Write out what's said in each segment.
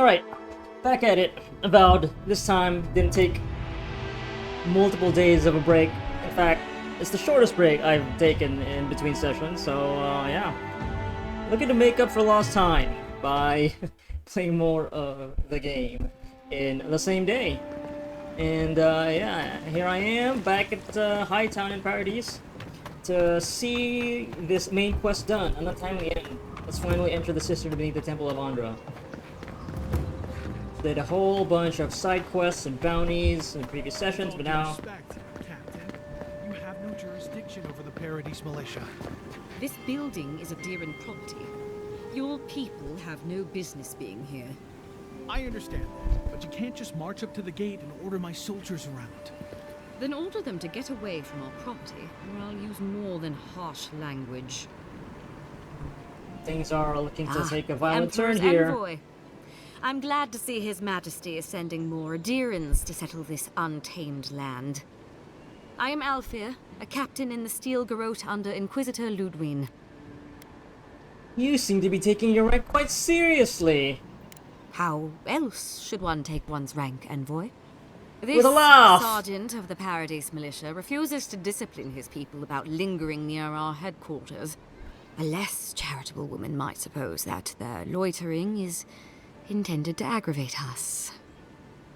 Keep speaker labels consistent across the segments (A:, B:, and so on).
A: Alright, back at it. Avowed. This time didn't take multiple days of a break. In fact, it's the shortest break I've taken in between sessions, so yeah. Looking to make up for lost time by playing more of the game in the same day. And yeah, here I am back at Hightown in Paradise to see this main quest done. An untimely end. Let's finally enter the cistern beneath the Temple of Andra. Did a whole bunch of side quests and bounties in previous sessions, but now...
B: Respect, Captain. You have no jurisdiction over the Paradise Militia.
C: This building is Adiran property. Your people have no business being here.
B: I understand that, but you can't just march up to the gate and order my soldiers around.
C: Then order them to get away from our property, or I'll use more than harsh language.
A: Things are looking to take a violent turn
C: Emperor's
A: here.
C: Envoy. I'm glad to see His Majesty is sending more Adirans to settle this untamed land. I am Alfir, a captain in the Steel Garrote under Inquisitor Ludwin.
A: You seem to be taking your rank quite seriously.
C: How else should one take one's rank, Envoy? This
A: With a laugh.
C: sergeant of the Paradise Militia refuses to discipline his people about lingering near our headquarters. A less charitable woman might suppose that their loitering is intended to aggravate us.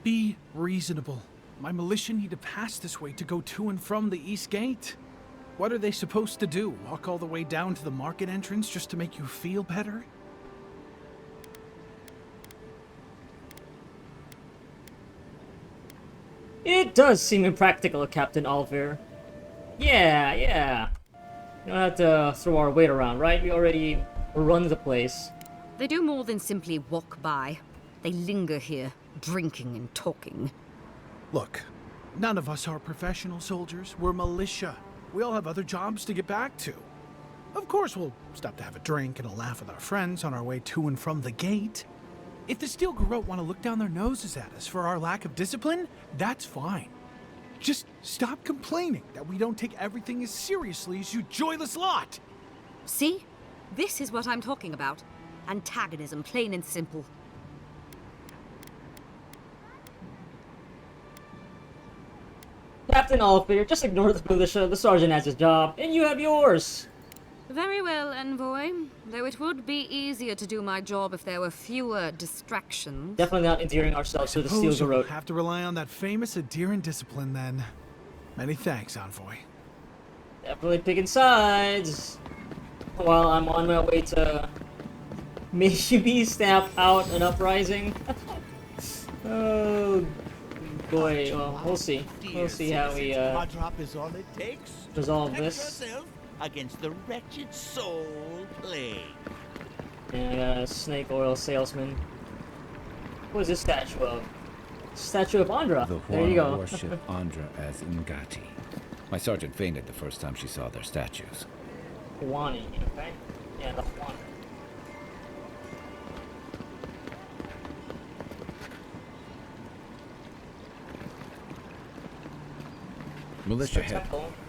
B: Be reasonable. My militia need to pass this way to go to and from the East Gate. What are they supposed to do? Walk all the way down to the market entrance just to make you feel better?
A: It does seem impractical, Captain Alfir. Yeah. You don't have to throw our weight around, right? We already run the place.
C: They do more than simply walk by. They linger here, drinking and talking.
B: Look, none of us are professional soldiers. We're militia. We all have other jobs to get back to. Of course, we'll stop to have a drink and a laugh with our friends on our way to and from the gate. If the Steel Garrote want to look down their noses at us for our lack of discipline, that's fine. Just stop complaining that we don't take everything as seriously as you joyless lot.
C: See? This is what I'm talking about. Antagonism, plain and simple.
A: Captain Alfir, just ignore the militia. The sergeant has his job, and you have yours.
C: Very well, Envoy. Though it would be easier to do my job if there were fewer distractions.
A: Definitely not endearing ourselves to the Steel
B: Suppose we'll
A: Garrote.
B: have to rely on that famous Adiran discipline then. Many thanks, Envoy.
A: Definitely picking sides. While I'm on my way to maybe stamp out an uprising. Oh boy, well, we'll see. We'll see how we
D: drop is all it takes.
A: resolve
D: Protect
A: this.
D: yourself against the wretched soul plague.
A: And I got a snake oil salesman. What is this statue of? Statue of Andra.
E: The
A: There you
E: Huana
A: go.
E: worship Andra as Ngati. My sergeant fainted the first time she saw their statues.
A: Huani, okay? Yeah, the Huana.
E: Militia
A: Temple.
E: headquarters.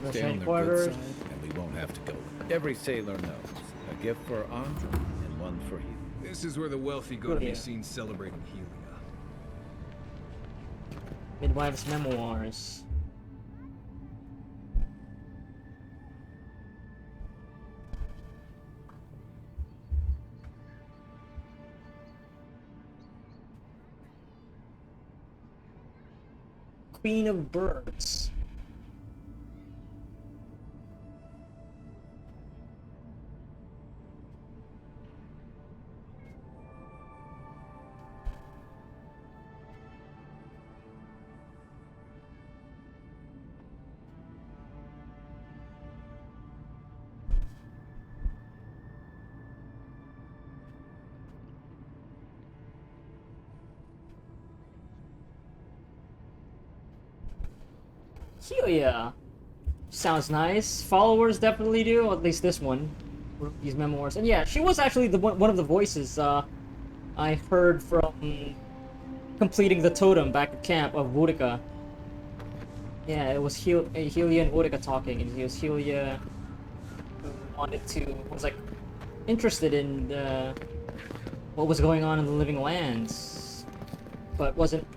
A: Militia
E: Stay on their good
A: headquarters.
E: side, and we won't have to go. Every sailor knows. A gift for Andra and one for you.
F: This is where the wealthy go to
A: Helia.
F: be seen celebrating Helia.
A: Midwife's memoirs. Queen of Birds. Helia. Sounds nice. Followers definitely do, at least this one. These memoirs. And yeah, she was actually the one of the voices I heard from completing the totem back at camp of Boudica. Yeah, it was Helia and Boudica talking, and it was Helia who wanted to, was like interested in what was going on in the Living Lands, but wasn't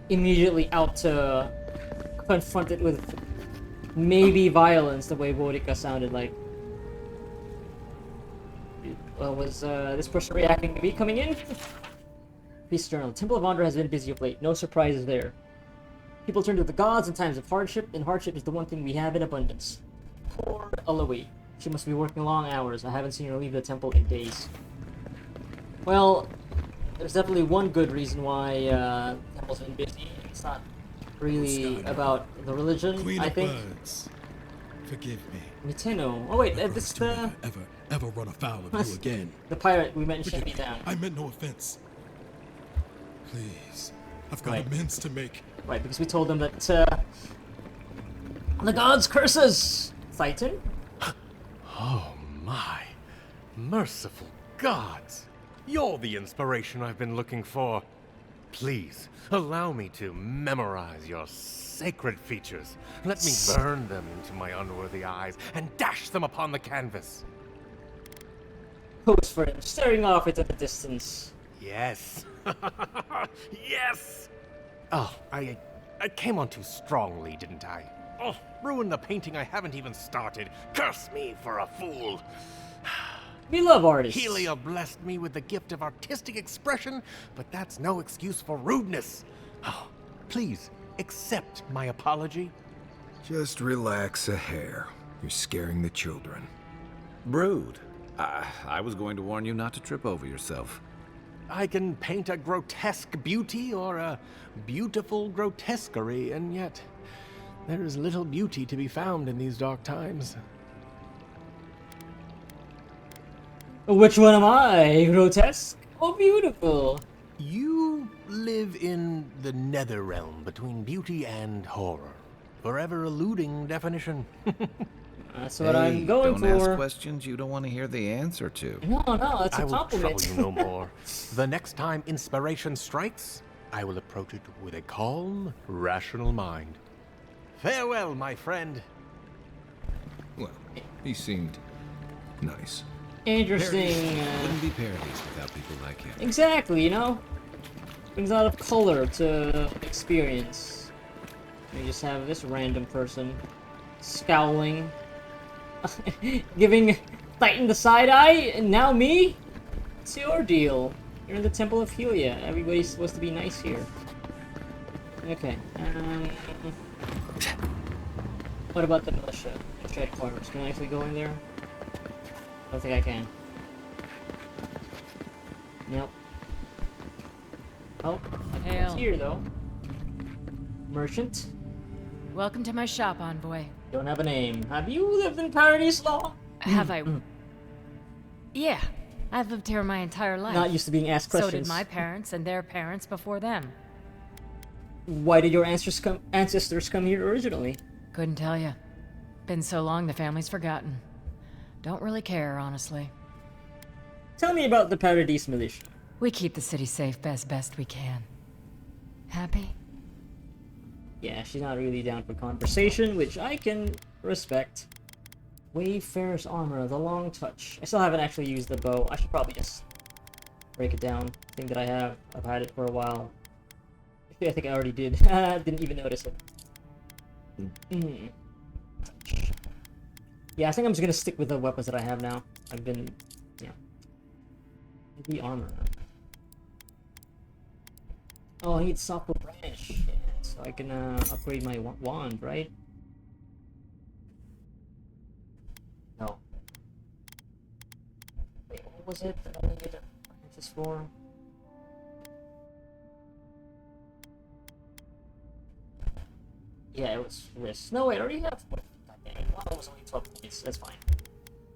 A: immediately out to confront it with maybe violence the way Vodica sounded like. Was this person reacting to me coming in? Priest Journal. Temple of Andra has been busy of late. No surprises there. People turn to the gods in times of hardship, and hardship is the one thing we have in abundance. Poor Eloise. She must be working long hours. I haven't seen her leave the temple in days. Well, there's definitely one good reason why the temple's been busy. It's not really about the religion,
G: Queen
A: I
G: of
A: think.
G: Birds, forgive me.
A: Miteno. Oh wait,
G: I
A: this
G: promise
A: the...
G: to never, ever run afoul of you again.
A: The pirate we met in
G: Forgive me.
A: Shantytown.
G: I meant no offense. Please, I've got
A: Right.
G: amends to make.
A: Right, because we told them that, the gods' curses! Titan?
H: Oh my. Merciful gods. You're the inspiration I've been looking for. Please, allow me to memorize your sacred features. Let me burn them into my unworthy eyes and dash them upon the canvas.
A: Pose for him, staring off into the distance.
H: Yes. Yes! Oh, I came on too strongly, didn't I? Oh, ruined the painting I haven't even started. Curse me for a fool.
A: We love artists.
H: Helia blessed me with the gift of artistic expression, but that's no excuse for rudeness. Oh, please, accept my apology.
I: Just relax a hair. You're scaring the children.
E: Brood. I was going to warn you not to trip over yourself.
H: I can paint a grotesque beauty or a beautiful grotesquerie, and yet there is little beauty to be found in these dark times.
A: Which one am I? Grotesque or beautiful?
H: You live in the nether realm between beauty and horror, forever eluding definition.
A: That's what I'm going
E: don't
A: for.
E: ask questions you don't want to hear the answer to.
A: No, that's
H: I
A: a
H: will
A: compliment.
H: trouble you no more. The next time inspiration strikes, I will approach it with a calm, rational mind. Farewell, my friend.
I: Well, he seemed nice.
A: Interesting.
E: Wouldn't be parodies without people like him.
A: Exactly, you know? Brings a lot of color to experience. We just have this random person scowling, giving Titan the side eye, and now me? It's your deal. You're in the Temple of Helia. Everybody's supposed to be nice here. Okay. What about the militia? Headquarters. Can I actually go in there? I don't think I can. Nope. Oh, it's
J: Hail.
A: here though. Merchant.
J: Welcome to my shop, envoy.
A: Don't have a name. Have you lived in Paradise long?
J: Have I? Yeah, I've lived here my entire life.
A: Not used to being asked
J: So
A: questions.
J: did my parents and their parents before them.
A: Why did your ancestors come here originally?
J: Couldn't tell you. Been so long the family's forgotten. Don't really care, honestly.
A: Tell me about the Paradise militia.
J: We keep the city safe as best we can. Happy?
A: Yeah, she's not really down for conversation, which I can respect. Wayfarer's armor, the long touch. I still haven't actually used the bow. I should probably just break it down. Thing that I have. I've had it for a while. Actually, I think I already did. Didn't even notice it. Touch. Yeah, I think I'm just gonna stick with the weapons that I have now. I've been, yeah. The armor. Oh, I need softwood branch. Yeah, so I can upgrade my wand, right? No. Wait, what was it that I needed this for? Yeah, it was wrist. No, wait, I already have. One was only 12 points. That's fine.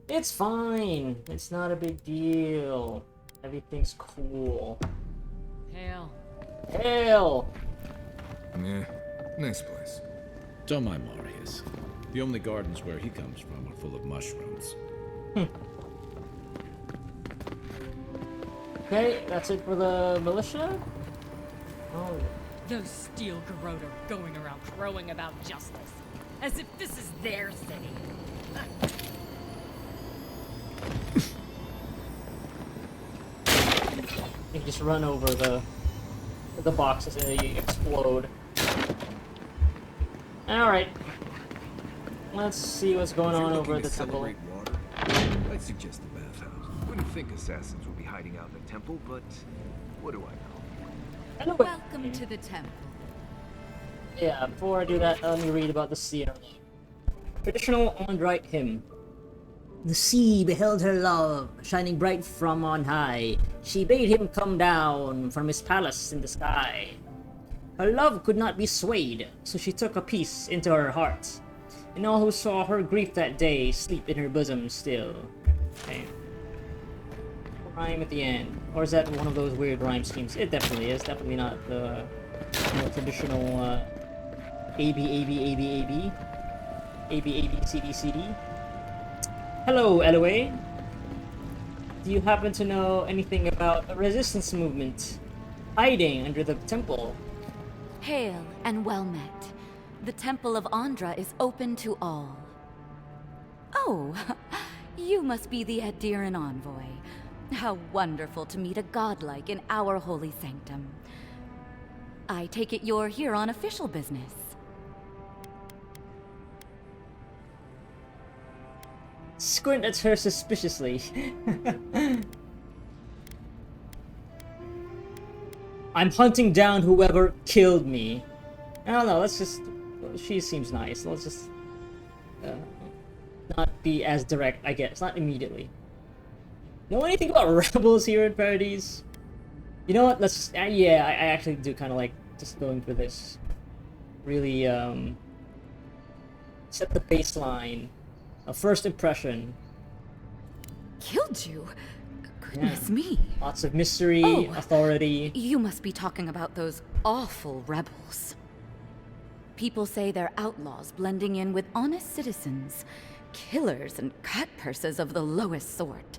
A: It's fine. It's not a big deal. Everything's cool.
J: Hail.
A: Hail!
I: Yeah, nice place.
E: Don't mind Marius. The only gardens where he comes from are full of mushrooms.
A: Okay, that's it for the militia? Oh,
K: Those steel garrote are going around crowing about justice, as if this is their city.
A: just run over the boxes and they explode. Alright. Let's see what's going on over at the temple.
I: Water, I'd suggest the bathhouse. Wouldn't think assassins would be hiding out in the temple, but what do I know?
C: Welcome to the temple.
A: Yeah, before I do that, let me read about the scenery. Traditional Andrite hymn. The sea beheld her love, shining bright from on high. She bade him come down from his palace in the sky. Her love could not be swayed, so she took a peace into her heart. And all who saw her grief that day sleep in her bosom still. Okay. Rhyme at the end. Or is that one of those weird rhyme schemes? It definitely is. Definitely not the traditional A B A B A B A B A B A B C D C D. Hello, Eloy. Do you happen to know anything about a resistance movement hiding under the temple?
L: Hail and well met. The Temple of Andra is open to all. Oh, you must be the Adiran envoy. How wonderful to meet a godlike in our holy sanctum. I take it you're here on official business.
A: Squint at her suspiciously. I'm hunting down whoever killed me. I don't know, let's just... She seems nice. Let's just... not be as direct, I guess. Not immediately. Know anything about rebels here in Paradise? You know what, let's just... yeah, I actually do kind of like just going for this. Really, set the baseline. A first impression.
L: Killed you? Goodness
A: Yeah.
L: me.
A: Lots of mystery,
L: Oh,
A: authority.
L: You must be talking about those awful rebels. People say they're outlaws blending in with honest citizens, killers and cut purses of the lowest sort.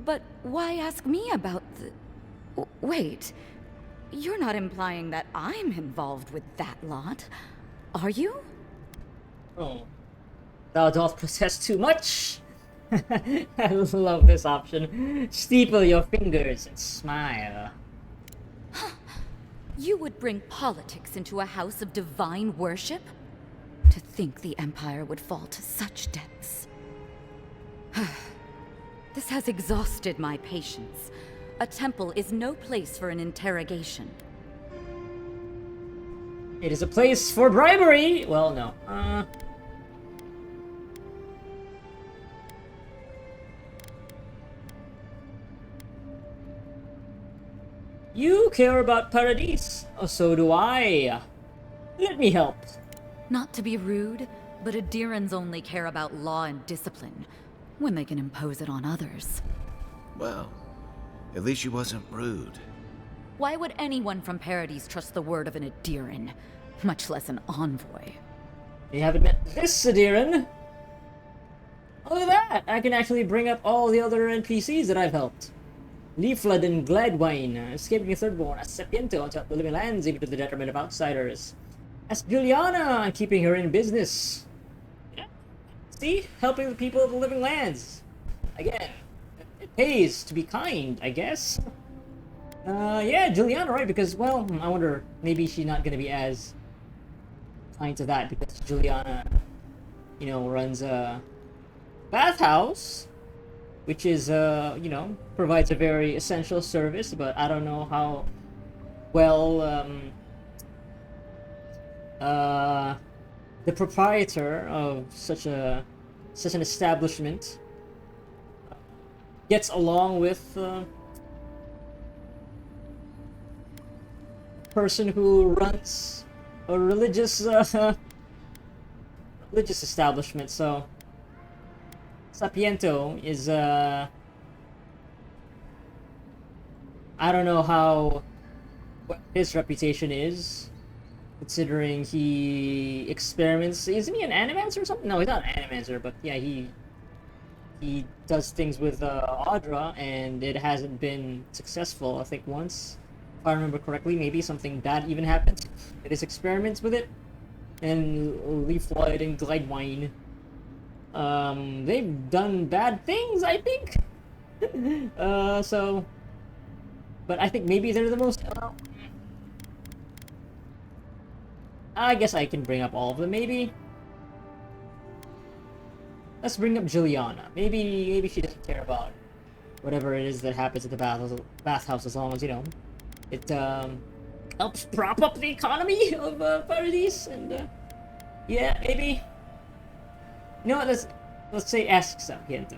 L: But why ask me about the... Wait, you're not implying that I'm involved with that lot, are you?
A: Oh. Thou doth protest too much? I love this option. Steeple your fingers and smile.
L: You would bring politics into a house of divine worship? To think the Empire would fall to such depths. This has exhausted my patience. A temple is no place for an interrogation.
A: It is a place for bribery! Well, no. You care about Paradise. Oh, so do I. Let me help.
L: Not to be rude, but Adirans only care about law and discipline, when they can impose it on others.
D: Well, at least she wasn't rude.
L: Why would anyone from Paradise trust the word of an Adiran, much less an envoy?
A: You haven't met this Sadiran. Look at that! I can actually bring up all the other NPCs that I've helped. Leafled and Gladwine, escaping the Thirdborn, as Sapiento on top of the living lands, even to the detriment of outsiders. As Juliana, keeping her in business. Yeah. See? Helping the people of the living lands. Again, it pays to be kind, I guess. Yeah, Juliana, right? Because, well, I wonder, maybe she's not gonna be as kind to that, because Juliana, you know, runs a bathhouse, which is, you know, provides a very essential service, but I don't know how well, the proprietor of such an establishment gets along with, a person who runs a religious, religious establishment, so... Sapiento is, I don't know what his reputation is, considering he experiments. Isn't he an animancer or something? No, he's not an animancer, but yeah, he does things with Audra, and it hasn't been successful. I think once, if I remember correctly, maybe something bad even happened in his experiments with it. And Leafwood and Glidewine, they've done bad things, I think. So, But I think maybe they're the most... well, I guess I can bring up all of them, maybe. Let's bring up Juliana. Maybe she doesn't care about whatever it is that happens at the bathhouse as long as, you know, it helps prop up the economy of Paradise, and yeah, maybe. You know what, let's say ask Sargento.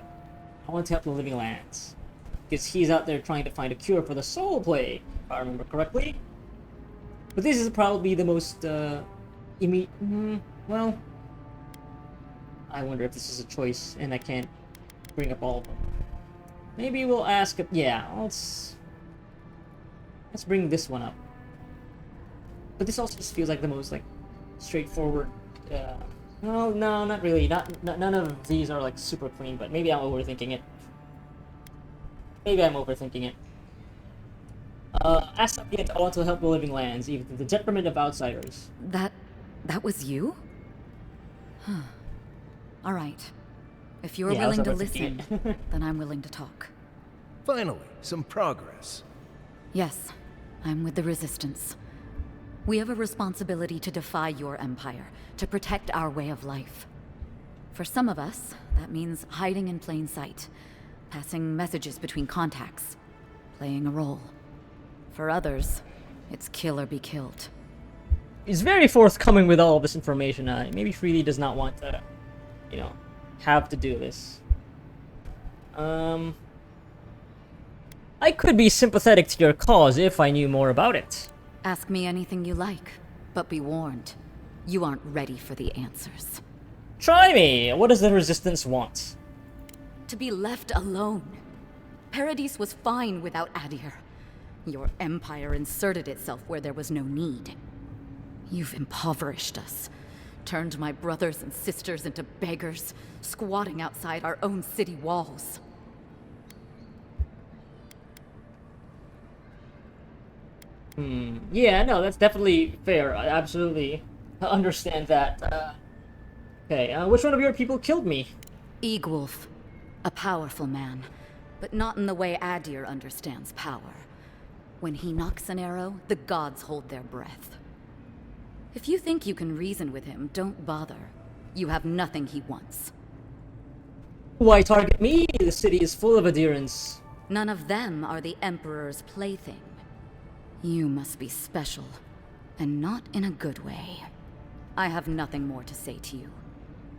A: I want to help the Living Lands. Because he's out there trying to find a cure for the soul plague, if I remember correctly. But this is probably the most, well... I wonder if this is a choice, and I can't bring up all of them. Maybe we'll ask... yeah, let's bring this one up. But this also just feels like the most, like, straightforward... no, not really. None of these are, like, super clean, but maybe I'm overthinking it. Ask Sapient I want to help the Living Lands, even to the detriment of outsiders.
L: That was you? Huh. All right. If you're willing to listen, then I'm willing to talk.
I: Finally, some progress.
L: Yes, I'm with the Resistance. We have a responsibility to defy your empire, to protect our way of life. For some of us, that means hiding in plain sight, passing messages between contacts, playing a role. For others, it's kill or be killed.
A: He's very forthcoming with all of this information. Maybe Freely does not want to, you know, have to do this. I could be sympathetic to your cause if I knew more about it.
L: Ask me anything you like, but be warned. You aren't ready for the answers.
A: Try me! What does the Resistance want?
L: To be left alone. Paradise was fine without Adir. Your empire inserted itself where there was no need. You've impoverished us. Turned my brothers and sisters into beggars, squatting outside our own city walls.
A: Yeah, no, that's definitely fair. I absolutely understand that. Okay, which one of your people killed me?
L: Eagwolf. A powerful man, but not in the way Adir understands power. When he knocks an arrow, the gods hold their breath. If you think you can reason with him, don't bother. You have nothing he wants.
A: Why target me? The city is full of adherents.
L: None of them are the Emperor's plaything. You must be special, and not in a good way. I have nothing more to say to you.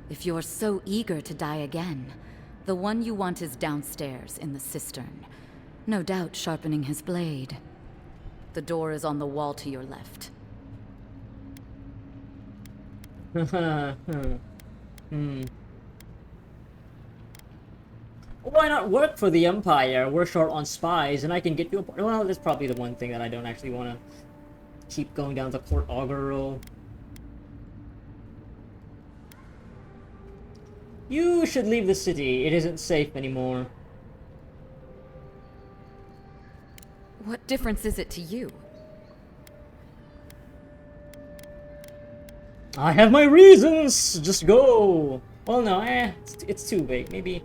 L: If you're so eager to die again, the one you want is downstairs in the cistern. No doubt sharpening his blade. The door is on the wall to your left.
A: Why not work for the Empire? We're short on spies, and I can get you a... well, that's probably the one thing that I don't actually want to keep going down the court augur role. You should leave the city. It isn't safe anymore.
L: What difference is it to you?
A: I have my reasons! Just go! Well, no, it's too vague. Maybe...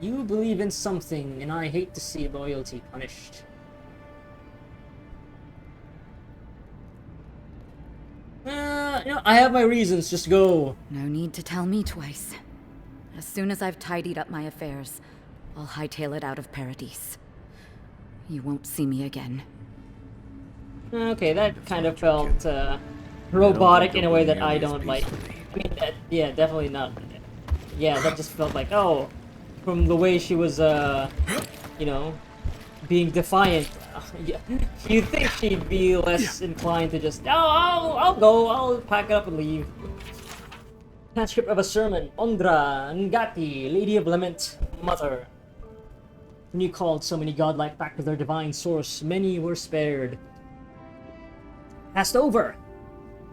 A: you believe in something, and I hate to see loyalty punished. You know, I have my reasons, just go.
L: No need to tell me twice. As soon as I've tidied up my affairs, I'll hightail it out of Paradise. You won't see me again.
A: Okay, that kind of felt robotic in a way that I don't like. I mean, yeah, definitely not. Yeah, that just felt like, oh, from the way she was, you know, being defiant. You'd think she'd be less inclined to just, oh, I'll go, I'll pack it up and leave. Transcript of a sermon. Ondra, Ngati, Lady of Lament, Mother. When you called so many godlike back to their divine source, many were spared. Passed over.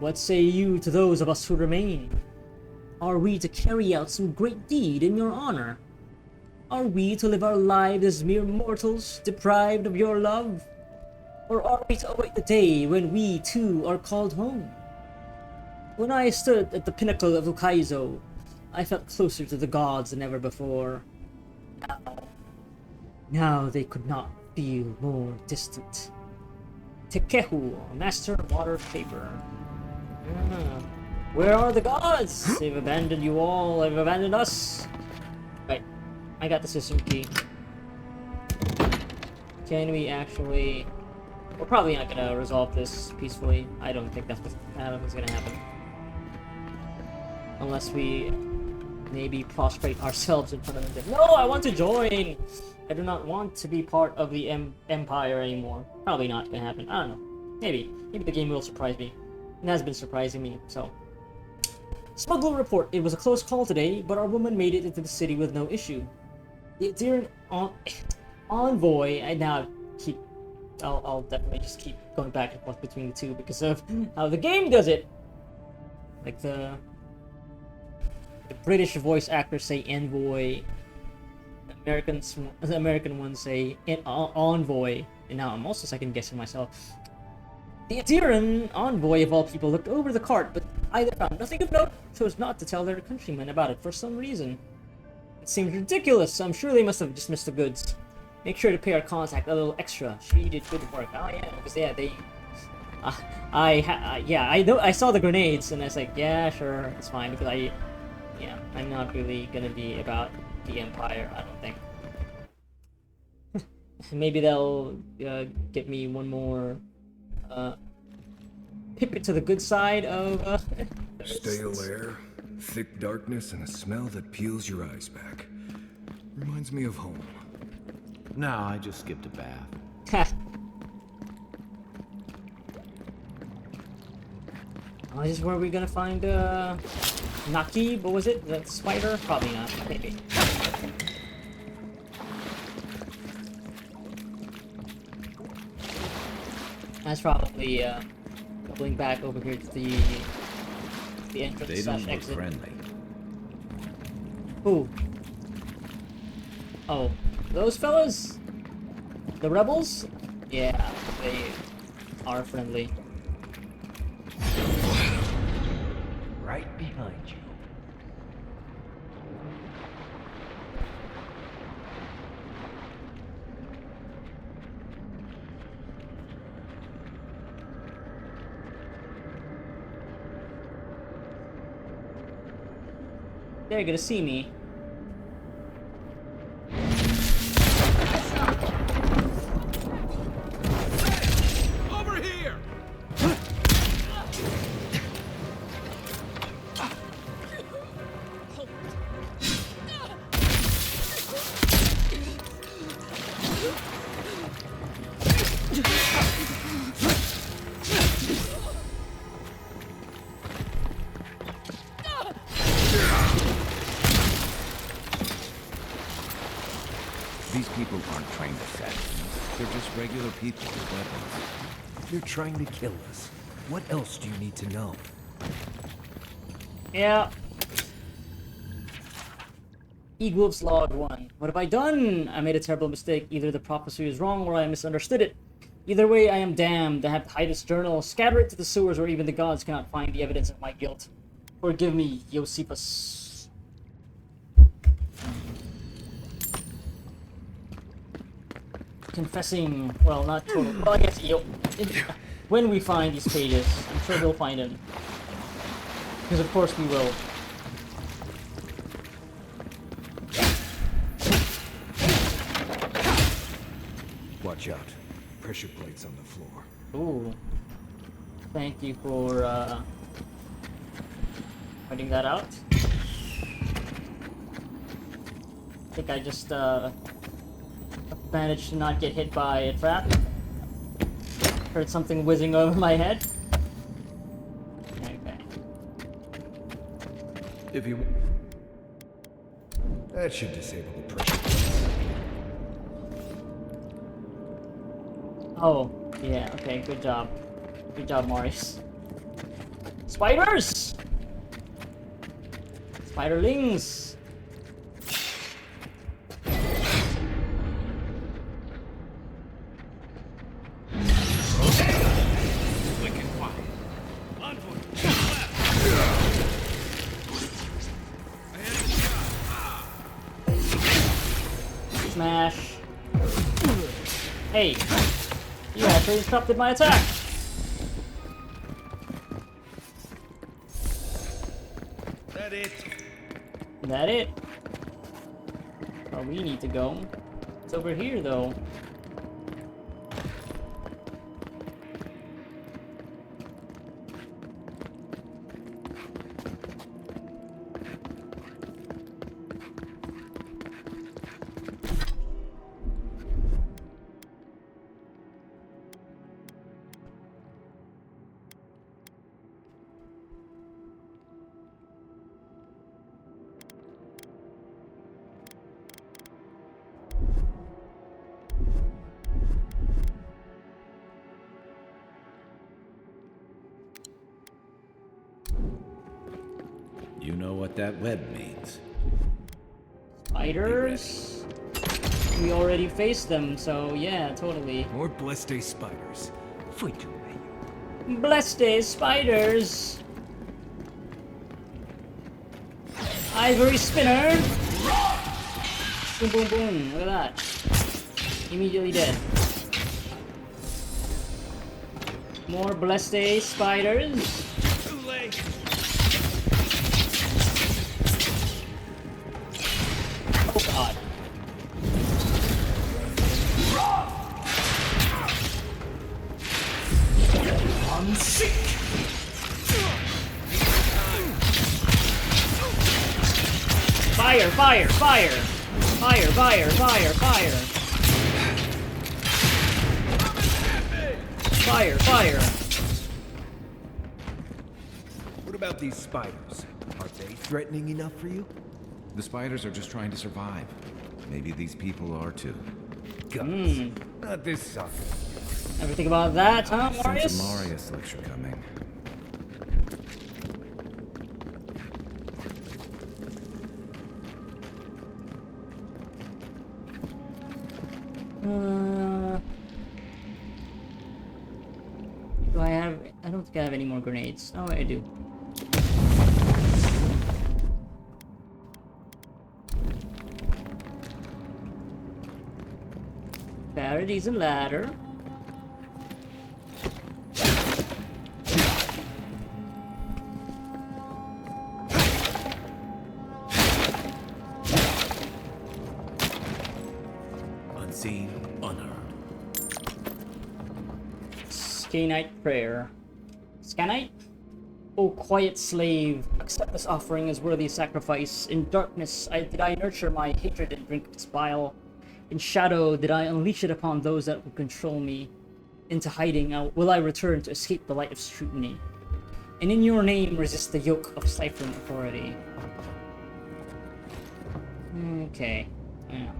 A: What say you to those of us who remain? Are we to carry out some great deed in your honor? Are we to live our lives as mere mortals, deprived of your love? Or are we to await the day when we, too, are called home? When I stood at the pinnacle of Ukaizo, I felt closer to the gods than ever before. Now they could not feel more distant. Tekehu, master water shaper. Ah, where are the gods? They've abandoned you all. They've abandoned us. Right, I got the system key. Can we actually? We're probably not gonna resolve this peacefully. I don't think that's what's gonna happen. Unless we maybe prostrate ourselves in front of them. No, I want to join! I do not want to be part of the Empire anymore. Probably not gonna happen. I don't know. Maybe. Maybe the game will surprise me. It has been surprising me, so. Smuggler report. It was a close call today, but our woman made it into the city with no issue. The Adherent envoy, I'll definitely just keep going back and forth between the two because of how the game does it. Like the British voice actors say envoy, the American ones say envoy, and now I'm also second guessing myself. The Adherent envoy of all people looked over the cart, but either found nothing of note, chose not to tell their countrymen about it for some reason. It seems ridiculous, so I'm sure they must have dismissed the goods. Make sure to pay our contact a little extra. She did good work. Oh yeah, because yeah, they. I know. I saw the grenades, and I was like, yeah, sure, it's fine because I'm not really gonna be about the Empire. I don't think. Maybe they'll get me one more. Pip it to the good side of.
M: Stale air, thick darkness, and a smell that peels your eyes back. Reminds me of home.
E: Nah, I just skipped a bath.
A: Oh, this is where we're gonna find Naki. What was it? That spider? Probably not. Maybe. That's probably going back over here to the entrance
E: They don't look
A: exit.
E: friendly.
A: Who? Oh, those fellas? The rebels? Yeah, they are friendly.
D: Right behind you.
A: They're gonna see me.
F: Over here!
I: These people aren't trained assassins. They're just regular people with weapons. They're trying to kill us. What else do you need to know?
A: Yeah. Egloop's log 1. What have I done? I made a terrible mistake. Either the prophecy is wrong or I misunderstood it. Either way, I am damned. I have to hide this journal, scatter it to the sewers where even the gods cannot find the evidence of my guilt. Forgive me, Josephus. Confessing, well, not total. Well, I guess when we find these pages, I'm sure we'll find him. Because of course we will.
M: Watch out. Pressure plates on the floor.
A: Ooh. Thank you for pointing that out. I think I just managed to not get hit by a trap. Heard something whizzing over my head. Okay.
M: If you... That should disable the pressure plates.
A: Oh, yeah, okay, good job. Good job, Maurice. Spiders! Spiderlings! Smash. Hey! You actually interrupted my attack!
D: That it?
A: That it? Where we need to go? It's over here, though.
E: You know what that web means.
A: Spiders? We already faced them, so yeah, totally.
M: More Bleste spiders.
A: Bleste spiders! Ivory spinner! Boom, boom, boom. Look at that. Immediately dead. More Bleste spiders.
D: Too late.
A: Oh god.
F: I'm sick.
A: Fire, fire, fire! Fire, fire, fire, fire! Fire, fire!
I: What about these spiders? Are they threatening enough for you? The spiders are just trying to survive. Maybe these people are too.
A: Hmm.
I: Not this sucker.
A: Ever think about that, huh,
I: Sense
A: Marius?
I: a Marius lecture coming.
A: Do I have... I don't think I have any more grenades. Oh, I do. Faraday and ladder.
I: Unseen, unheard.
A: Scanite prayer. Scanite? O quiet slave, accept this offering as worthy sacrifice. In darkness did I nurture my hatred and drink its bile. In shadow did I unleash it upon those that would control me. Into hiding will I return to escape the light of scrutiny. And in your name resist the yoke of stifling authority. Okay. Yeah.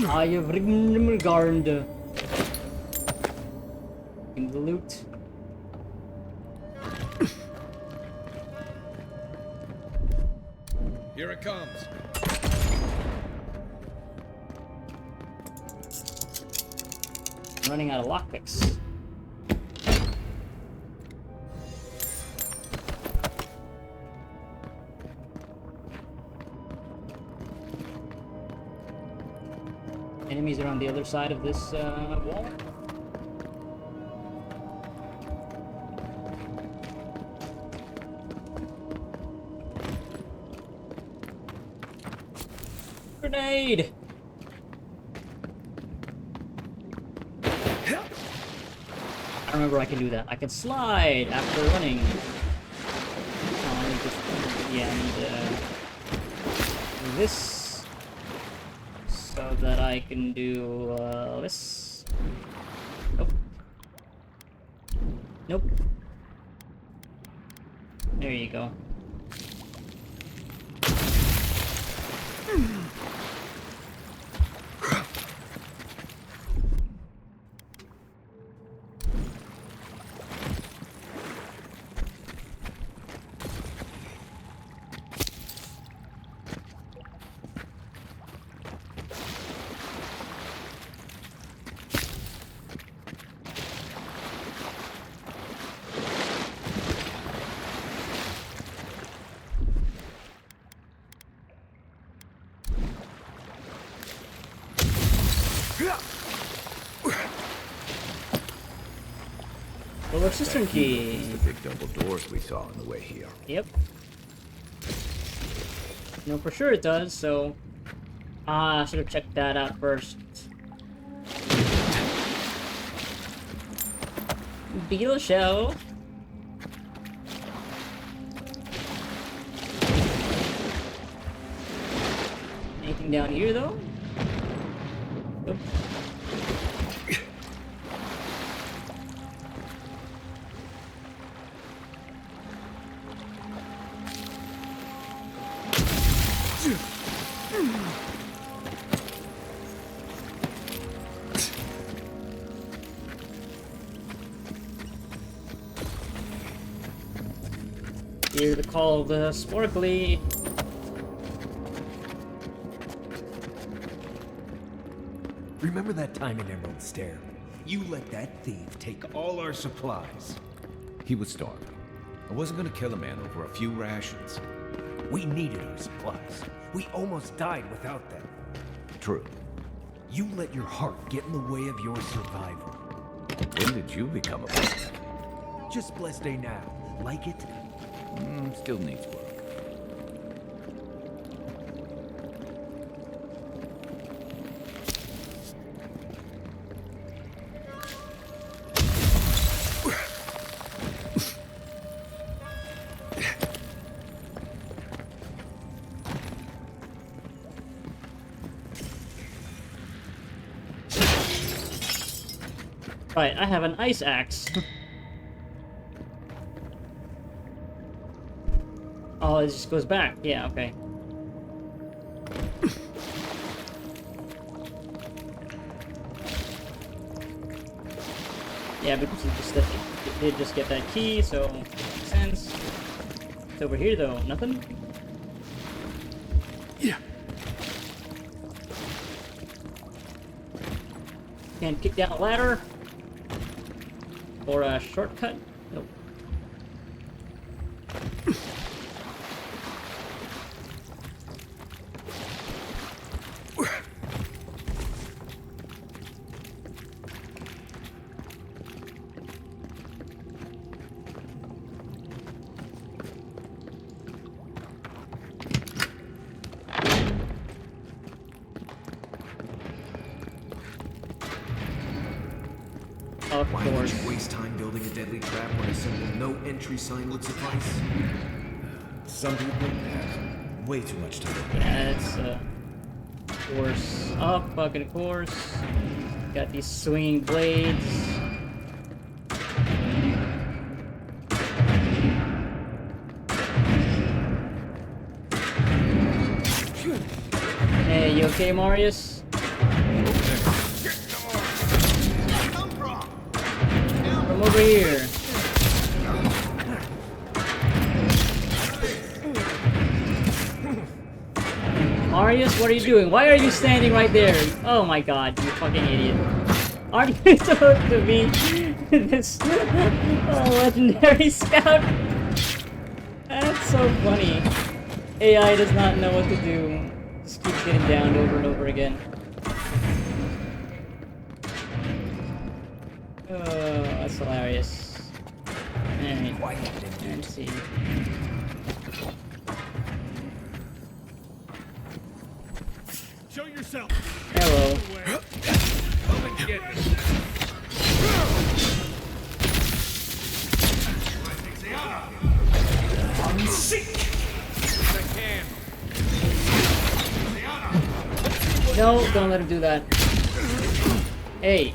A: I have regard. In the loot.
F: Here it comes.
A: Running out of lockpicks. Enemies are on the other side of this wall. Grenade! I remember I can do that. I can slide after running. Oh, I need just, yeah, I need this so that I can do this. Nope. Nope. There you go. Well, cistern
I: It's
A: key.
I: the big double doors we saw on the way here.
A: Yep. No, for sure it does, so... I should have checked that out first. Beetle shell. Anything down here, though? Nope. Hear the call of the sparkly.
I: Remember that time in Emerald Stair? You let that thief take all our supplies. He was starving. I wasn't gonna kill a man over a few rations. We needed our supplies. We almost died without them. True. You let your heart get in the way of your survival. When did you become a blessed? Just blessed day now. Like it? Still needs work.
A: Right, I have an ice axe. Oh, it just goes back. Yeah, okay. Yeah, because it did just get that key, so makes sense. It's over here though, nothing?
B: Yeah.
A: Can't kick down a ladder? Or a shortcut? Nope. Of
M: Why would
A: course.
M: you waste time building a deadly trap when a simple no entry sign would suffice?
I: Some people have way too much time.
A: Yeah, it's course up, fucking course. Got these swinging blades. Hey, you okay, Marius? From over here. Marius, what are you doing? Why are you standing right there? Oh my god, you fucking idiot. Aren't you supposed to be this legendary scout? That's so funny. AI does not know what to do. Just keeps getting downed over and over again. Oh, that's hilarious. Alright, let's see.
B: Show yourself.
A: Hello.
E: Come and get me.
A: No, don't let him do that. Hey.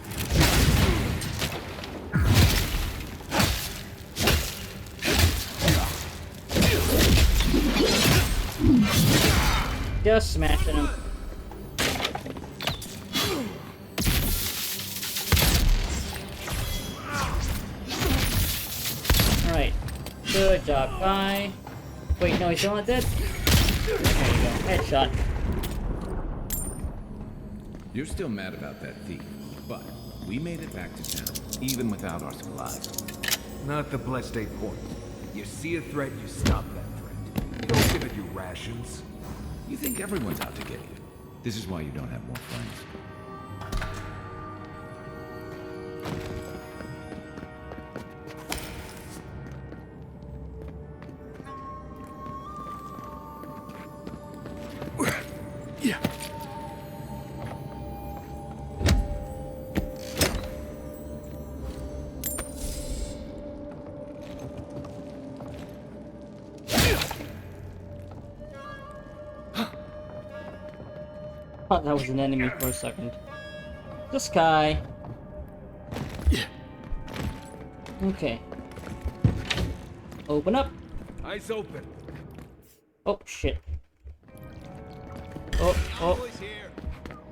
A: Just smashing him. Alright. Good job, guy. Wait, no, he's still not dead? There you go. Headshot.
I: You're still mad about that thief, but we made it back to town, even without our supplies.
M: Not the blessed day point. You see a threat, you stop that threat. You don't give it your rations.
I: You think everyone's out to get you. This is why you don't have more friends.
A: thought that was an enemy for a second. This guy. Okay. Open up.
I: Eyes open.
A: Oh, shit. Oh.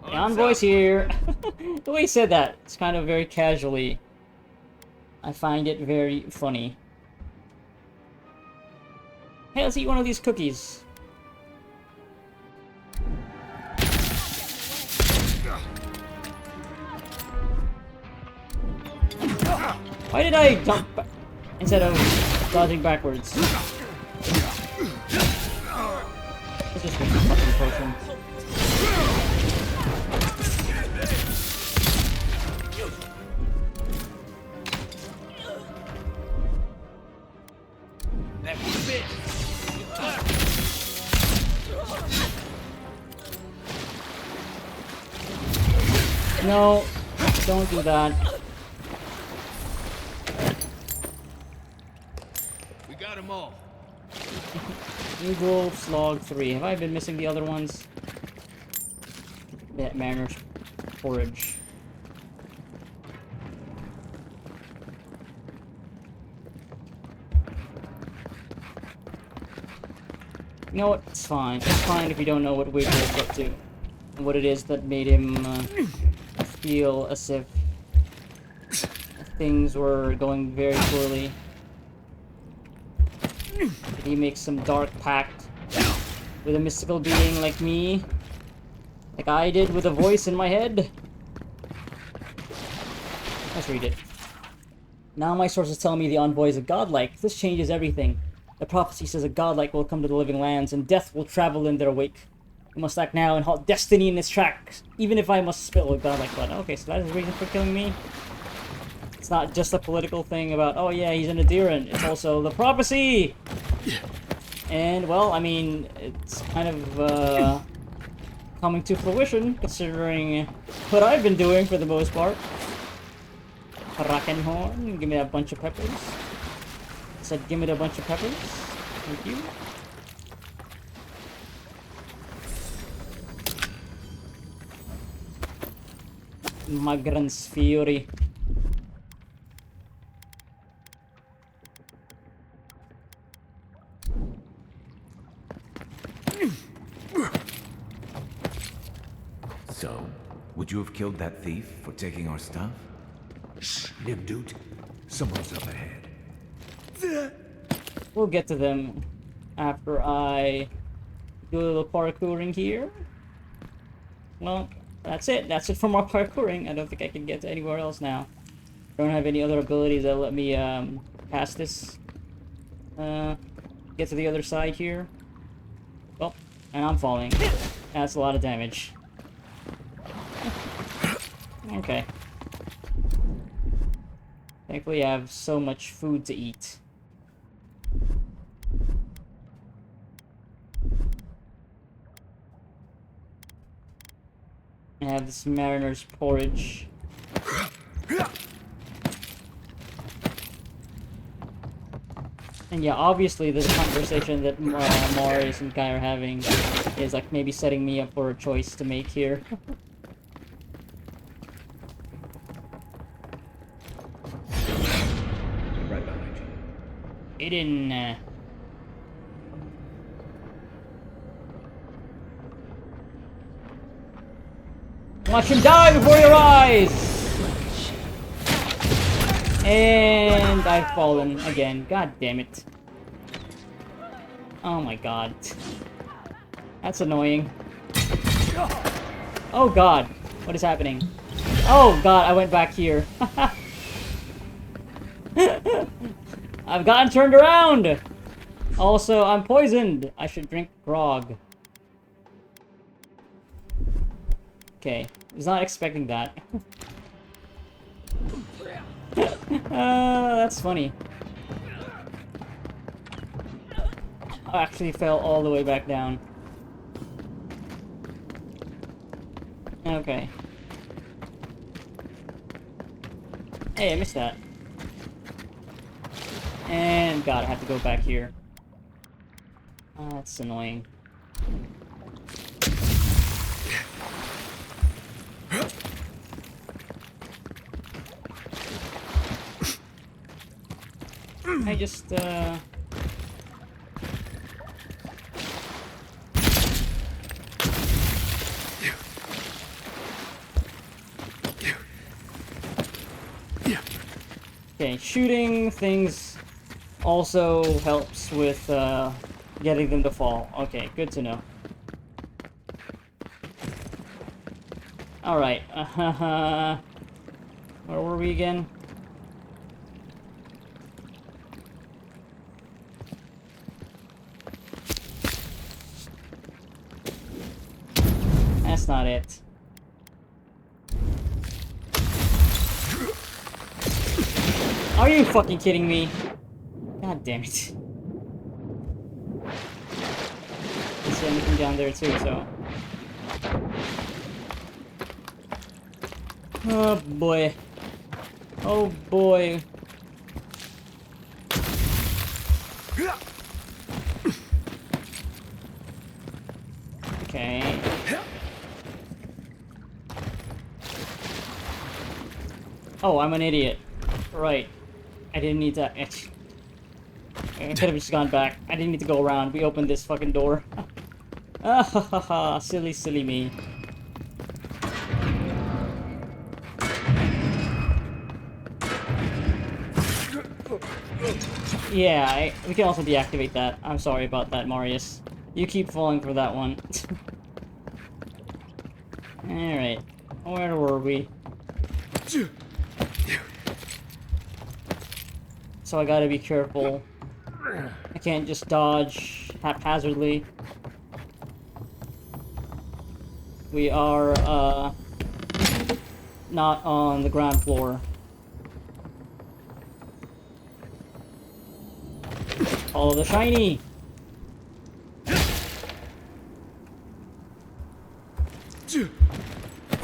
A: The envoy's here. The way he said that, it's kind of very casually. I find it very funny. Hey, let's eat one of these cookies. Why did I jump instead of dodging backwards? Let's just drink the fucking potion.
D: That bitch.
A: No, don't do that.
D: We got them all.
A: Eagle Slog 3. Have I been missing the other ones? That Mariner's Porridge. You know what? It's fine. It's fine if you don't know what Wiggle is up to. And what it is that made him feel as if things were going very poorly. Did he make some dark pact with a mystical being like me? Like I did with a voice in my head? Let's read it. Now my sources tell me the envoy is a godlike. This changes everything. The prophecy says a godlike will come to the living lands, and death will travel in their wake. We must act now and halt destiny in its tracks, even if I must spill a godlike blood. Okay, so that is the reason for killing me? It's not just a political thing about, oh yeah, he's an adherent. It's also the prophecy! And, well, I mean, it's kind of, coming to fruition, considering what I've been doing for the most part. Krakenhorn, give me that bunch of peppers. Said, give me the bunch of peppers. Thank you. Migrant's Fury.
I: So, would you have killed that thief for taking our stuff?
M: Shh, Nimdut. Someone's up ahead.
A: We'll get to them after I do a little parkouring here. Well, that's it. That's it for my parkouring. I don't think I can get to anywhere else now. Don't have any other abilities that let me pass this. Get to the other side here. Oh, and I'm falling. That's a lot of damage. Okay. Thankfully I have so much food to eat. I have this Mariner's Porridge. And yeah, obviously this conversation that Mars and Kai are having is like maybe setting me up for a choice to make here.
E: Right behind you.
A: Hidden. Watch him die before your eyes! And I've fallen again. God damn it. Oh my god. That's annoying. Oh god. What is happening? Oh god, I went back here. I've gotten turned around! Also, I'm poisoned. I should drink grog. Okay. I was not expecting that. That's funny. I actually fell all the way back down. Okay. Hey, I missed that. And god, I have to go back here. That's annoying. I just, Okay, shooting things also helps with, getting them to fall. Okay, good to know. Alright, where were we again? That's not it. Are you fucking kidding me? God damn it. I see anything down there too, so. Oh boy. Oh boy. Okay. Oh, I'm an idiot. Right. I didn't need to. I could have just gone back. I didn't need to go around. We opened this fucking door. Ah ha ha ha. Silly, silly me. Yeah, we can also deactivate that. I'm sorry about that, Marius. You keep falling for that one. Alright. Where were we? So I gotta be careful. I can't just dodge haphazardly. We are, not on the ground floor. Follow the shiny!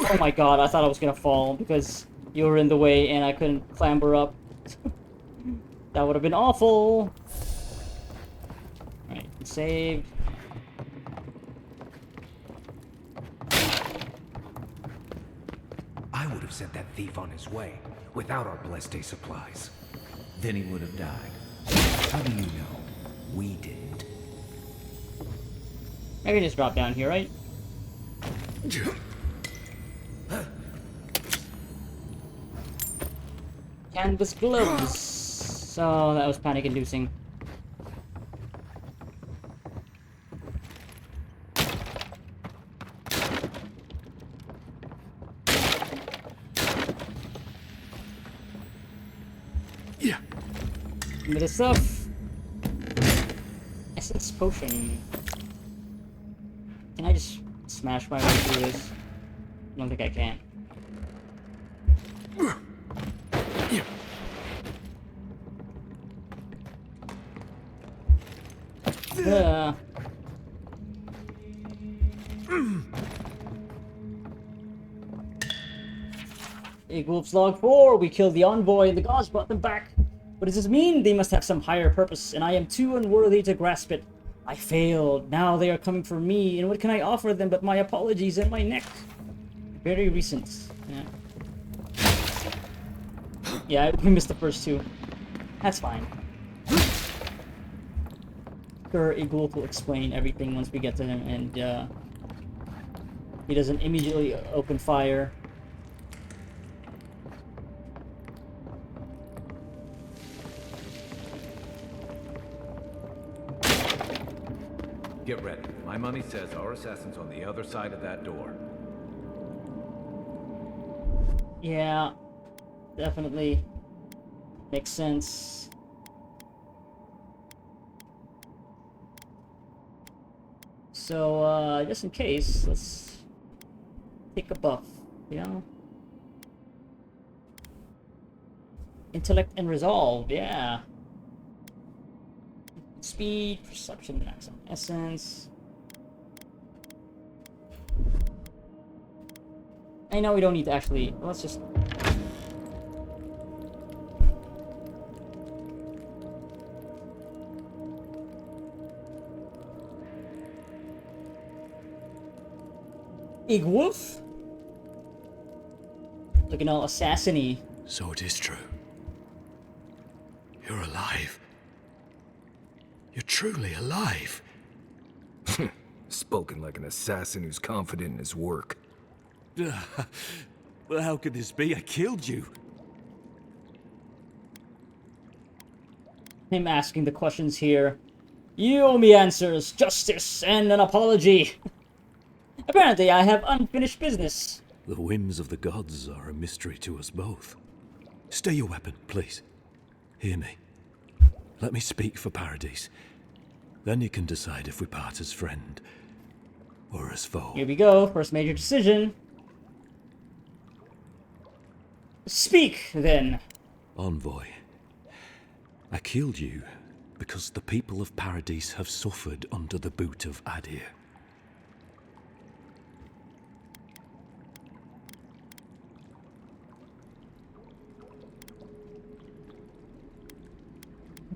A: Oh my god, I thought I was gonna fall because you were in the way and I couldn't clamber up. That would have been awful! Alright, save.
I: I would have sent that thief on his way without our blessed day supplies. Then he would have died. How do you know? We didn't.
A: I can just drop down here, right? Canvas gloves. So that was panic-inducing.
B: Yeah.
A: Bit of stuff. Essence potion. Can I just smash my way through this? I don't think I can. Wolf's Log 4, we killed the envoy and the gods brought them back. What does this mean? They must have some higher purpose, and I am too unworthy to grasp it. I failed. Now they are coming for me, and what can I offer them but my apologies and my neck? Very recent. Yeah. Yeah, we missed the first two. That's fine. Sure, Igulf will explain everything once we get to him, and he doesn't immediately open fire.
E: Get ready. My money says our assassin's on the other side of that door.
A: Yeah, definitely makes sense. So, just in case, let's take a buff, you know? Intellect and resolve, yeah. Speed, perception, maximum essence. I know we don't need to actually, let's just... Igwolf? Looking all assassin-y.
B: So it is true.
G: You're alive. You're truly alive.
M: Spoken like an assassin who's confident in his work.
I: Well, how could this be? I killed you.
A: Him asking the questions here. You owe me answers, justice, and an apology. Apparently, I have unfinished business.
N: The whims of the gods are a mystery to us both. Stay your weapon, please. Hear me. Let me speak for Paradise. Then you can decide if we part as friend or as foe.
A: Here we go, first major decision. Speak, then.
N: Envoy, I killed you because the people of Paradise have suffered under the boot of Adir.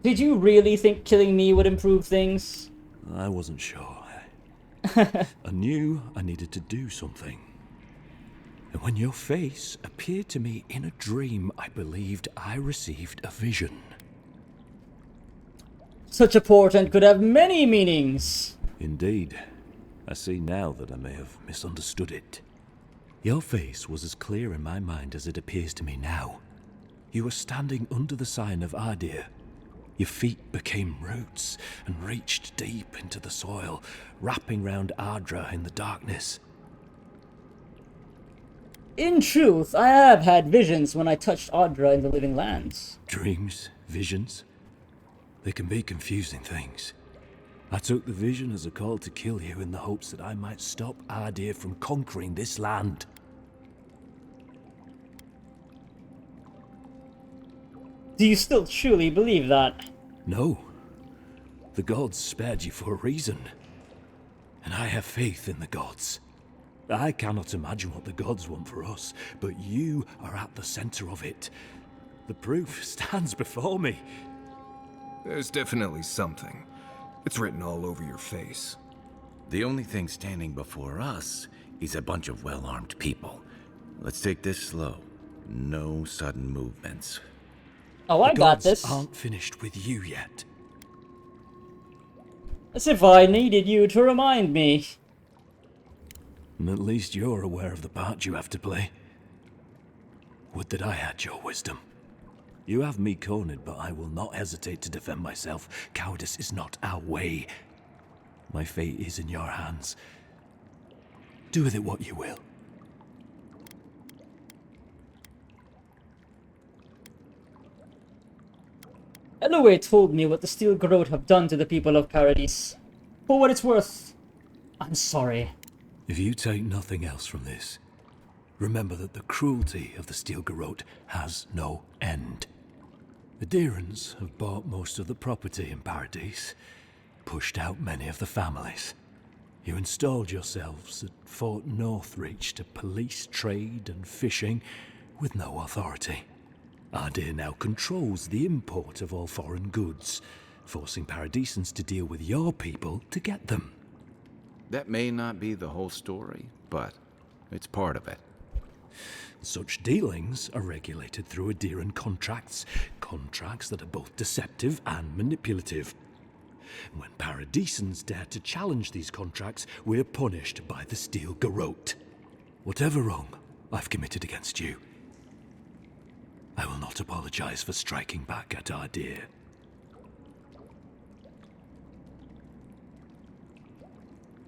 A: Did you really think killing me would improve things?
N: I wasn't sure. I knew I needed to do something. And when your face appeared to me in a dream, I believed I received a vision.
A: Such a portent could have many meanings.
N: Indeed. I see now that I may have misunderstood it. Your face was as clear in my mind as it appears to me now. You were standing under the sign of Adir. Your feet became roots and reached deep into the soil, wrapping round Ardra in the darkness.
A: In truth, I have had visions when I touched Audra in the Living Lands.
N: Dreams, visions, they can be confusing things. I took the vision as a call to kill you in the hopes that I might stop Adir from conquering this land.
A: Do you still truly believe that?
N: No. The gods spared you for a reason. And I have faith in the gods. I cannot imagine what the gods want for us, but you are at the center of it. The proof stands before me.
M: There's definitely something. It's written all over your face.
I: The only thing standing before us is a bunch of well-armed people. Let's take this slow. No sudden movements.
A: Oh, I got this.
N: The gods aren't finished with you yet.
A: As if I needed you to remind me.
N: And at least you're aware of the part you have to play. Would that I had your wisdom. You have me cornered, but I will not hesitate to defend myself. Cowardice is not our way. My fate is in your hands. Do with it what you will.
A: Eloy told me what the Steel Garrote have done to the people of Paradise. For what it's worth, I'm sorry.
N: If you take nothing else from this, remember that the cruelty of the Steel Garrote has no end. The Deerans have bought most of the property in Paradise, pushed out many of the families. You installed yourselves at Fort Northreach to police trade and fishing with no authority. Adir now controls the import of all foreign goods, forcing Paradisans to deal with your people to get them.
I: That may not be the whole story, but it's part of it.
N: Such dealings are regulated through Adiran contracts, contracts that are both deceptive and manipulative. When Paradisans dare to challenge these contracts, we're punished by the Steel Garrote. Whatever wrong I've committed against you, I will not apologize for striking back at Adir.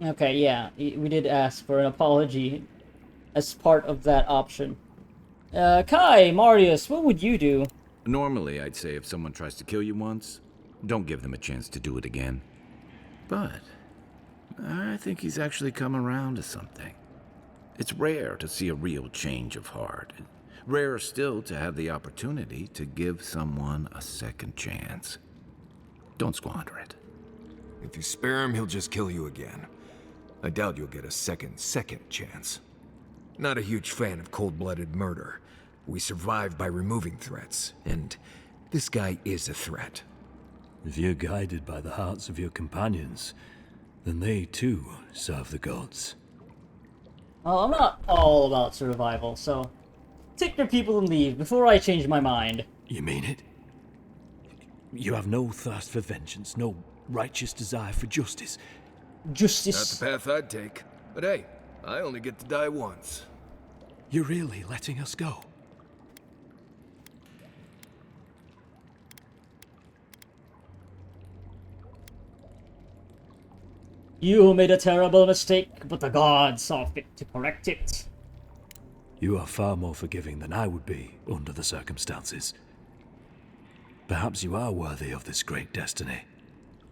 A: Okay, yeah, we did ask for an apology as part of that option. Kai, Marius, what would you do?
I: Normally, I'd say if someone tries to kill you once, don't give them a chance to do it again. But I think he's actually come around to something. It's rare to see a real change of heart. Rarer still to have the opportunity to give someone a second chance. Don't squander it.
M: If you spare him, he'll just kill you again. I doubt you'll get a second chance. Not a huge fan of cold-blooded murder. We survive by removing threats, and this guy is a threat.
N: If you're guided by the hearts of your companions, then they too serve the gods.
A: Well, I'm not all about survival, so take your people and leave before I change my mind.
N: You mean it? You have no thirst for vengeance, no righteous desire for justice.
A: Justice.
M: Not the path I'd take. But hey, I only get to die once.
N: You're really letting us go?
A: You made a terrible mistake, but the gods saw fit to correct it.
N: You are far more forgiving than I would be under the circumstances. Perhaps you are worthy of this great destiny.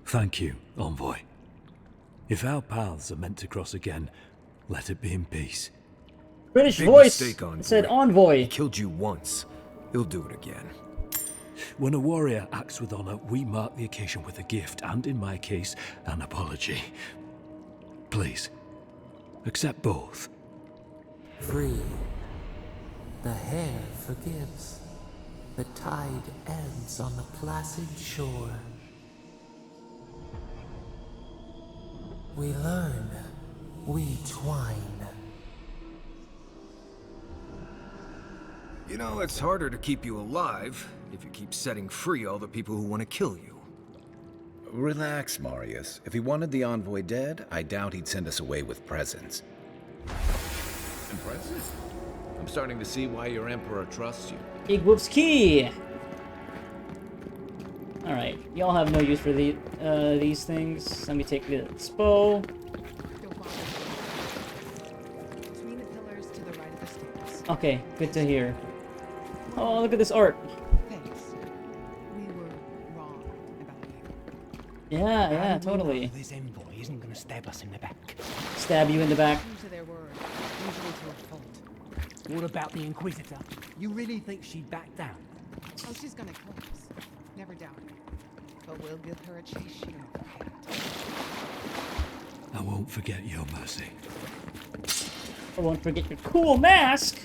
N: Thank you, Envoy. If our paths are meant to cross again, let it be in peace.
A: British
M: Big
A: voice
M: mistake, Envoy.
A: said Envoy.
M: He killed you once. He'll do it again.
N: When a warrior acts with honor, we mark the occasion with a gift, and in my case, an apology. Please, accept both.
O: Free. The hair forgives. The tide ends on the placid shore. We learn. We twine.
M: You know, it's harder to keep you alive if you keep setting free all the people who want to kill you.
E: Relax, Marius. If he wanted the envoy dead, I doubt he'd send us away with presents. Impressive. I'm starting to see why your emperor trusts you.
A: Equals key. All right, y'all have no use for these things. Let me take this bow.
P: Between the pillars to the right of the stairs.
A: Okay, good to hear. Oh, look at this art.
P: Thanks. We were wrong about you.
A: Yeah, totally.
F: This envoy isn't gonna stab us in the back.
A: Stab you in the back.
P: True to their word, usually to a fault.
F: What about the Inquisitor? You really think she'd back down?
P: Oh, she's gonna kill us. Never doubt it. But we'll give her a chase she don't forget.
N: I won't forget your mercy.
A: I won't forget your cool mask.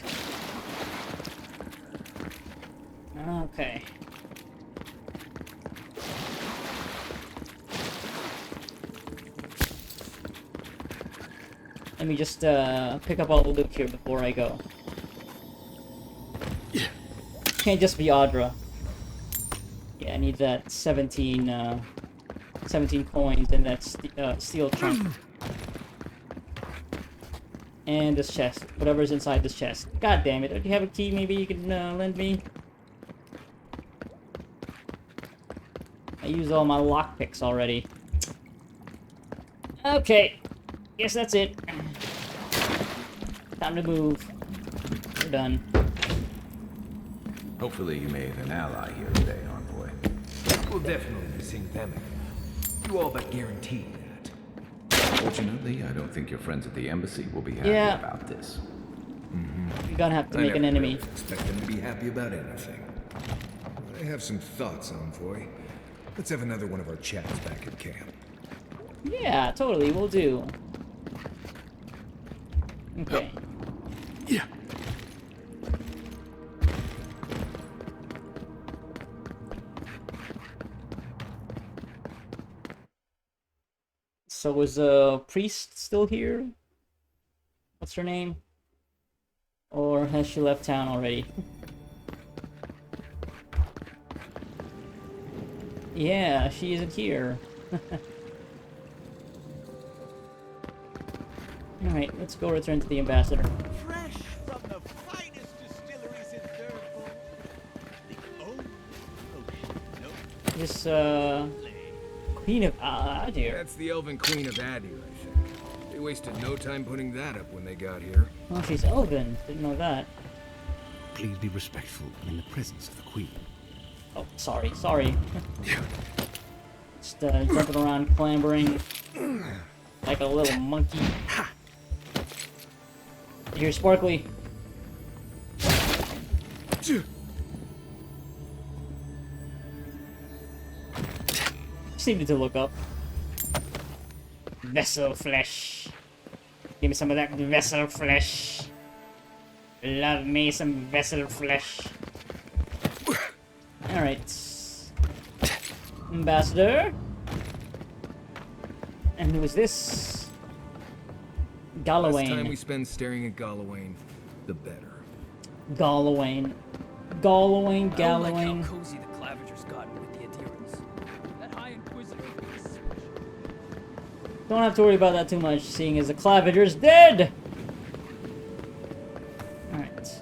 A: Okay. Let me just pick up all the loot here before I go. Can't just be Audra. Yeah, I need that 17 coins and that steel trunk. And this chest, whatever's inside this chest. God damn it! Do you have a key? Maybe you can lend me. I used all my lockpicks already. Okay, guess that's it. Time to move. We're done.
I: Hopefully you made an ally here today, Envoy.
M: We'll definitely be seeing them again. You all but guaranteed that.
I: Fortunately, I don't think your friends at the embassy will be happy about this.
A: You're gonna have to make an enemy.
M: Expect them to be happy about anything. I have some thoughts, Envoy. Let's have another one of our chats back at camp.
A: Yeah, totally, we'll do. Okay.
N: Yeah.
A: So is Priest still here? What's her name? Or has she left town already? Yeah, she isn't here. Alright, let's go return to the ambassador.
D: Fresh from the finest distilleries in Durham. The old ocean.
A: This, Queen of Adir.
M: That's the Elven Queen of Adir, I think. They wasted no time putting that up when they got here.
A: Oh, she's Elven. Didn't know that.
F: Please be respectful in the presence of the Queen.
A: Oh, sorry. Just jumping around, clambering like a little monkey. Here, Sparkly. Just needed to look up. Vessel flesh. Give me some of that vessel flesh. Love me some vessel flesh. Alright. Ambassador. And who is this?
M: Less time we
A: Galawain.
M: spend staring at Galawain, the better.
A: Galawain.
Q: I like how
A: Galawain.
Q: cozy the Clavigers got with the adherents.
A: Don't have to worry about that too much, seeing as the Claviger's dead! Alright.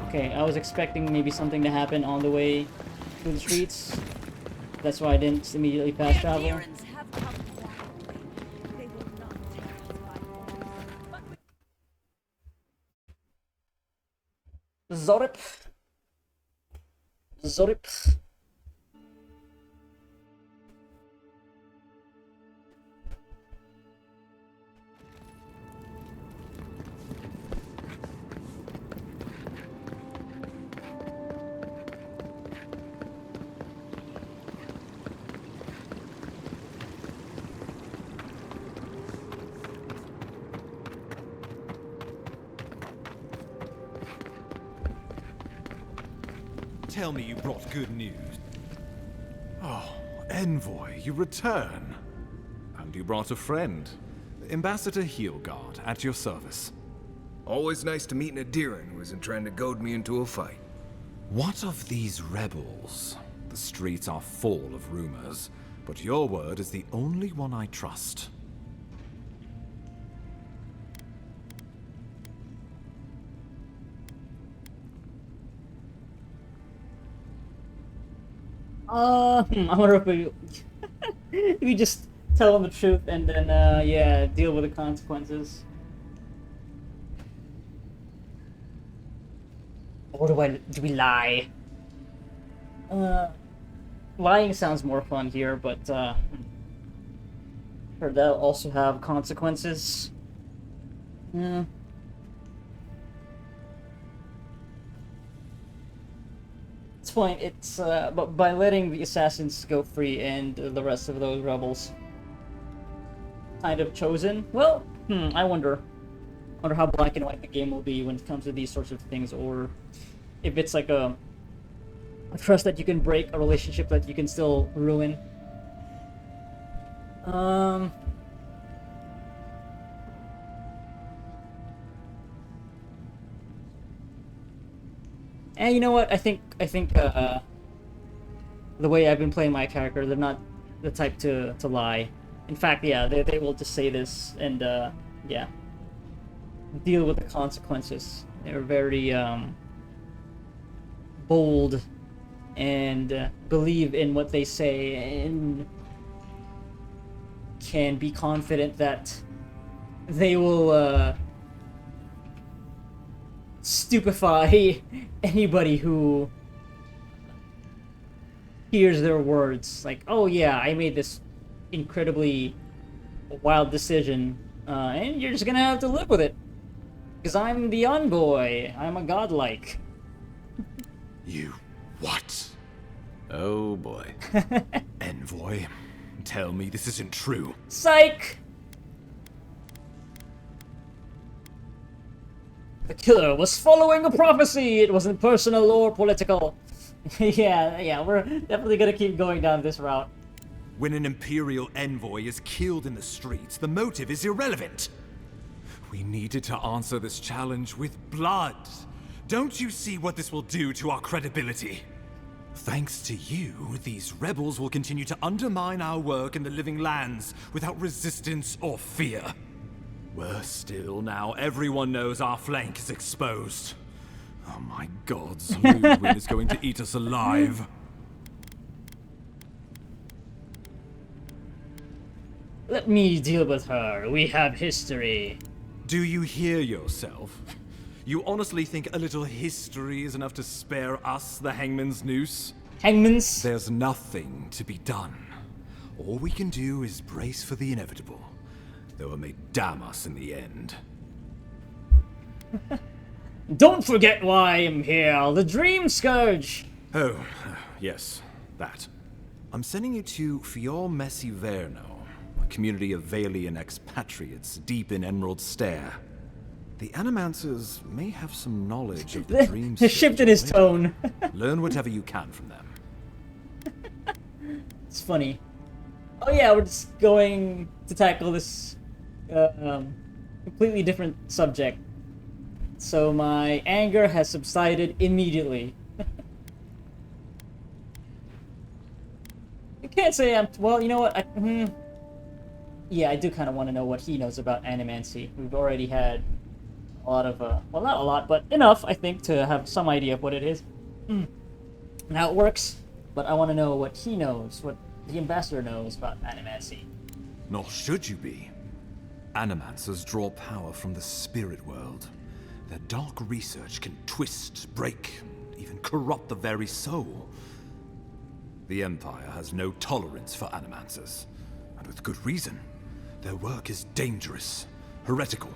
A: Okay, I was expecting maybe something to happen on the way through the streets. That's why I didn't immediately fast travel. Zorip. Zorip.
Q: Tell me you brought good news. Oh, Envoy, you return. And you brought a friend. Ambassador Heelguard, at your service.
M: Always nice to meet an Adiran who isn't trying to goad me into a fight.
Q: What of these rebels? The streets are full of rumors, but your word is the only one I trust.
A: I wonder if we... if we just tell them the truth and then, yeah, deal with the consequences. Or do we lie? Lying sounds more fun here, but, sure, that'll also have consequences. Yeah. It's fine, it's, but by letting the assassins go free and the rest of those rebels kind of chosen, well, I wonder how black and white the game will be when it comes to these sorts of things, or if it's like a trust that you can break, a relationship that you can still ruin. And you know what? I think the way I've been playing my character, they're not the type to lie. In fact, yeah, they will just say this and yeah, deal with the consequences. They're very bold and believe in what they say and can be confident that they will stupefy anybody who hears their words. Like, oh yeah, I made this incredibly wild decision, and you're just gonna have to live with it. Because I'm the envoy. I'm a godlike.
Q: You... what? Oh boy. Envoy, tell me this isn't true.
A: Psych! The killer was following a prophecy! It wasn't personal or political. yeah, we're definitely gonna keep going down this route.
Q: When an Imperial envoy is killed in the streets, the motive is irrelevant. We needed to answer this challenge with blood. Don't you see what this will do to our credibility? Thanks to you, these rebels will continue to undermine our work in the Living Lands without resistance or fear. Worse still, now everyone knows our flank is exposed. Oh my gods, Ludwig is going to eat us alive.
A: Let me deal with her. We have history.
Q: Do you hear yourself? You honestly think a little history is enough to spare us the Hangman's Noose?
A: Hangman's?
Q: There's nothing to be done. All we can do is brace for the inevitable, though it may damn us in the end.
A: Don't forget why I'm here, the Dream Scourge!
Q: Oh, yes, that. I'm sending you to Fior Messi Verno, a community of Valian expatriates deep in Emerald Stair. The Animancers may have some knowledge of the Dream
A: The shift in his tone.
Q: Learn whatever you can from them.
A: It's funny. Oh yeah, we're just going to tackle this completely different subject. So my anger has subsided immediately. can't say I'm... Well, you know what? Yeah, I do kind of want to know what he knows about animancy. We've already had a lot of... well, not a lot, but enough, I think, to have some idea of what it is. And how it works. But I want to know what he knows, what the ambassador knows about animancy.
Q: Nor should you be. Animancers draw power from the spirit world. Their dark research can twist, break, and even corrupt the very soul. The Empire has no tolerance for animancers, and with good reason. Their work is dangerous, heretical.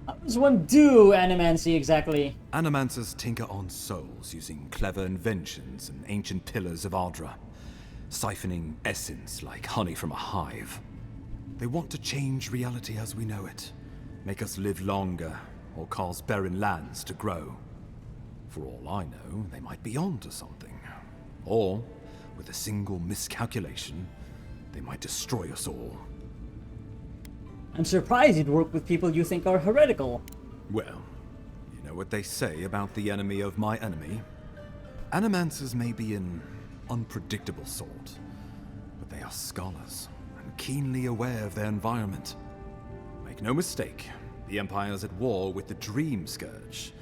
A: How does one do animancy exactly?
Q: Animancers tinker on souls using clever inventions and ancient pillars of Ardra, siphoning essence like honey from a hive. They want to change reality as we know it, make us live longer, or cause barren lands to grow. For all I know, they might be onto something. Or, with a single miscalculation, they might destroy us all.
A: I'm surprised you'd work with people you think are heretical.
Q: Well, you know what they say about the enemy of my enemy? Animancers may be an unpredictable sort, but they are scholars and keenly aware of their environment. Make no mistake, the Empire's at war with the Dream Scourge,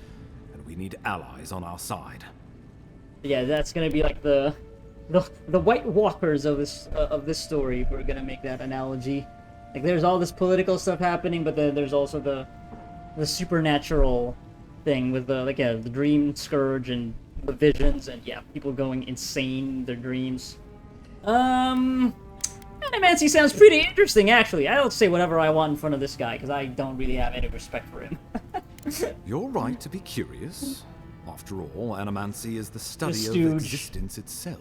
Q: and we need allies on our side.
A: Yeah, that's gonna be like the White Walkers of this story. If we're gonna make that analogy. Like, there's all this political stuff happening, but then there's also the supernatural thing with the the Dream Scourge and the visions and people going insane in their dreams. Animancy sounds pretty interesting, actually. I'll say whatever I want in front of this guy because I don't really have any respect for him.
Q: You're right to be curious. After all, animancy is the study of existence itself.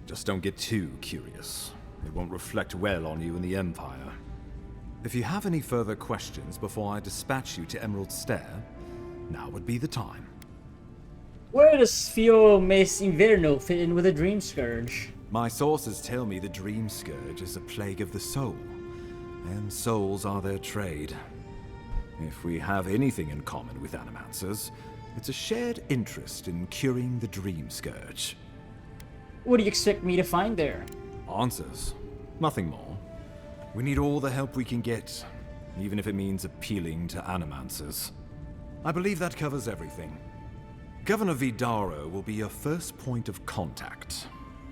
Q: Just don't get too curious. It won't reflect well on you in the Empire. If you have any further questions before I dispatch you to Emerald Stair, now would be the time.
A: Where does Fio Mes Inverno fit in with the Dream Scourge?
Q: My sources tell me the Dream Scourge is a plague of the soul, and souls are their trade. If we have anything in common with animancers, it's a shared interest in curing the Dream Scourge.
A: What do you expect me to find there?
Q: Answers. Nothing more. We need all the help we can get, even if it means appealing to animancers. I believe that covers everything. Governor Vidaro will be your first point of contact.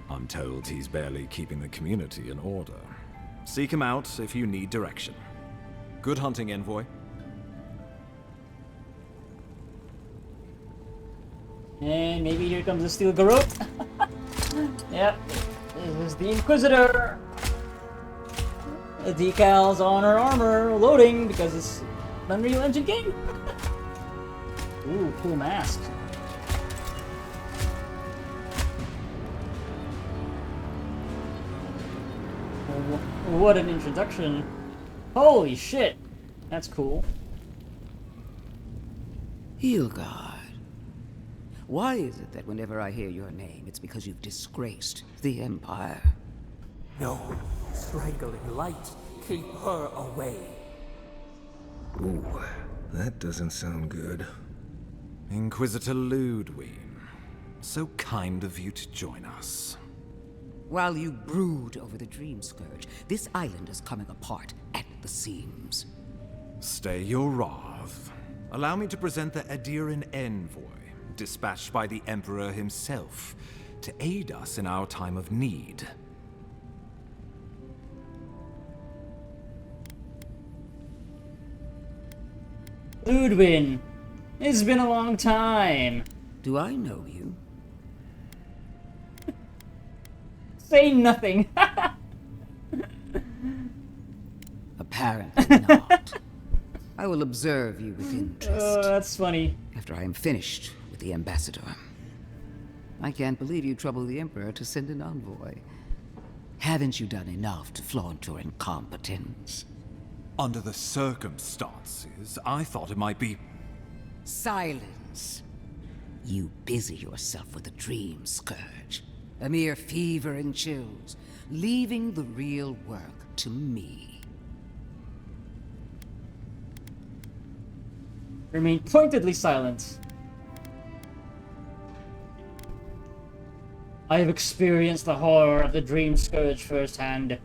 Q: I'm told he's barely keeping the community in order. Seek him out if you need direction. Good hunting, Envoy.
A: And maybe here comes the Steel Garrote. Yep. This is the Inquisitor. The decals on her armor loading because it's an Unreal Engine game. Ooh, cool mask. What an introduction. Holy shit. That's cool.
R: Hilgard. Why is it that whenever I hear your name, it's because you've disgraced the Empire?
O: No. Strangling light. Keep her away.
M: Ooh, that doesn't sound good.
Q: Inquisitor Ludwig. So kind of you to join us.
R: While you brood over the Dream Scourge, this island is coming apart at the seams.
Q: Stay your wrath. Allow me to present the Adiran Envoy, dispatched by the Emperor himself, to aid us in our time of need.
A: Ludwig, it's been a long time.
R: Do I know you?
A: Say nothing.
R: Apparently not. I will observe you with interest.
A: Oh, that's funny.
R: After I am finished with the ambassador. I can't believe you troubled the Emperor to send an envoy. Haven't you done enough to flaunt your incompetence?
Q: Under the circumstances, I thought it might be...
R: Silence. You busy yourself with the Dream Scourge. A mere fever and chills, leaving the real work to me.
A: Remain pointedly silent. I have experienced the horror of the Dream Scourge firsthand.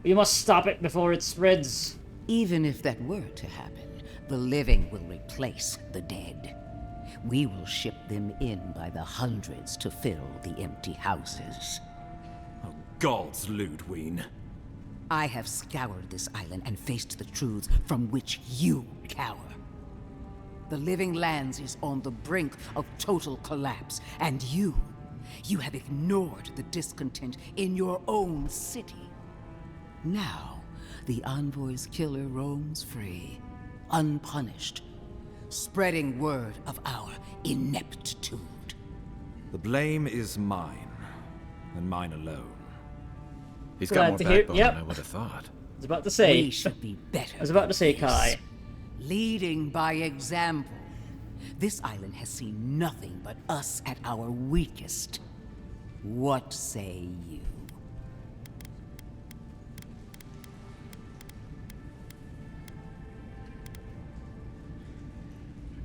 A: We must stop it before it spreads.
R: Even if that were to happen, the living will replace the dead. We will ship them in by the hundreds to fill the empty houses.
Q: Oh, gods, Ludwig.
R: I have scoured this island and faced the truths from which you cower. The Living Lands is on the brink of total collapse, and you have ignored the discontent in your own city. Now, the Envoy's killer roams free, unpunished, spreading word of our ineptitude.
Q: The blame is mine, and mine alone.
E: He's got more backbone than I would have thought.
A: I was about to say.
R: We should be better.
A: I was about to say, Kai.
R: Leading by example. This island has seen nothing but us at our weakest. What say you?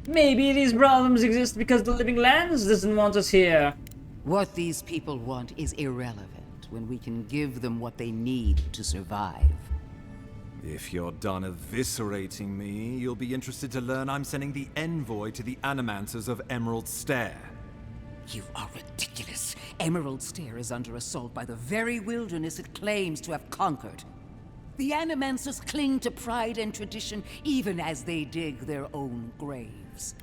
A: Maybe these problems exist because the Living Lands doesn't want us here.
R: What these people want is irrelevant when we can give them what they need to survive.
Q: If you're done eviscerating me, you'll be interested to learn I'm sending the envoy to the Animancers of Emerald Stair.
R: You are ridiculous. Emerald Stair is under assault by the very wilderness it claims to have conquered. The Animancers cling to pride and tradition even as they dig their own graves.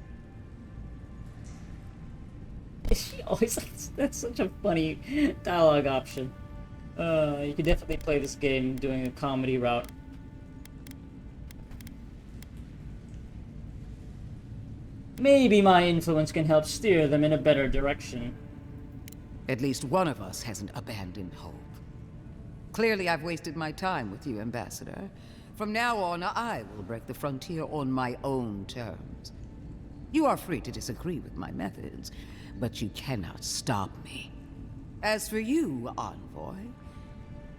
A: She always that's such a funny dialogue option. You could definitely play this game doing a comedy route. Maybe my influence can help steer them in a better direction.
R: At least one of us hasn't abandoned hope. Clearly I've wasted my time with you, Ambassador. From now on, I will break the frontier on my own terms. You are free to disagree with my methods, but you cannot stop me. As for you, Envoy,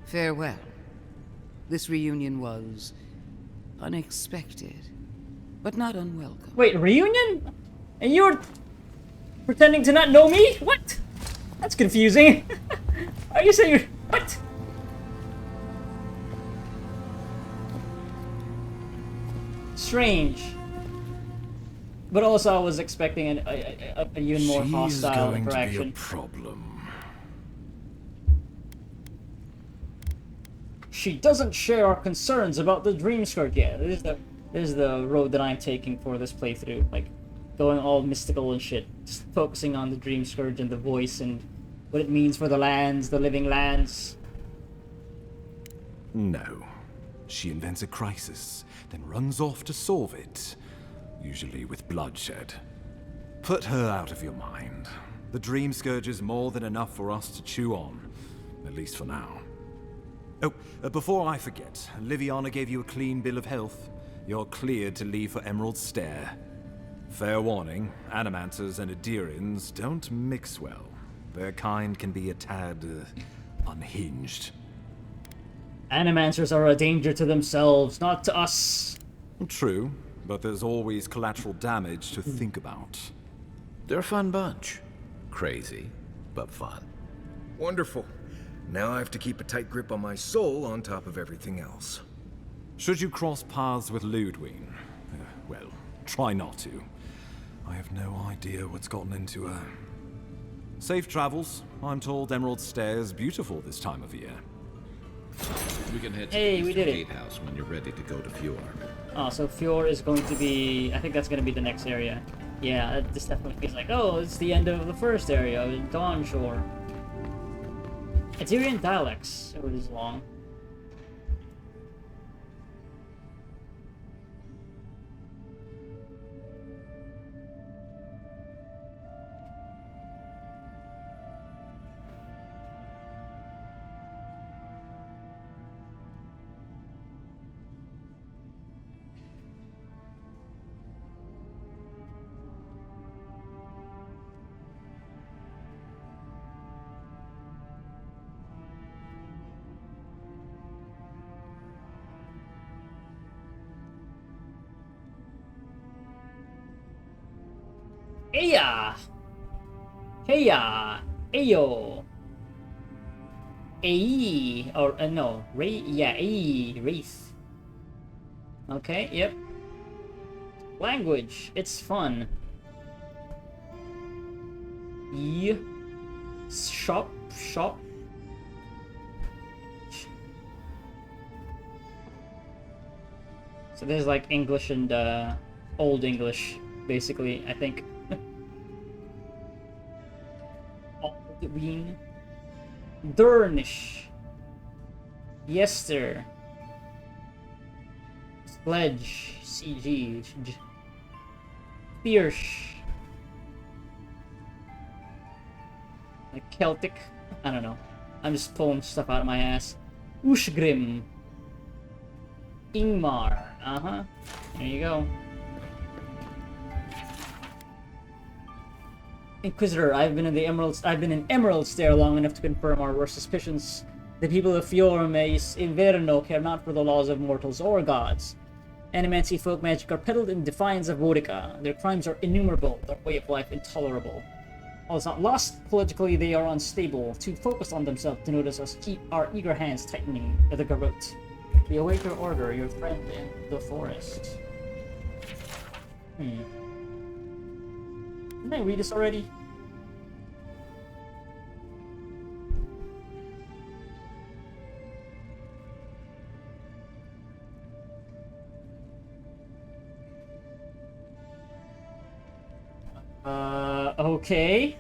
R: farewell. This reunion was unexpected, but not unwelcome.
A: Wait, reunion? And you're pretending to not know me? What? That's confusing. Are you saying you're... What? Strange. But also I was expecting an even more hostile interaction.
Q: She's going to be a problem.
A: She doesn't share our concerns about the Dream Scourge. Yeah, this is the road that I'm taking for this playthrough. Like, going all mystical and shit. Just focusing on the Dream Scourge and the voice and what it means for the lands, the Living Lands.
Q: No. She invents a crisis, then runs off to solve it. Usually with bloodshed. Put her out of your mind. The Dream Scourge is more than enough for us to chew on. At least for now. Oh, before I forget, Liviana gave you a clean bill of health. You're cleared to leave for Emerald Stair. Fair warning, Animancers and Adirians don't mix well. Their kind can be a tad unhinged.
A: Animancers are a danger to themselves, not to us.
Q: True, but there's always collateral damage to think about.
E: They're a fun bunch. Crazy, but fun.
M: Wonderful. Now I have to keep a tight grip on my soul on top of everything else.
Q: Should you cross paths with Ludwig, well, try not to. I have no idea what's gotten into her. Safe travels. I'm told Emerald Stair is beautiful this time of year.
E: We can head to
A: Hey,
E: the
A: we did it.
E: gatehouse when you're ready to go to Fjord.
A: Oh, so Fjord is going to be... I think that's going to be the next area. Yeah, this definitely feels like, oh, it's the end of the first area, in Dawn Shore. Adirian dialects. It was long. Heya! Heya! Ayo! AE, or no, yeah, AE, Wraith. Okay, yep. Language, it's fun. Shop. So there's like English and Old English, basically, I think. Aldwin. Durnish. Yester. Sledge. CG. Fierce. Like Celtic. I don't know. I'm just pulling stuff out of my ass. Ushgrim. Ingmar. Uh-huh. There you go. Inquisitor, I've been in Emerald Stair long enough to confirm our worst suspicions. The people of Fiorme Inverno care not for the laws of mortals or gods. Animancy folk magic are peddled in defiance of Vodica. Their crimes are innumerable, their way of life intolerable. While it's not lost, politically they are unstable, too focused on themselves to notice us keep our eager hands tightening the garrote. We await your order, your friend in the forest. Didn't I read this already? Okay.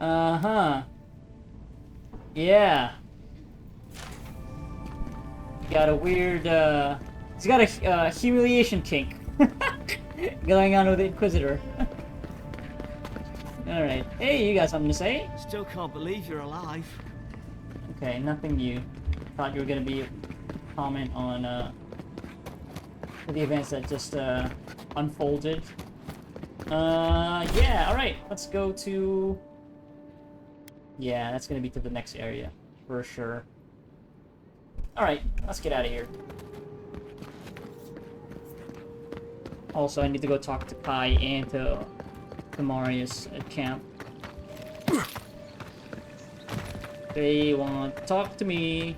A: Uh-huh. Yeah. Got a weird, he's got a humiliation kink going on with the Inquisitor. Alright. Hey, you got something to say?
D: Still can't believe you're alive.
A: Okay, nothing new. Thought you were gonna be comment on, the events that just, unfolded. Yeah, alright. Let's go to... Yeah, that's gonna be to the next area. For sure. Alright, let's get out of here. Also, I need to go talk to Kai and to Marius at camp. They want to talk to me.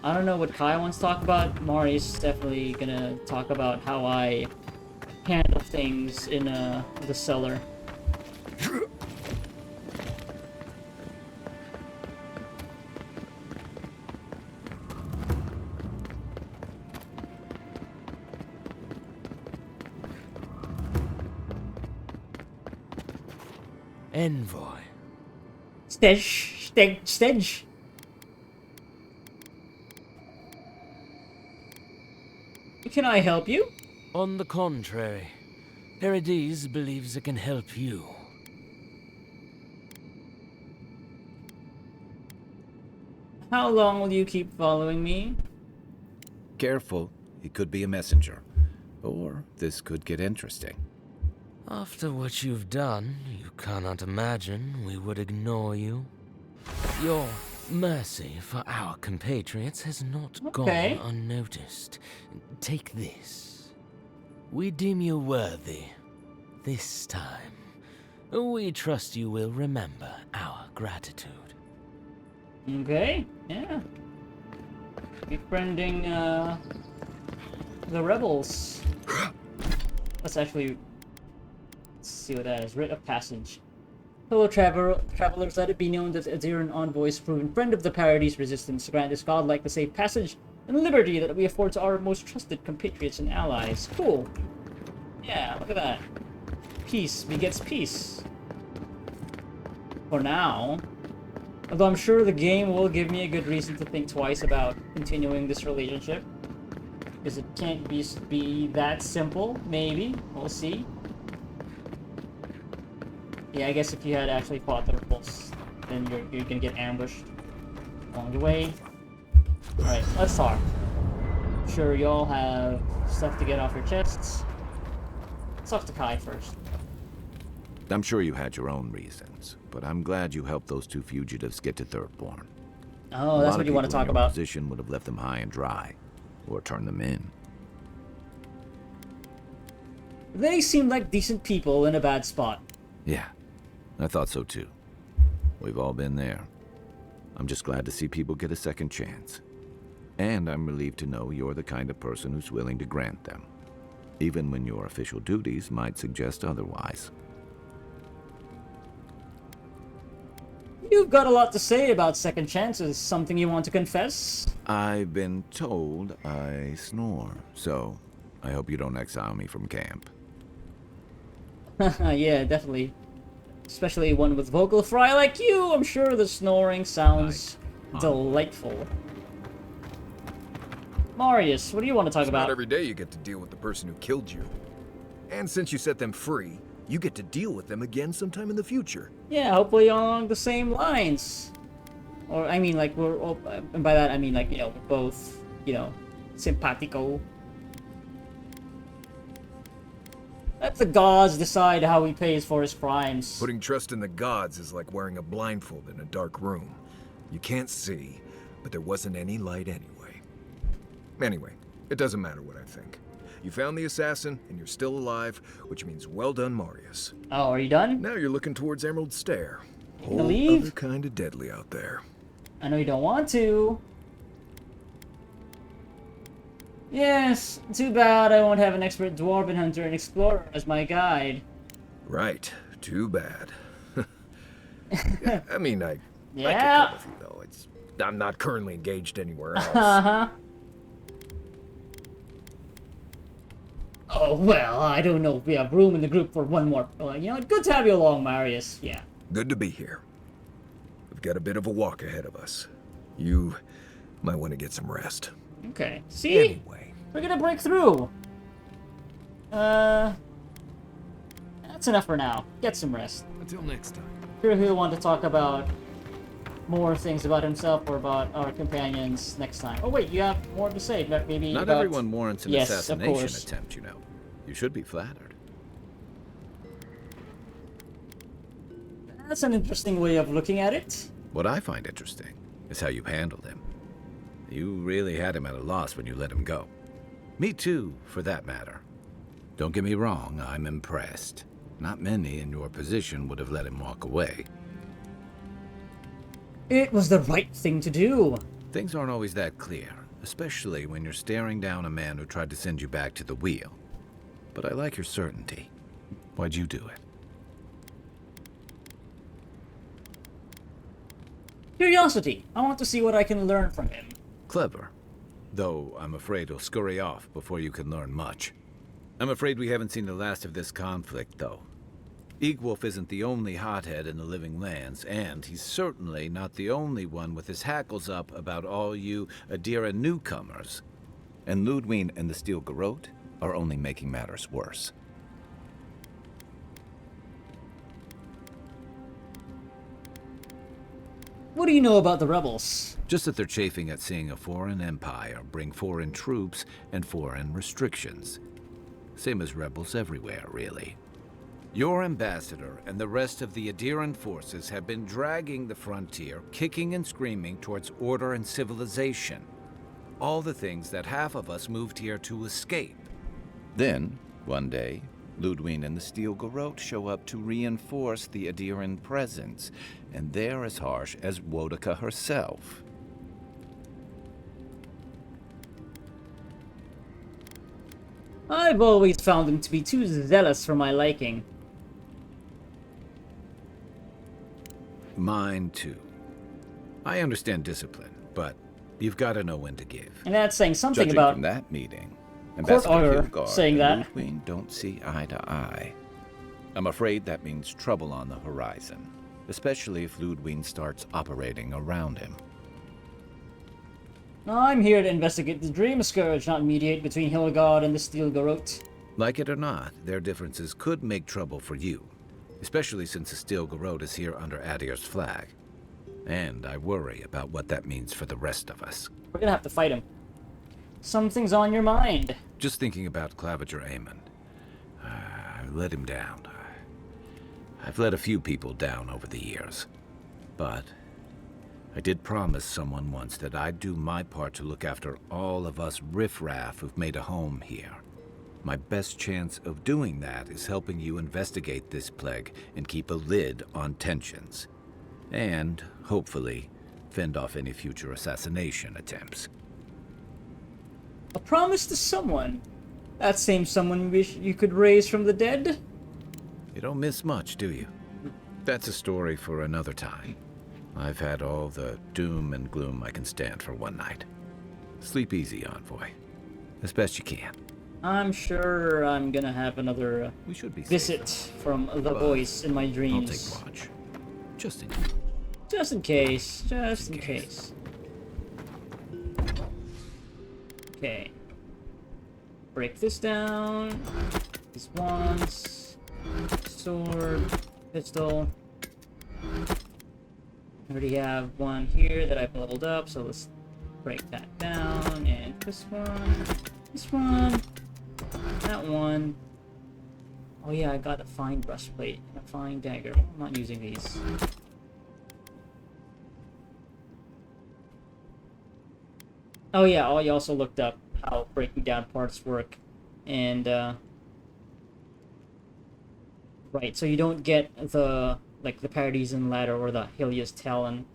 A: I don't know what Kai wants to talk about. Marius is definitely gonna talk about how I handle things in the cellar.
D: Envoy.
A: Stedge. Can I help you?
D: On the contrary, Paradise believes it can help you.
A: How long will you keep following me?
E: Careful, he could be a messenger. Or this could get interesting.
D: After what you've done, you cannot imagine we would ignore you. Your mercy for our compatriots has not gone unnoticed. Take this. We deem you worthy. This time, we trust you will remember our gratitude.
A: Okay, yeah. Befriending, the rebels. Let's actually... Let's see what that is. Writ of Passage. Fellow travelers, let it be known that the Aziran envoy is proven friend of the Paradise Resistance. Grant us godlike the safe passage and liberty that we afford to our most trusted compatriots and allies. Cool. Yeah, look at that. Peace begets peace. For now. Although I'm sure the game will give me a good reason to think twice about continuing this relationship. Because it can't be that simple, maybe. We'll see. Yeah, I guess if you had actually fought the rebels, then you're gonna get ambushed along the way. Alright, let's talk. Sure, y'all have stuff to get off your chests. Let's talk to Kai first.
I: I'm sure you had your own reasons, but I'm glad you helped those two fugitives get to Thirdborn.
A: Oh, that's what you want to talk about.
I: Position would have left them high and dry, or turned them in.
A: They seem like decent people in a bad spot.
I: Yeah, I thought so too. We've all been there. I'm just glad to see people get a second chance. And I'm relieved to know you're the kind of person who's willing to grant them, even when your official duties might suggest otherwise.
A: You've got a lot to say about second chances. Something you want to confess?
I: I've been told I snore, so I hope you don't exile me from camp.
A: Yeah, definitely. Especially one with vocal fry like you. I'm sure the snoring sounds delightful. Marius, what do you want to talk about?
M: Not every day you get to deal with the person who killed you. And since you set them free, you get to deal with them again sometime in the future.
A: Yeah, hopefully along the same lines. Or, I mean, like, we're all, and by that I mean, like, you know, we're both, you know, simpatico. Let the gods decide how he pays for his crimes.
M: Putting trust in the gods is like wearing a blindfold in a dark room. You can't see, but there wasn't any light anyway. Anyway, it doesn't matter what I think. You found the assassin, and you're still alive, which means well done, Marius.
A: Oh, are you done?
M: Now you're looking towards Emerald Stair.
A: Whole leave?
M: Other kind of deadly out there.
A: I know you don't want to. Yes, too bad I won't have an expert dwarven hunter and explorer as my guide.
M: Right, too bad. Yeah, I mean, I could
A: Yeah.
M: come with you, though. I'm not currently engaged anywhere else.
A: Uh-huh. Oh, well, I don't know if we have room in the group for one more. You know, good to have you along, Marius. Yeah.
M: Good to be here. We've got a bit of a walk ahead of us. You might want to get some rest.
A: Okay. See?
M: Anyway.
A: We're gonna break through. That's enough for now. Get some rest.
M: Until next time.
A: Sure, he'll want to talk about more things about himself or about our companions next time. Oh wait, you have more to say? Maybe
I: Not
A: about...
I: everyone warrants an
A: Yes,
I: assassination
A: of course.
I: attempt, you know. You should be flattered.
A: That's an interesting way of looking at it.
I: What I find interesting is how you handled him. You really had him at a loss when you let him go. Me too, for that matter. Don't get me wrong, I'm impressed. Not many in your position would have let him walk away.
A: It was the right thing to do.
I: Things aren't always that clear, especially when you're staring down a man who tried to send you back to the wheel. But I like your certainty. Why'd you do it?
A: Curiosity. I want to see what I can learn from him.
I: Clever. Though I'm afraid he'll scurry off before you can learn much. I'm afraid we haven't seen the last of this conflict, though. Eagwolf isn't the only hothead in the Living Lands, and he's certainly not the only one with his hackles up about all you Adira newcomers. And Ludwig and the Steel Garrote are only making matters worse.
A: What do you know about the rebels?
I: Just that they're chafing at seeing a foreign empire bring foreign troops and foreign restrictions. Same as rebels everywhere, really. Your ambassador and the rest of the Adiran forces have been dragging the frontier, kicking and screaming towards order and civilization. All the things that half of us moved here to escape. Then, one day, Ludwig and the Steel Garrote show up to reinforce the Adiran presence, and they're as harsh as Wodaka herself.
A: I've always found them to be too zealous for my liking.
I: Mine too. I understand discipline, but you've got to know when to give.
A: And that's saying something
I: Judging
A: about
I: from that meeting,
A: court
I: Ambassador
A: order
I: Hildegard
A: saying
I: and
A: that.
I: Ludwig don't see eye to eye. I'm afraid that means trouble on the horizon, especially if Ludwig starts operating around him.
A: I'm here to investigate the Dream Scourge, not mediate between Hildegard and the Steel Garrote.
I: Like it or not, their differences could make trouble for you, especially since the Steel Garrote is here under Adir's flag. And I worry about what that means for the rest of us.
A: We're gonna have to fight him. Something's on your mind.
I: Just thinking about Claviger Amon. I let him down. I've let a few people down over the years. But I did promise someone once that I'd do my part to look after all of us riffraff who've made a home here. My best chance of doing that is helping you investigate this plague and keep a lid on tensions. And, hopefully,
E: fend off any future assassination attempts.
A: A promise to someone. That same someone you wish you could raise from the dead?
E: You don't miss much, do you? That's a story for another time. I've had all the doom and gloom I can stand for one night. Sleep easy, Envoy. As best you can.
A: I'm sure I'm gonna have another
E: we should be
A: visit from the voice in my dreams.
E: I'll take watch. Just in
A: case. Just in case. Okay. Break this down. These wands. Sword. Pistol. I already have one here that I've leveled up, so let's break that down. And this one. This one. That one. Oh yeah, I got a fine breastplate and a fine dagger. I'm not using these. Oh yeah, I also looked up how breaking down parts work. And, right, so you don't get the, like, the Paradisian Ladder or the Helios Talon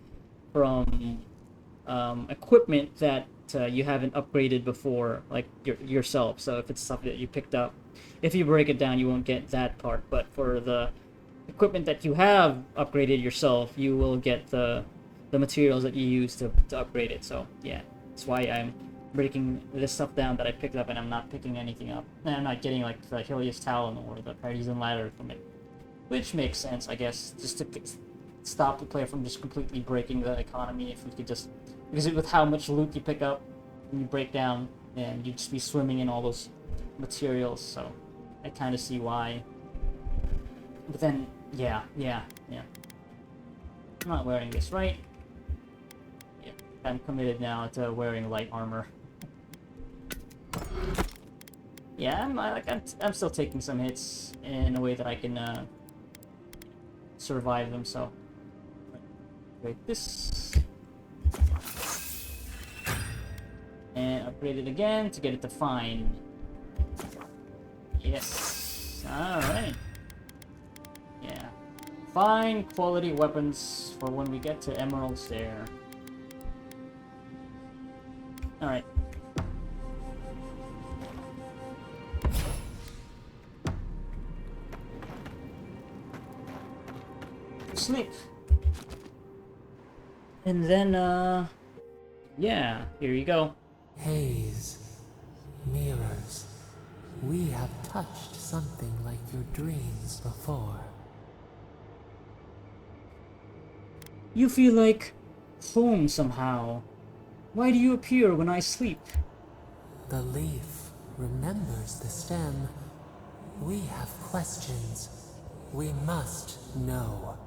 A: from, equipment that you haven't upgraded before, like yourself. So if it's stuff that you picked up, if you break it down, you won't get that part. But for the equipment that you have upgraded yourself, you will get the materials that you use to upgrade it. So yeah, that's why I'm breaking this stuff down that I picked up, and I'm not picking anything up. And I'm not getting like the Helios Talon or the Paradisian Ladder from it, which makes sense, I guess, just to stop the player from just completely breaking the economy. If we could just, because with how much loot you pick up when you break down, and you'd just be swimming in all those materials. So I kind of see why. But then, yeah. I'm not wearing this, right? Yeah, I'm committed now to wearing light armor. Yeah, I'm still taking some hits in a way that I can survive them. So, break this. And upgrade it again to get it to fine. Yes. Alright. Yeah. Fine quality weapons for when we get to emeralds there. Alright. Sleep. And then, yeah, here you go.
O: Haze, mirrors, we have touched something like your dreams before.
A: You feel like home somehow. Why do you appear when I sleep?
O: The leaf remembers the stem. We have questions. We must know.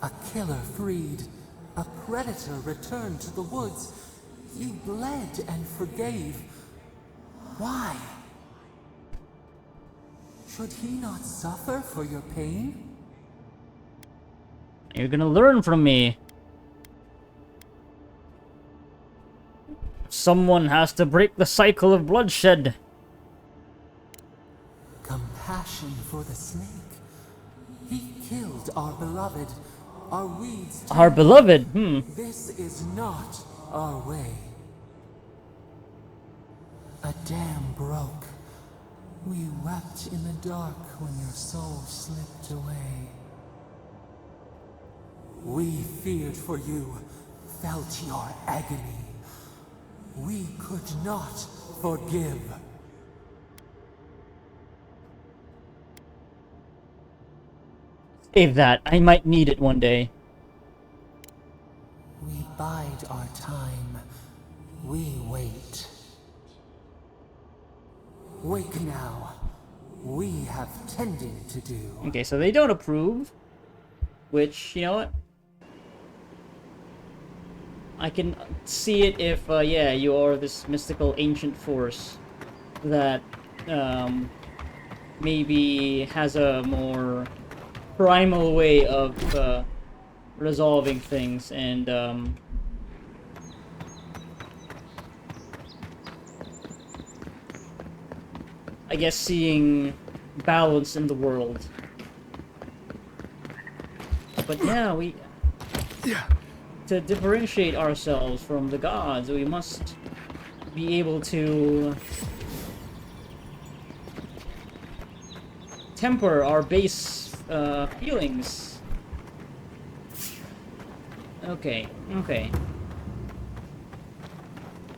O: A killer freed. A predator returned to the woods. You bled and forgave. Why? Should he not suffer for your pain?
A: You're gonna learn from me. Someone has to break the cycle of bloodshed.
O: Compassion for the snake. He killed our beloved. Our weeds.
A: Our beloved?
O: This is not our way. A dam broke. We wept in the dark when your soul slipped away. We feared for you, felt your agony. We could not forgive.
A: Save that. I might need it one day.
O: We bide our time. We wait. Wake now. We have tending to do.
A: Okay, so they don't approve. Which, you know what? I can see it if, yeah, you are this mystical ancient force that, maybe has a more primal way of, resolving things, and, I guess seeing balance in the world. But yeah, to differentiate ourselves from the gods, we must be able to temper our base feelings. Okay, okay.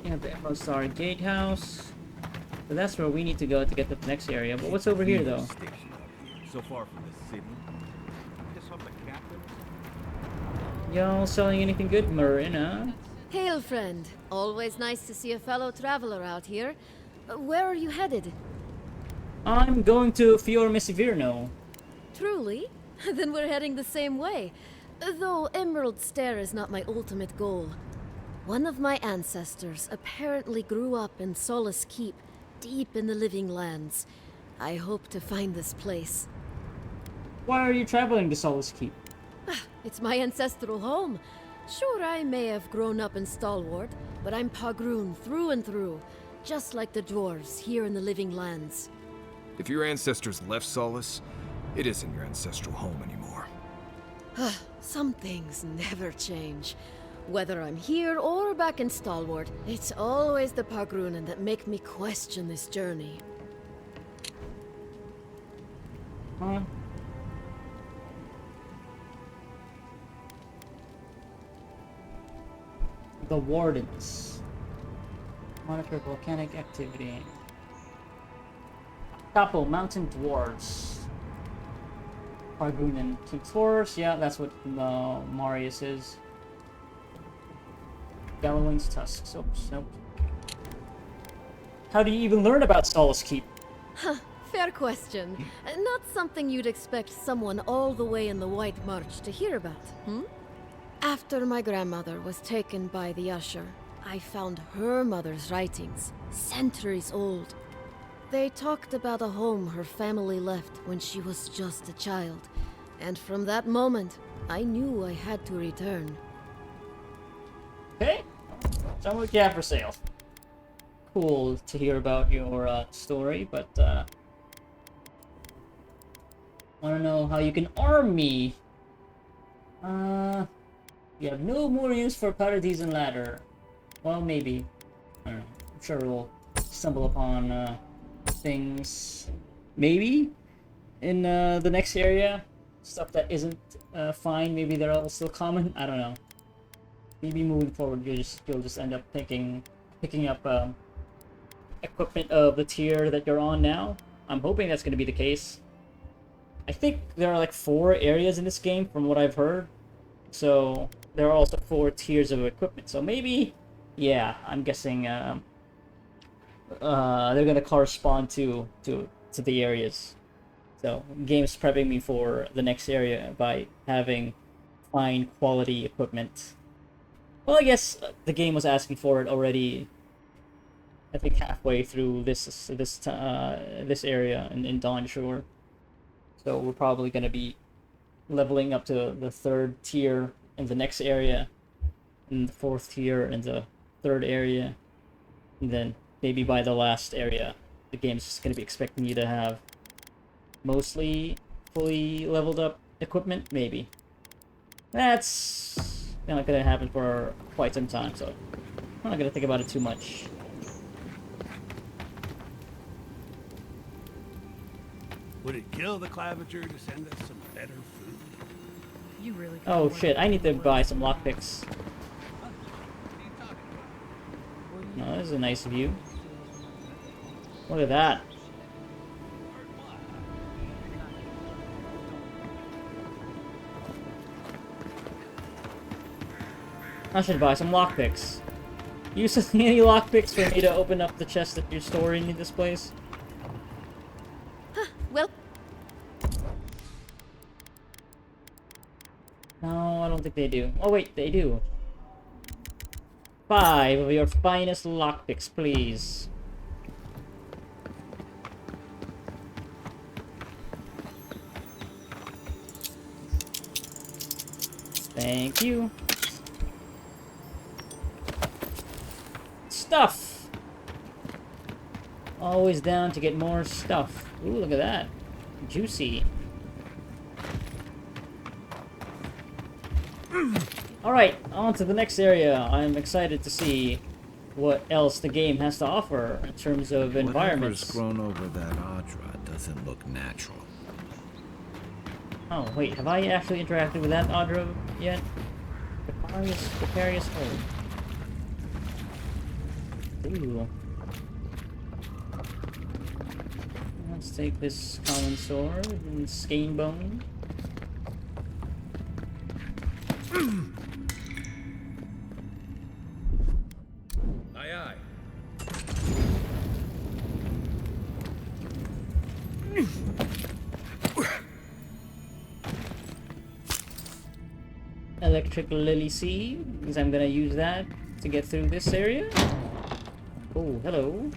A: Yeah, the Emerald Star Gatehouse. So that's where we need to go to get to the next area. But what's over here, though?
I: So far from the city. Piss off the captain.
A: Y'all selling anything good, Marina?
S: Hail, friend. Always nice to see a fellow traveler out here. Where are you headed?
A: I'm going to Fior Messivirno.
S: Truly? Then we're heading the same way. Though Emerald Stair is not my ultimate goal. One of my ancestors apparently grew up in Solace Keep, deep in the Living Lands. I hope to find this place.
A: Why are you traveling to Solace Keep?
S: It's my ancestral home. Sure, I may have grown up in Stalwart, but I'm Pagroon through and through, just like the dwarves here in the Living Lands.
M: If your ancestors left Solace, it isn't your ancestral home anymore.
S: Some things never change. Whether I'm here or back in Stalwart, it's always the Pagroonen that make me question this journey.
A: Huh? The Wardens. Monitor volcanic activity. Capo, Mountain Dwarves. Pagroonen keeps force. Yeah, that's what Marius is. Gallowing's tusks. Oops, nope. How do you even learn about Solace Keep?
S: Huh, fair question. Not something you'd expect someone all the way in the White March to hear about, hmm? After my grandmother was taken by the Usher, I found her mother's writings, centuries old. They talked about a home her family left when she was just a child. And from that moment, I knew I had to return.
A: Okay. Tell me what you have for sale. Cool to hear about your story, but I want to know how you can arm me. You have no more use for Paradise Ladder. Well, maybe. I don't know. I'm sure we'll stumble upon things. Maybe in the next area. Stuff that isn't fine. Maybe they're all still common. I don't know. Maybe moving forward, you'll just end up picking up equipment of the tier that you're on now. I'm hoping that's going to be the case. I think there are like 4 areas in this game, from what I've heard. So there are also 4 tiers of equipment. So maybe, yeah, I'm guessing they're going to correspond to the areas. So game's prepping me for the next area by having fine quality equipment. Well, I guess the game was asking for it already. I think halfway through this area in Dawn Shore. So we're probably gonna be leveling up to the 3rd tier in the next area, and the 4th tier in the 3rd area, and then maybe by the last area, the game's just gonna be expecting you to have mostly fully leveled up equipment. Maybe that's not gonna happen for quite some time, so I'm not gonna think about it too much.
G: Would it kill the Claviger to send us some better food?
K: You really
A: Oh shit, I need to buy some lockpicks. Oh, this is a nice view. Look at that. I should buy some lockpicks. You see any lockpicks for me to open up the chest that you're storing in this place?
S: Well...
A: No, I don't think they do. Oh wait, they do. 5 of your finest lockpicks, please. Thank you. Stuff! Always down to get more stuff. Ooh, look at that. Juicy. Alright, on to the next area. I'm excited to see what else the game has to offer in terms of environments.
E: Whatever's grown over that Audra doesn't look natural.
A: Oh, wait, have I actually interacted with that Audra yet? Precarious hold. Ooh. Let's take this common sword and skein bone.
E: Aye, aye.
A: Electric lily seed, because I'm gonna use that to get through this area. Oh, hello.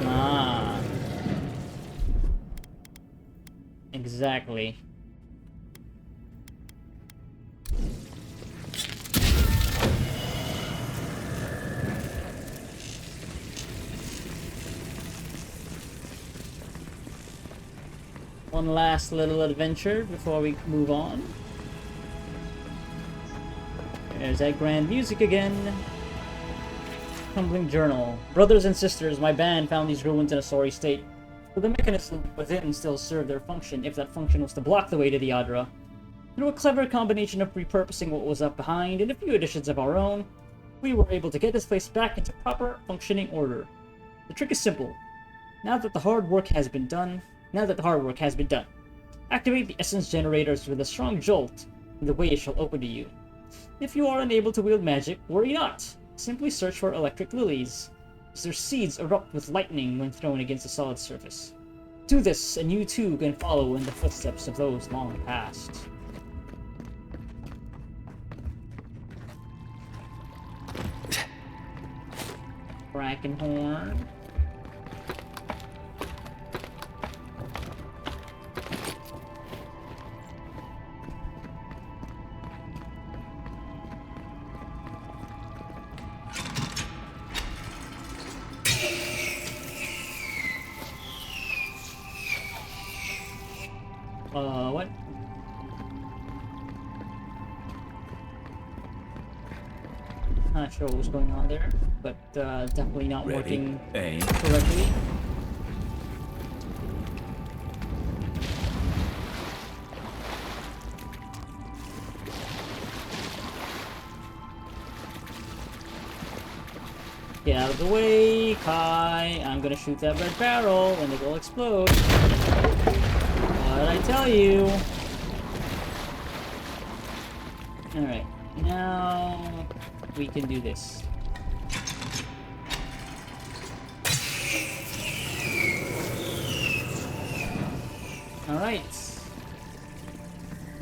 A: Ah. Exactly. One last little adventure before we move on. There's that grand music again. Crumbling journal. Brothers and sisters, my band found these ruins in a sorry state. But the mechanism within still served their function, if that function was to block the way to the Adra. Through a clever combination of repurposing what was left behind and a few additions of our own, we were able to get this place back into proper functioning order. The trick is simple. Now that the hard work has been done, activate the essence generators with a strong jolt, and the way shall open to you. If you are unable to wield magic, worry not. Simply search for electric lilies, as their seeds erupt with lightning when thrown against a solid surface. Do this, and you too can follow in the footsteps of those long past. Brackenhorn. What? Not sure what was going on there, but definitely not working correctly. Get out of the way, Kai. I'm gonna shoot that red barrel and it will explode. What did I tell you? Alright, now we can do this. Alright.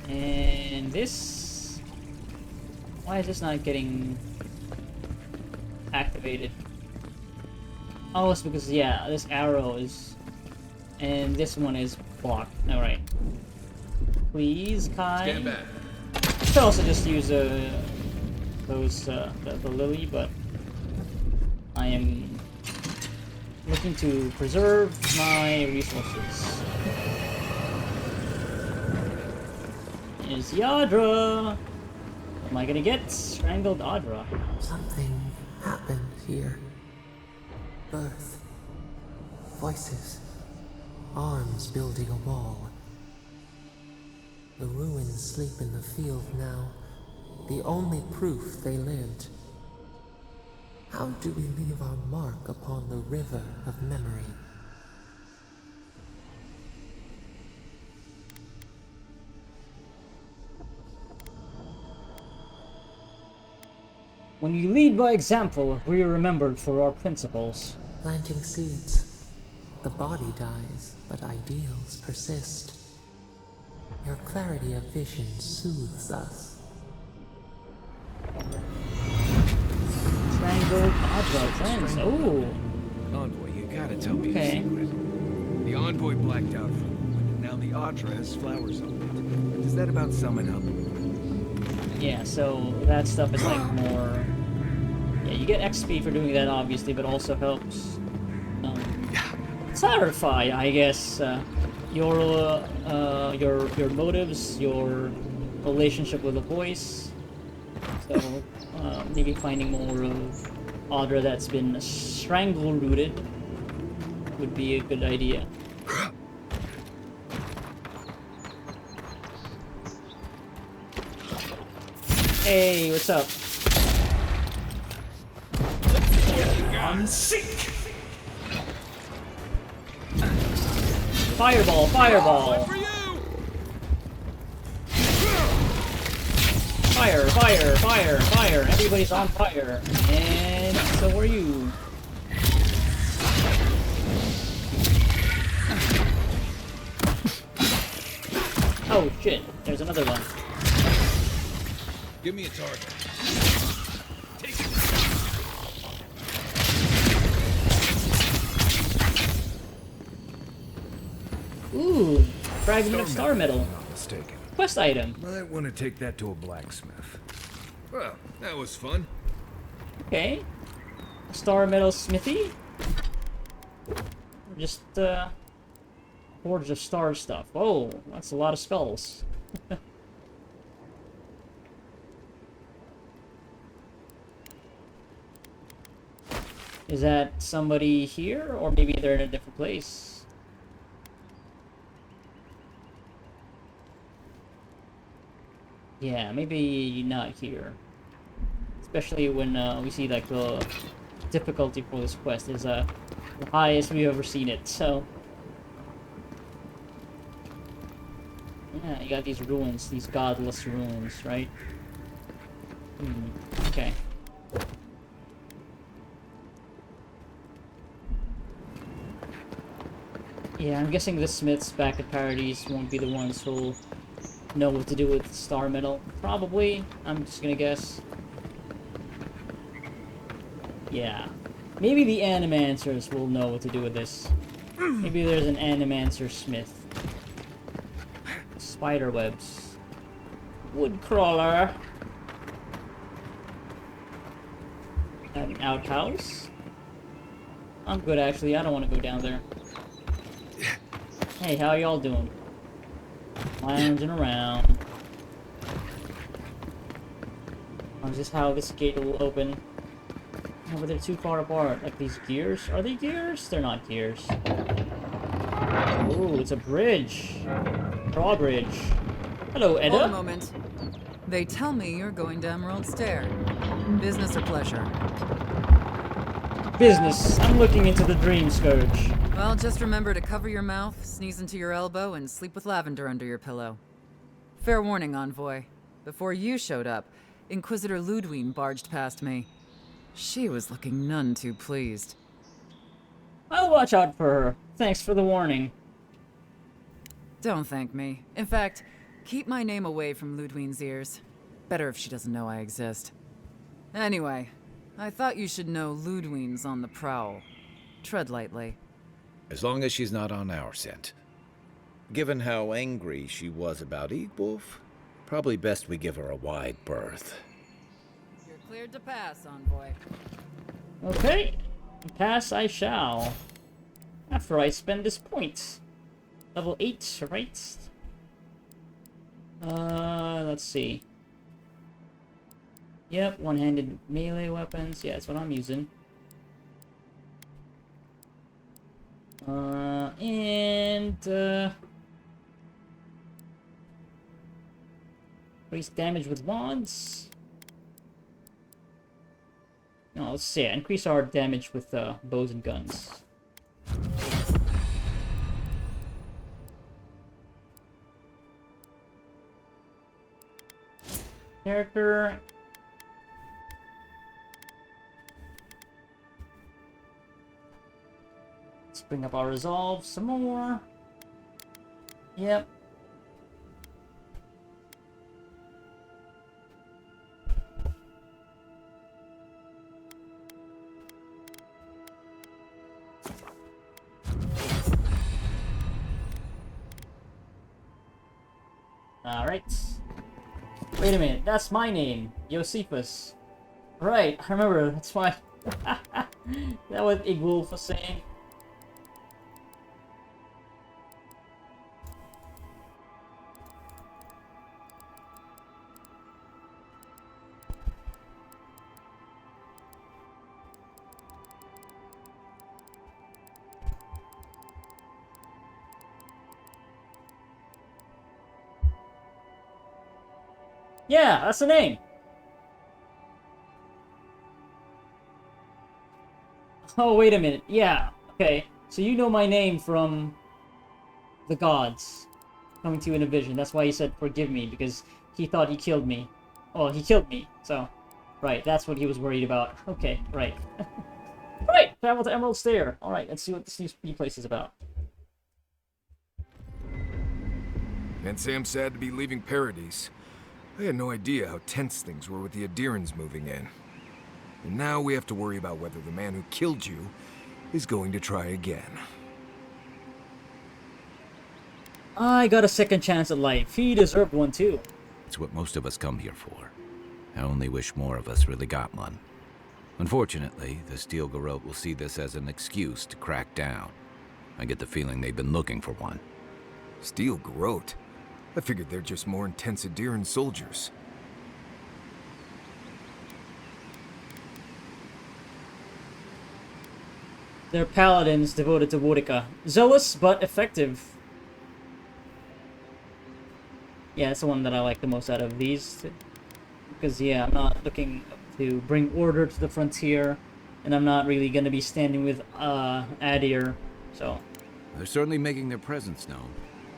A: And this... Why is this not getting activated? Oh, it's because, yeah, this arrow is... And this one is blocked. Alright. Please, Kai.
E: Stand back.
A: You could also just use the lily, but I am looking to preserve my resources. Is Yadra? What am I gonna get? Strangled Audra.
O: Something happened here. Birth. Voices. Arms building a wall. The ruins sleep in the field now. The only proof they lived. How do we leave our mark upon the river of memory?
A: When you lead by example, we are remembered for our principles.
O: Planting seeds. The body dies, but ideals persist. Your clarity of vision soothes us.
A: Strangled Audra, friends. Oh.
I: Envoy, you gotta tell me the secret. The Envoy blacked out for a moment, and now the Audra has flowers on it. Does that about sum it up?
A: Yeah, so that stuff is like more... Yeah, you get XP for doing that, obviously, but also helps clarify, I guess, your motives, your relationship with the voice. So maybe finding more of Audra that's been strangle-rooted would be a good idea. Hey, what's up?
Q: I'm sick.
A: Fireball, fireball! Fire, fire, fire, fire! Everybody's on fire. And so are you. Oh shit, there's another one.
E: Give me a target. Take it.
A: Ooh, fragment of star metal.
I: Not mistaken.
A: Quest item.
I: Might want to take that to a blacksmith.
E: Well, that was fun.
A: Okay. Star metal smithy? Just, Forge of Star stuff. Oh, that's a lot of spells. Is that somebody here? Or maybe they're in a different place? Yeah, maybe not here. Especially when we see like the difficulty for this quest is the highest we've ever seen it, so... Yeah, you got these ruins, these godless ruins, right? Okay. Yeah, I'm guessing the smiths back at Paradise won't be the ones who'll know what to do with star metal. Probably. I'm just gonna guess. Yeah. Maybe the Animancers will know what to do with this. Maybe there's an Animancer smith. Spider webs. Woodcrawler. An outhouse? I'm good actually, I don't want to go down there. Hey, how y'all doing? Lounging around. Is this how this gate will open? Oh, but they're too far apart. Like these gears? Are they gears? They're not gears. Ooh, it's a bridge. Drawbridge. Hello, Edda.
T: Hold a moment. They tell me you're going to Emerald Stair. Business or pleasure?
A: Business. I'm looking into the Dream Scourge.
T: Well, just remember to cover your mouth, sneeze into your elbow, and sleep with lavender under your pillow. Fair warning, Envoy. Before you showed up, Inquisitor Ludwine barged past me. She was looking none too pleased.
A: I'll watch out for her. Thanks for the warning.
T: Don't thank me. In fact, keep my name away from Ludwine's ears. Better if she doesn't know I exist. Anyway, I thought you should know Ludwine's on the prowl. Tread lightly.
E: As long as she's not on our scent. Given how angry she was about Eagwolf, probably best we give her a wide berth.
T: You're cleared to pass, Envoy.
A: Okay. Pass I shall. After I spend this point. Level 8, right? Let's see. Yep, one-handed melee weapons. Yeah, that's what I'm using. Increase damage with wands. No, let's see. Increase our damage with bows and guns. Character. Let's bring up our resolve some more. Yep. Alright. Wait a minute, that's my name, Josephus. Right, I remember, that's why. That what Igwolf was saying. Yeah, that's the name. Oh, wait a minute. Yeah, okay. So you know my name from the gods coming to you in a vision. That's why he said forgive me, because he thought he killed me. Oh, he killed me, so... Right, that's what he was worried about. Okay, right. Right, travel to Emerald Stair. Alright, let's see what this new place is about.
M: And Sam sad to be leaving Paradise. I had no idea how tense things were with the Adirans moving in. And now we have to worry about whether the man who killed you is going to try again.
A: I got a second chance at life. He deserved one too.
E: It's what most of us come here for. I only wish more of us really got one. Unfortunately, the Steel Garrote will see this as an excuse to crack down. I get the feeling they've been looking for one.
M: Steel Garrote? I figured they're just more intense Adiran soldiers.
A: They're paladins devoted to Wodika. Zealous, but effective. Yeah, that's the one that I like the most out of these. Because, yeah, I'm not looking to bring order to the frontier. And I'm not really going to be standing with Adir, so...
E: They're certainly making their presence known.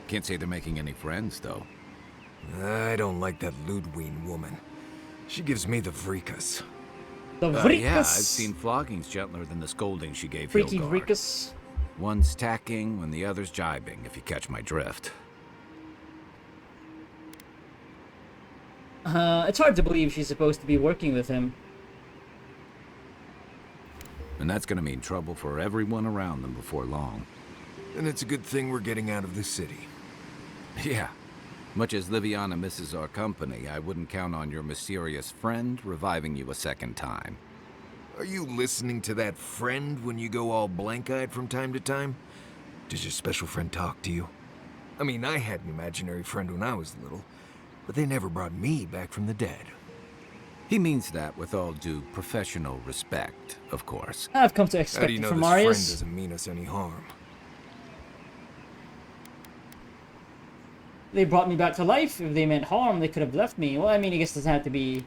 E: Can't say they're making any friends, though.
M: I don't like that Ludwig woman. She gives me the vrikas.
A: The vrikas?
E: Yeah, I've seen floggings gentler than the scolding she gave
A: Freaky
E: Hilgard.
A: vrikas.
E: One's tacking when the other's jibing, if you catch my drift.
A: It's hard to believe she's supposed to be working with him.
E: And that's gonna mean trouble for everyone around them before long.
M: And it's a good thing we're getting out of the city.
E: Yeah. Much as Liviana misses our company, I wouldn't count on your mysterious friend reviving you a second time.
M: Are you listening to that friend when you go all blank-eyed from time to time? Does your special friend talk to you? I mean, I had an imaginary friend when I was little, but they never brought me back from the dead.
E: He means that with all due professional respect, of course.
A: I've come to
M: How
A: expect
M: do you
A: it
M: know
A: from
M: this friend
A: Marius.
M: doesn't mean us any harm?
A: They brought me back to life. If they meant harm, they could have left me. Well, I mean, I guess it doesn't have to be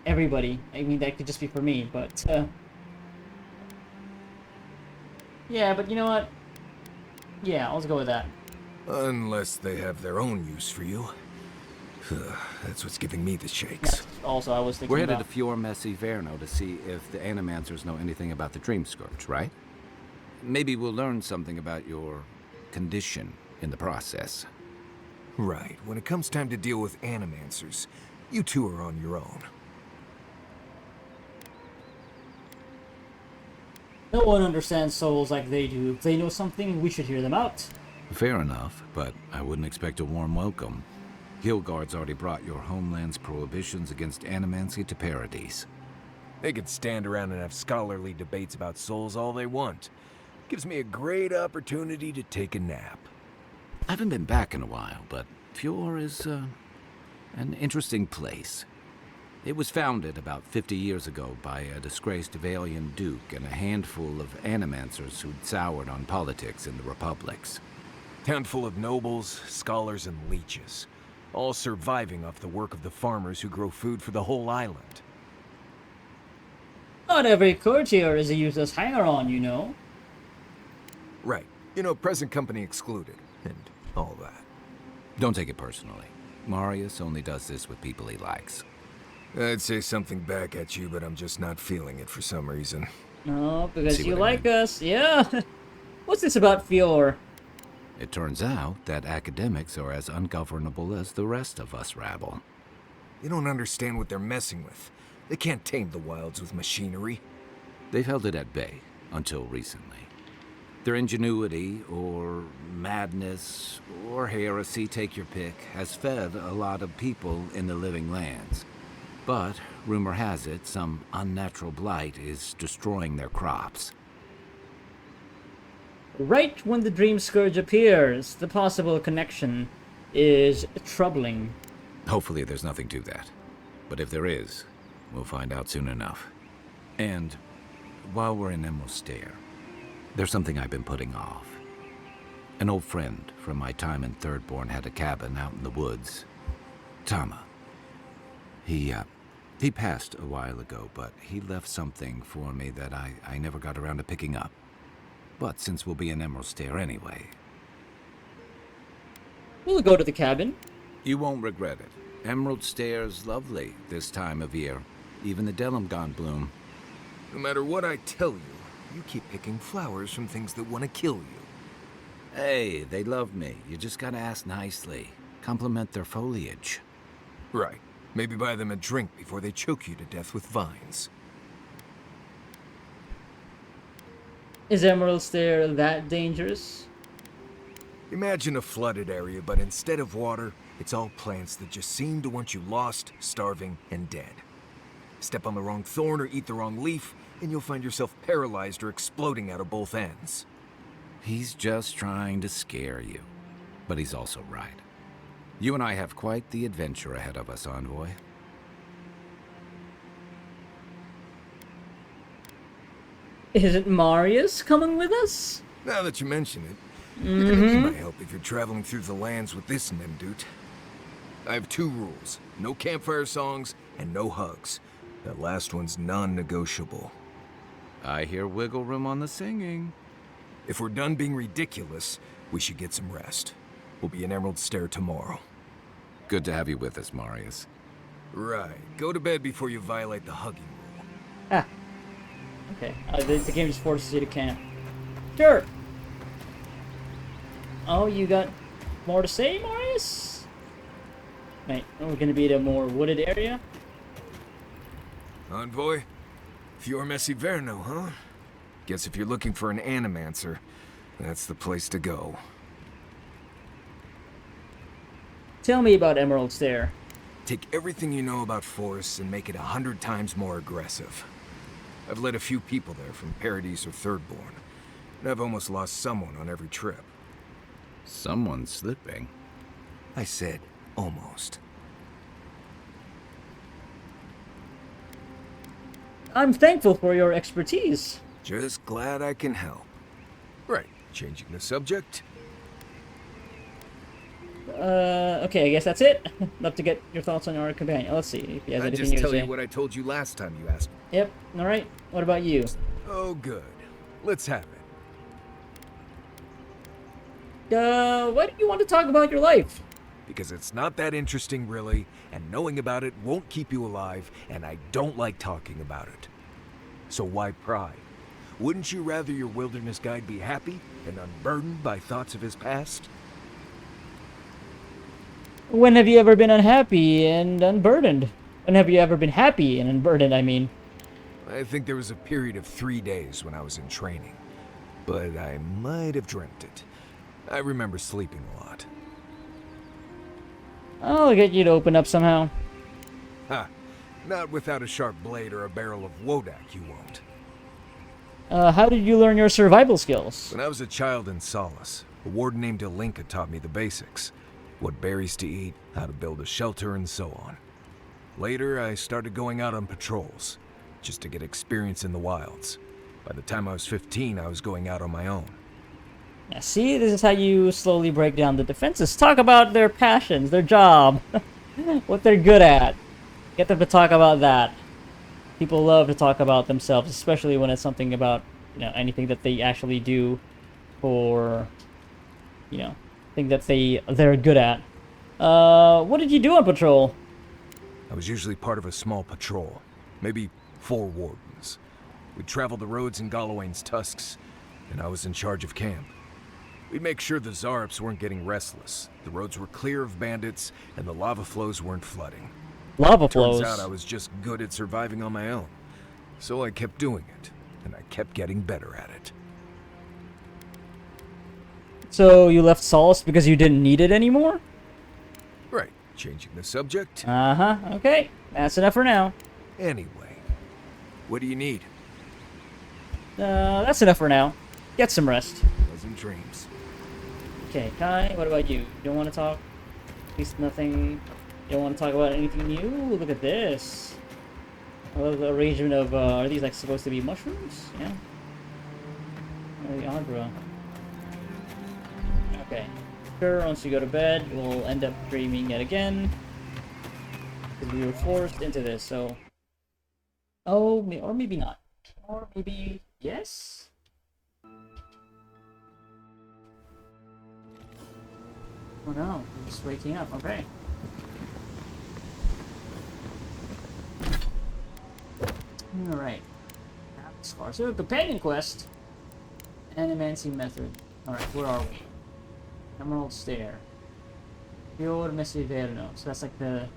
A: everybody. I mean, that could just be for me, but... Yeah, but you know what? Yeah, let's go with that.
M: Unless they have their own use for you. That's what's giving me the shakes.
A: Yeah, also, I was thinking
E: We're headed
A: about...
E: to Fior Messi Verno to see if the Animancers know anything about the Dream Scourge, right? Maybe we'll learn something about your condition in the process.
M: Right. When it comes time to deal with Animancers, you two are on your own.
A: No one understands souls like they do. If they know something, we should hear them out.
E: Fair enough, but I wouldn't expect a warm welcome. Hilgard's already brought your homeland's prohibitions against animancy to Paradise.
M: They could stand around and have scholarly debates about souls all they want. Gives me a great opportunity to take a nap.
E: I haven't been back in a while, but Fior is, an interesting place. It was founded about 50 years ago by a disgraced Valian duke and a handful of animancers who'd soured on politics in the republics.
M: Town full of nobles, scholars, and leeches. All surviving off the work of the farmers who grow food for the whole island.
A: Not every courtier is a useless hanger-on, you know.
M: Right. You know, present company excluded, and all that.
E: Don't take it personally. Marius only does this with people he likes.
M: I'd say something back at you, but I'm just not feeling it for some reason.
A: No, because
E: See
A: you
E: what I
A: like us. Yeah. What's this about Fior?
E: It turns out that academics are as ungovernable as the rest of us rabble.
M: You don't understand what they're messing with. They can't tame the wilds with machinery.
E: They've held it at bay, until recently. Their ingenuity, or madness, or heresy, take your pick, has fed a lot of people in the living lands. But, rumor has it, some unnatural blight is destroying their crops.
A: Right when the Dream Scourge appears, the possible connection is troubling.
E: Hopefully there's nothing to that. But if there is, we'll find out soon enough. And while we're in Emerald Stair, there's something I've been putting off. An old friend from my time in Thirdborn had a cabin out in the woods. Tama, He passed a while ago, but he left something for me that I never got around to picking up. But since we'll be in Emerald Stair anyway...
A: We'll go to the cabin.
E: You won't regret it. Emerald Stair's lovely this time of year. Even the Delimgon bloom.
M: No matter what I tell you, you keep picking flowers from things that want to kill you.
E: Hey, they love me. You just gotta ask nicely. Compliment their foliage.
M: Right. Maybe buy them a drink before they choke you to death with vines.
A: Is Emerald Stair that dangerous?
M: Imagine a flooded area, but instead of water, it's all plants that just seem to want you lost, starving, and dead. Step on the wrong thorn or eat the wrong leaf, and you'll find yourself paralyzed or exploding out of both ends.
E: He's just trying to scare you. But he's also right. You and I have quite the adventure ahead of us, Envoy.
A: Isn't Marius coming with us?
M: Now that you mention it, you're gonna need my help if you're traveling through the lands with this Nemdut. I have 2 rules. No campfire songs and no hugs. That last one's non-negotiable.
E: I hear wiggle room on the singing.
M: If we're done being ridiculous, we should get some rest. We'll be in Emerald Stair tomorrow.
E: Good to have you with us, Marius.
M: Right. Go to bed before you violate the hugging rule.
A: Ah. Okay. The game just forces you to camp. Sure. Oh, you got more to say, Marius? Wait, we're gonna be at a more wooded area?
M: Envoy? Fior Messiverno, huh? Guess if you're looking for an animancer, that's the place to go.
A: Tell me about Emerald Stair.
M: Take everything you know about forests and make it 100 times more aggressive. I've led a few people there from Paradise or Thirdborn, and I've almost lost someone on every trip.
E: Someone slipping?
M: I said almost.
A: I'm thankful for your expertise.
M: Just glad I can help. Right, changing the subject.
A: Okay, I guess that's it. Love to get your thoughts on our companion. Let's see if he has
M: I
A: anything
M: just
A: new to
M: tell
A: say.
M: you what I told you last time you asked me.
A: Yep, alright. What about you?
M: Oh, good. Let's have it.
A: Why do you want to talk about your life?
M: Because it's not that interesting, really, and knowing about it won't keep you alive, and I don't like talking about it. So why pry? Wouldn't you rather your wilderness guide be happy and unburdened by thoughts of his past?
A: When have you ever been unhappy and unburdened? When have you ever been happy and unburdened, I mean?
M: I think there was a period of 3 days when I was in training, but I might have dreamt it. I remember sleeping a lot.
A: I'll get you to open up somehow.
M: Ha! Not without a sharp blade or a barrel of Wodak, you won't.
A: How did you learn your survival skills?
M: When I was a child in Solace, a warden named Alinka taught me the basics. What berries to eat, how to build a shelter, and so on. Later, I started going out on patrols, just to get experience in the wilds. By the time I was 15, I was going out on my own.
A: Now, see, this is how you slowly break down the defenses. Talk about their passions, their job, what they're good at. Get them to talk about that. People love to talk about themselves, especially when it's something about, anything that they actually do for, thing that they're good at. What did you do on patrol?
M: I was usually part of a small patrol, maybe 4 wardens. We'd travel the roads in Galawain's tusks, and I was in charge of camp. We'd make sure the Zarops weren't getting restless, the roads were clear of bandits, and the lava flows weren't flooding.
A: Lava flows?
M: Turns out I was just good at surviving on my own. So I kept doing it, and I kept getting better at it.
A: So you left Solace because you didn't need it anymore?
M: Right, changing the subject.
A: Uh-huh, okay. That's enough for now.
M: Anyway, what do you need?
A: That's enough for now. Get some rest.
M: Pleasant dreams.
A: Okay, Kai, what about you? You don't want to talk? At least nothing... You don't want to talk about anything new? Look at this. I love the arrangement of, are these like supposed to be mushrooms? Yeah. Oh, the Agra. Okay. Sure, once you go to bed, we'll end up dreaming yet again. Because we were forced into this, so... Oh, or maybe not. Or maybe... Yes? Oh no, I'm just waking up, okay. Alright. So a companion quest. Animancing method. Alright, where are we? Emerald Stair. Fior Mesiverno. So that's like the...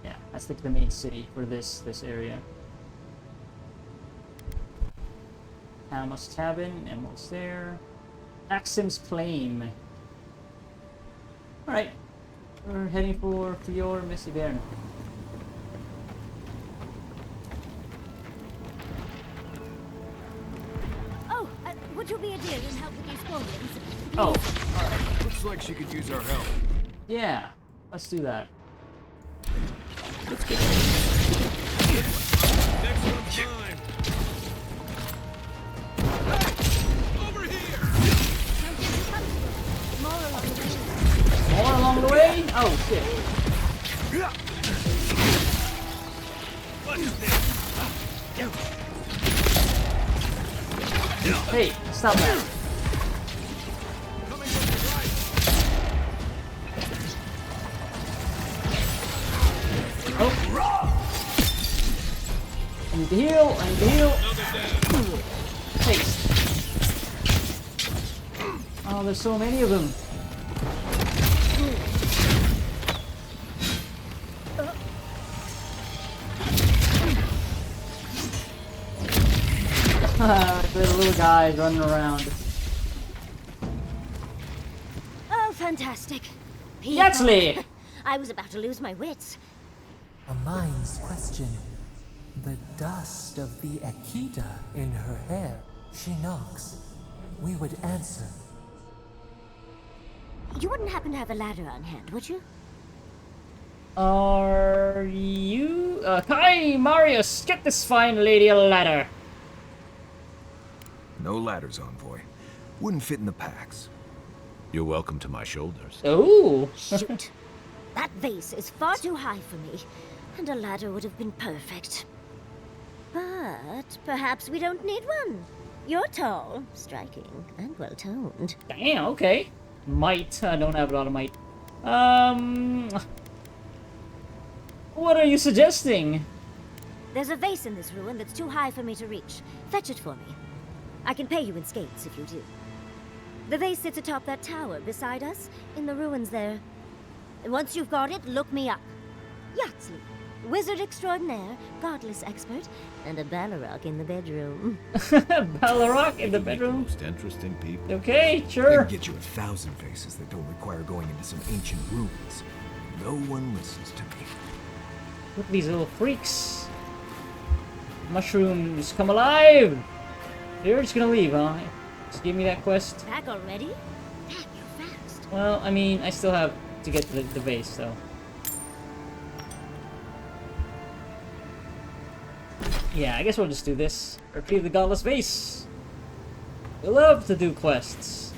A: Yeah, that's like the main city for this area. Alamos Cabin, Emerald Stair. Axim's Plain. Alright. We're heading for Fior Mesiverno.
U: Would you be a dear and help with these squadrons?
A: Oh,
M: alright. Looks like she could use our help.
A: Yeah, let's do that.
M: Let's get
G: Next one's mine. Over here.
A: More along the way? Oh shit.
G: What's this?
A: Hey, stop that. Oh. I need to heal, I need to heal. Taste. Oh, there's so many of them. The little guys running around.
U: Oh, fantastic.
A: Yaxley!
U: I was about to lose my wits.
O: A mind's question. The dust of the Akita in her hair. She knocks. We would answer.
U: You wouldn't happen to have a ladder on hand, would you?
A: Are you... Kai Marius, get this fine lady a ladder.
M: No ladders, Envoy. Wouldn't fit in the packs.
E: You're welcome to my shoulders.
A: Oh!
U: Shoot. That vase is far too high for me, and a ladder would have been perfect. But perhaps we don't need one. You're tall, striking, and well-toned.
A: Damn, okay. Might. I don't have a lot of might. What are you suggesting?
U: There's a vase in this ruin that's too high for me to reach. Fetch it for me. I can pay you in skates if you do. The vase sits atop that tower beside us, in the ruins there. And once you've got it, look me up. Yaxley, wizard extraordinaire, godless expert, and a Balrog in the bedroom.
A: Balrog in the bedroom?
E: Most interesting people.
A: Okay,
M: I
A: sure.
M: can get you 1,000 faces that don't require going into some ancient ruins. No one listens to me.
A: Look at these little freaks. Mushrooms, come alive! You're just gonna leave, huh? Just give me that quest.
U: Back already? Damn, you're fast.
A: Well, I mean, I still have to get the base, so. Yeah, I guess we'll just do this. Retrieve the Godless Vase. We love to do quests.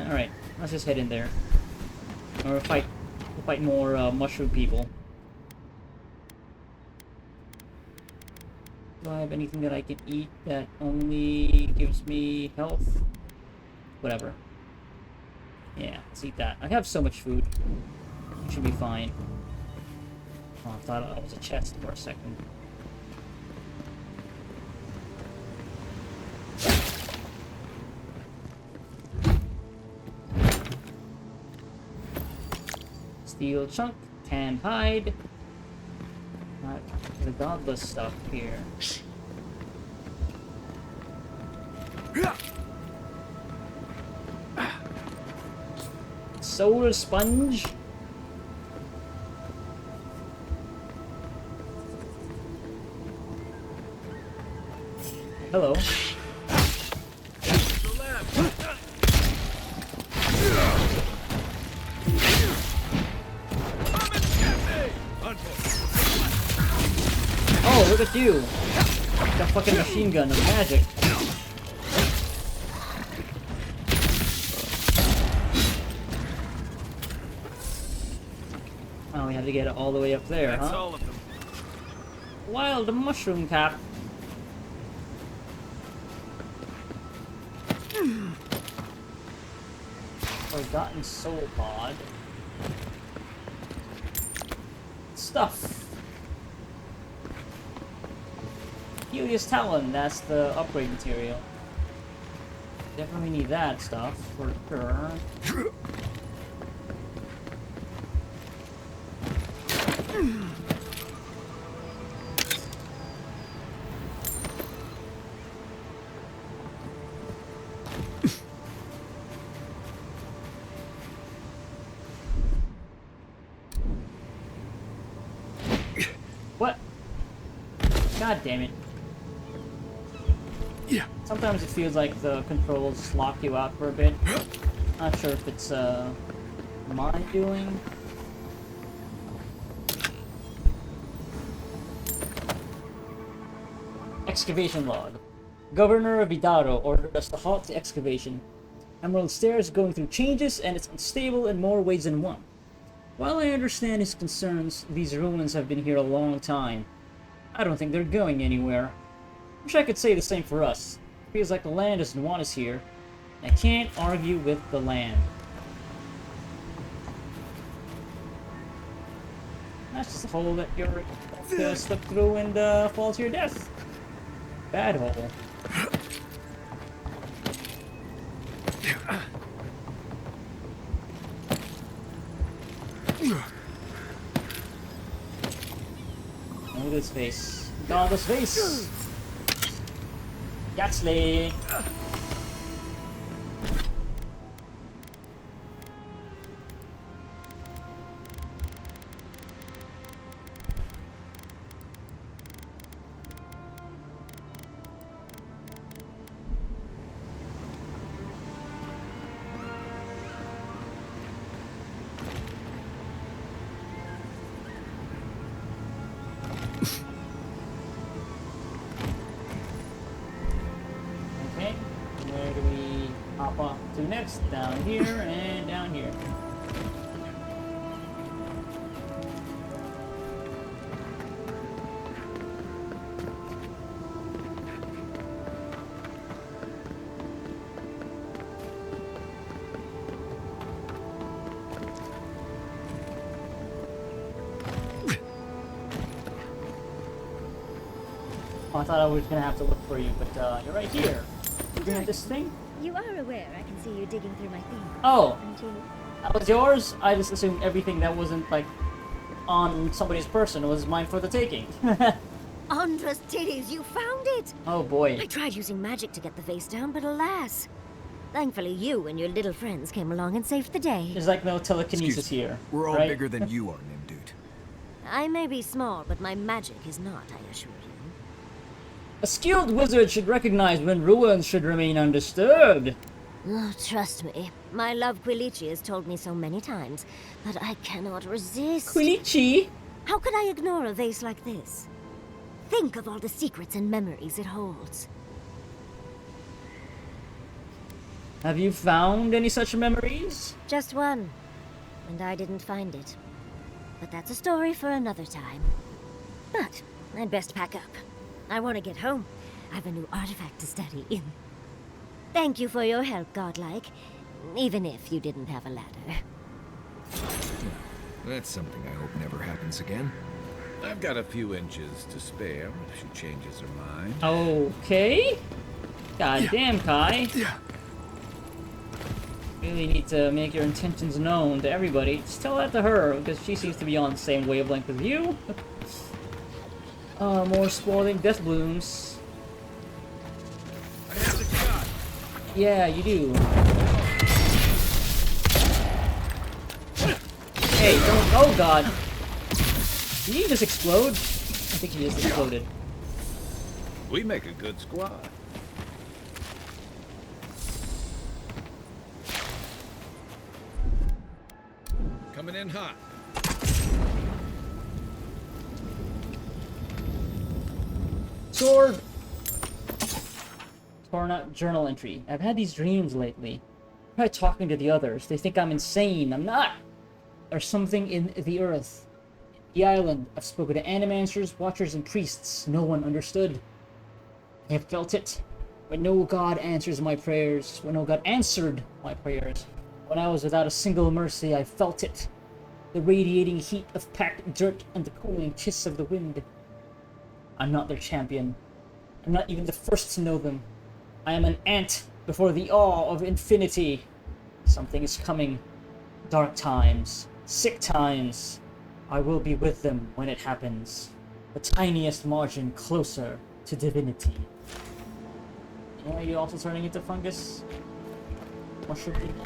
A: Alright, let's just head in there. Or we'll fight more mushroom people. Do I have anything that I can eat that only gives me health? Whatever. Yeah, let's eat that. I have so much food. It should be fine. Oh, I thought it was a chest for a second. Steel chunk, tan hide. Not the godless stuff here. Soul sponge. Hello. Oh, look at you! That fucking machine gun of magic. Oh, we have to get it all the way up there,
G: That's
A: huh?
G: all of them.
A: Wild mushroom cap. Forgotten soul pod. Stuff. Helios Talon, that's the upgrade material. Definitely need that stuff for sure. What? God damn it.
B: Yeah.
A: Sometimes it feels like the controls lock you out for a bit. Not sure if it's my doing. Excavation log. Governor of Idaro ordered us to halt the excavation. Emerald Stair is going through changes and it's unstable in more ways than one. While I understand his concerns, these ruins have been here a long time. I don't think they're going anywhere. Wish I could say the same for us. Feels like the land doesn't want us here. And I can't argue with the land. That's just a hole that you're gonna slip through and fall to your death. Bad hole. Look at his face. Look at his face! Gatsley! Okay, where do we hop off to next? Down here and down here. Oh, I thought I was gonna have to look for you, but you're right here. Looking at this thing?
U: You are aware I can see you digging through my thing.
A: Oh,
U: Aren't you?
A: that was yours? I just assumed everything that wasn't, like, on somebody's person was mine for the taking.
U: Andra's titties, you found it!
A: Oh boy.
U: I tried using magic to get the vase down, but alas. Thankfully, you and your little friends came along and saved the day.
A: There's like no telekinesis
M: Excuse me,
A: here.
M: We're all
A: right?
M: bigger than you are, Nimdude.
U: I may be small, but my magic is not, I assure you.
A: A skilled wizard should recognize when ruins should remain undisturbed.
U: Oh, trust me. My love Quilichi has told me so many times, but I cannot resist.
A: Quilichi?
U: How could I ignore a vase like this? Think of all the secrets and memories it holds.
A: Have you found any such memories?
U: Just one, and I didn't find it. But that's a story for another time. But I'd best pack up. I want to get home. I have a new artifact to study in. Thank you for your help, Godlike. Even if you didn't have a ladder.
M: That's something I hope never happens again.
E: I've got a few inches to spare if she changes her mind.
A: Okay. God damn, Kai. Really need to make your intentions known to everybody. Just tell that to her, because she seems to be on the same wavelength as you. More spawning death blooms.
G: I have the shot.
A: Yeah, you do. Hey, don't. Oh god. Did he just explode? I think he just exploded.
E: We make a good squad. Coming in hot.
A: Sword! Torn out journal entry. I've had these dreams lately. I tried talking to the others. They think I'm insane. I'm not. There's something in the earth. The island. I've spoken to animancers, watchers, and priests. No one understood. I have felt it. When no god answers my prayers. When no god answered my prayers. When I was without a single mercy, I felt it. The radiating heat of packed dirt and the cooling kiss of the wind. I'm not their champion. I'm not even the first to know them. I am an ant before the awe of infinity. Something is coming. Dark times. Sick times. I will be with them when it happens. The tiniest margin closer to divinity. Are you also turning into fungus? Mushroom people?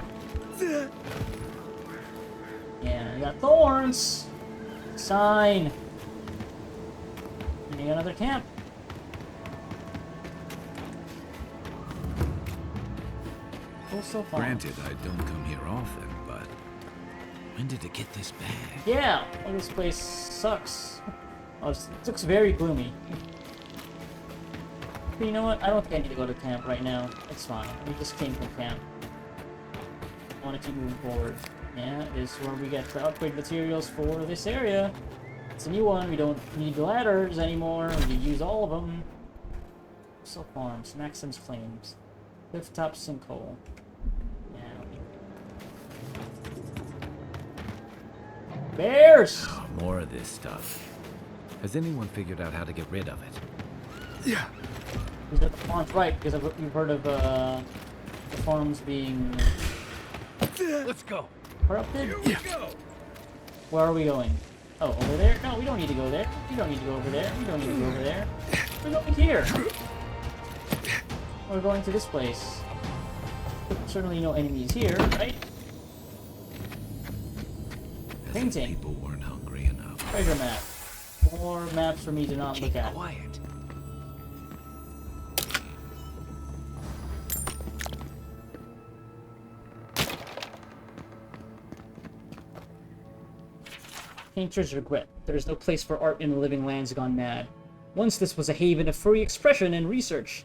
A: Yeah, you got thorns! Sign! You need another camp. So far.
E: Granted, I don't come here often, but when did it get this bad?
A: Yeah, well, this place sucks. Oh, it looks very gloomy. But you know what? I don't think I need to go to camp right now. It's fine. We just came from camp. I want to keep moving forward. Yeah, this is where we get the upgrade materials for this area. It's a new one. We don't need ladders anymore. We use all of them. So farms, Maxim's Flames, Clifftop Sinkhole. Bears!
E: Oh, more of this stuff. Has anyone figured out how to get rid of it?
B: Yeah.
A: These are the farms, right? Because you've heard of the farms being.
F: Let's go.
A: Corrupted?
F: Here we go.
A: Where are we going? Oh, over there? No, we don't need to go there. We don't need to go over there. We don't need to go over there. We're going here. We're going to this place. Certainly no enemies here, right? Painting.
E: People weren't hungry enough.
A: Treasure map. More maps for me to not look at.
I: Quiet.
A: Painters regret there is no place for art in the living lands gone mad. Once this was a haven of free expression and research,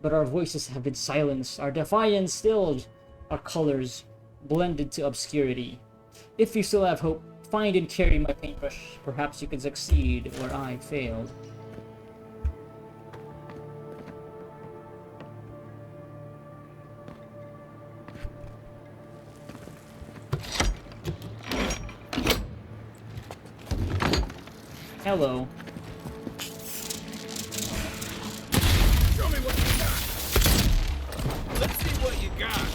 A: but our voices have been silenced, our defiance stilled, our colors blended to obscurity. If you still have hope, find and carry my paintbrush. Perhaps you can succeed where I failed. Hello.
I: Show me what you got. Let's see what you got.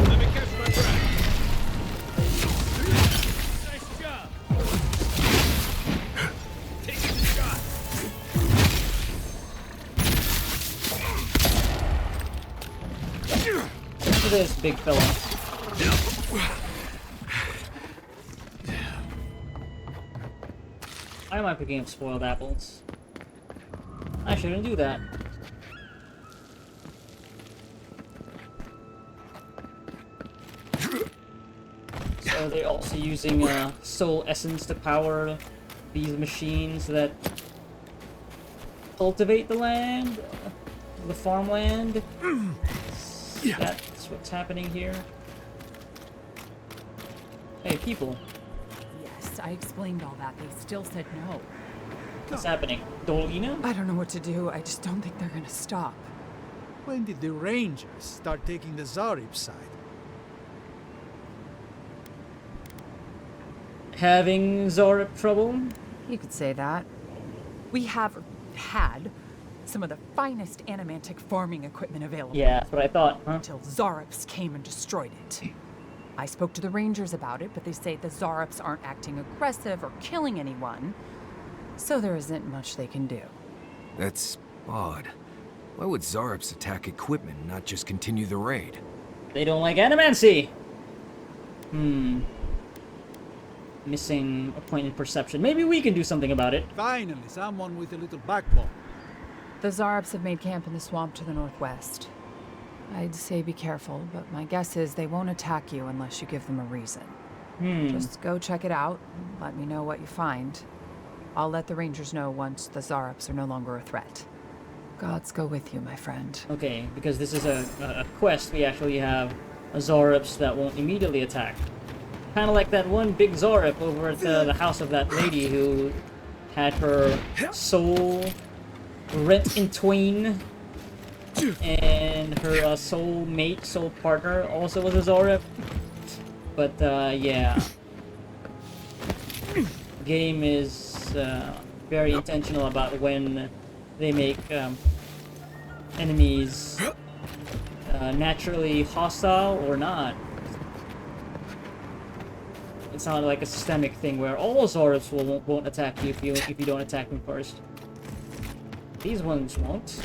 I: Let me catch my breath. Nice job. Taking the shot.
A: Look at this big fella. Why am I picking up spoiled apples? I shouldn't do that. So they're also using soul essence to power these machines that cultivate the land, the farmland. That's what's happening here. Hey, people.
K: Yes, I explained all that. They still said no.
A: What's happening? Dolina?
H: I don't know what to do. I just don't think they're gonna stop.
B: When did the Rangers start taking the Zarib side?
A: Having Zorip trouble?
H: You could say that. We have had some of the finest animantic farming equipment available.
A: Yeah, that's what I thought, huh?
H: Until Zarops came and destroyed it. I spoke to the Rangers about it, but they say the Zarops aren't acting aggressive or killing anyone, so there isn't much they can do.
M: That's odd. Why would Zarops attack equipment and not just continue the raid?
A: They don't like animancy! Missing a point in perception. Maybe we can do something about it.
B: Finally, someone with a little backbone.
H: The Zarops have made camp in the swamp to the northwest. I'd say be careful, but my guess is they won't attack you unless you give them a reason. Just go check it out, and let me know what you find. I'll let the Rangers know once the Zarops are no longer a threat. Gods go with you, my friend.
A: Okay, because this is a quest, we actually have Zorops that won't immediately attack. Kind of like that one big Zorop over at the house of that lady who had her soul rent in twain, and her soul mate, soul partner also was a Zorop. But yeah, game is very intentional about when they make enemies naturally hostile or not. It's not like a systemic thing where all Zorops won't attack you if you don't attack them first. These ones won't.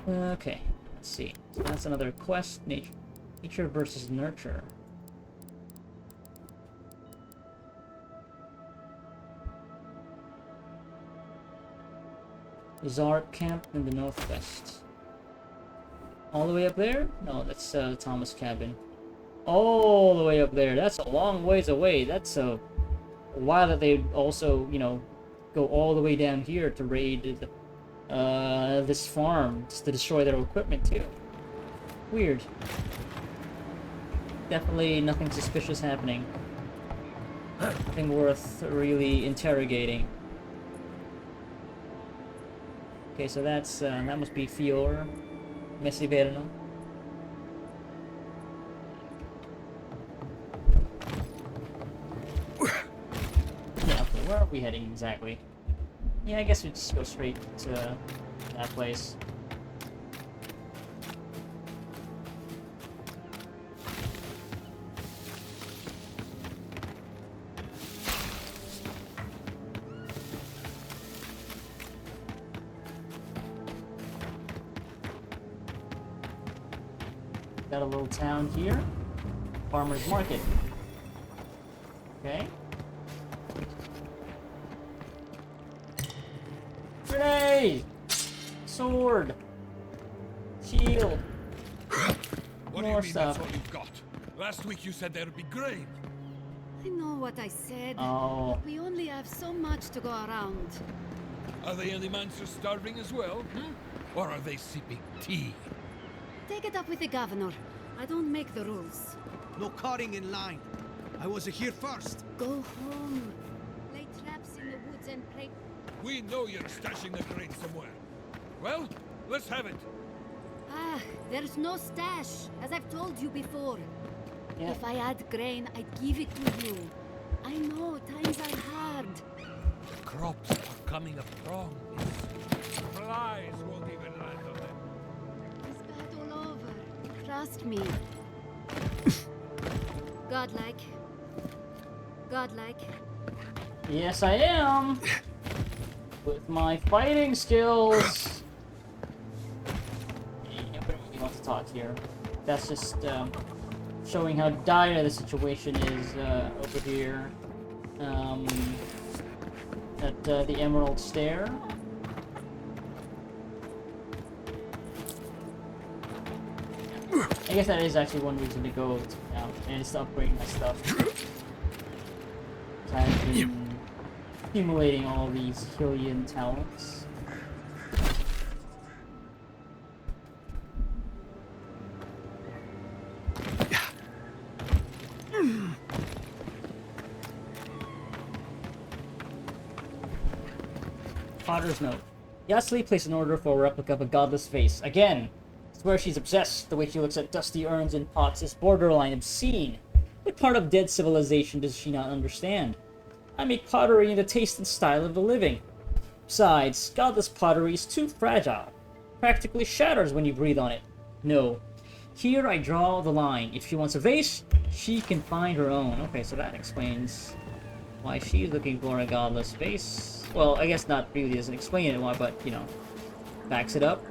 A: Okay, let's see. So that's another quest. Nature versus nurture. Zarp camp in the northwest. All the way up there? No, that's Thomas cabin. All the way up there. That's a long ways away. That's a while that they'd also, you know, go all the way down here to raid this farm, just to destroy their equipment too. Weird. Definitely nothing suspicious happening. Nothing worth really interrogating. Okay, so that's that must be Fior Messiverno. Yeah, okay, where are we heading exactly? Yeah, I guess we just go straight to that place. Got a little town here. Farmer's market. Okay. Grenade! Sword! Shield!
G: What do you
A: More
G: mean
A: stuff.
G: that's what you've got? Last week you said there would be grain.
J: I know what I said.
A: Oh.
J: We only have so much to go around.
G: Are the Elementals starving as well? Or are they sipping tea?
J: Take it up with the governor. I don't make the rules.
F: No cutting in line. I was here first.
J: Go home. Lay traps in the woods and pray.
G: We know you're stashing the grain somewhere. Well, let's have it.
J: Ah, there's no stash, as I've told you before.
A: Yeah.
J: If I had grain, I'd give it to you. I know, times are hard.
G: Crops are coming up wrong. Flies won't even land on them.
J: It's bad all over. Trust me. Godlike. Godlike.
A: Yes, I am! With my fighting skills! Yeah, nobody really wants to talk here. That's just showing how dire the situation is over here. At the Emerald Stair. I guess that is actually one reason to go now, and it's to upgrade my stuff. So I've been accumulating all these Hylian talents. Potter's note. Yasli placed an order for a replica of a godless vase. Again! I swear she's obsessed. The way she looks at dusty urns and pots is borderline obscene. What part of dead civilization does she not understand? I make pottery in the taste and style of the living. Besides, godless pottery is too fragile. Practically shatters when you breathe on it. No. Here I draw the line. If she wants a vase, she can find her own. Okay, so that explains why she's looking for a godless vase. Well, I guess not really doesn't explain it why, but, you know, backs it up.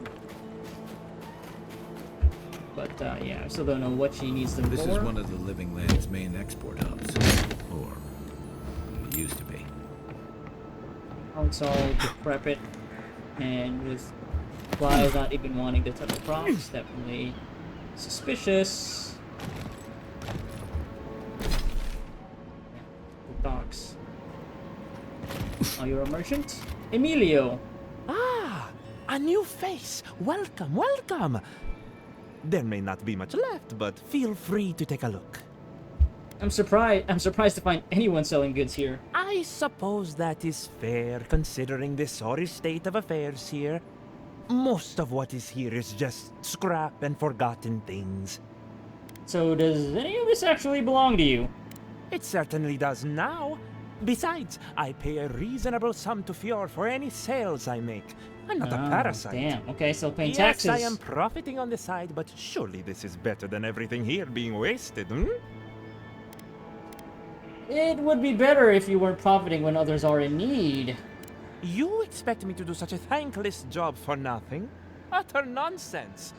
A: But, yeah, I still don't know what she needs them for.
E: This is one of the Living Land's main export hubs. Or, it used to be.
A: How it's all decrepit, and with flies not even wanting to touch the crops, definitely suspicious. The docks. Oh, you're a merchant? Emilio!
F: Ah, a new face. Welcome, welcome.
C: There may not be much left, but feel free to take a look.
A: I'm surprised to find anyone selling goods here.
C: I suppose that is fair, considering the sorry state of affairs here. Most of what is here is just scrap and forgotten things.
A: So does any of this actually belong to you?
C: It certainly does now. Besides, I pay a reasonable sum to Fjord for any sales I make. I'm not a parasite.
A: Damn. Okay, so paying
C: yes,
A: taxes.
C: I am profiting on the side, but surely this is better than everything here being wasted, hmm?
A: It would be better if you weren't profiting when others are in need.
C: You expect me to do such a thankless job for nothing? Utter nonsense.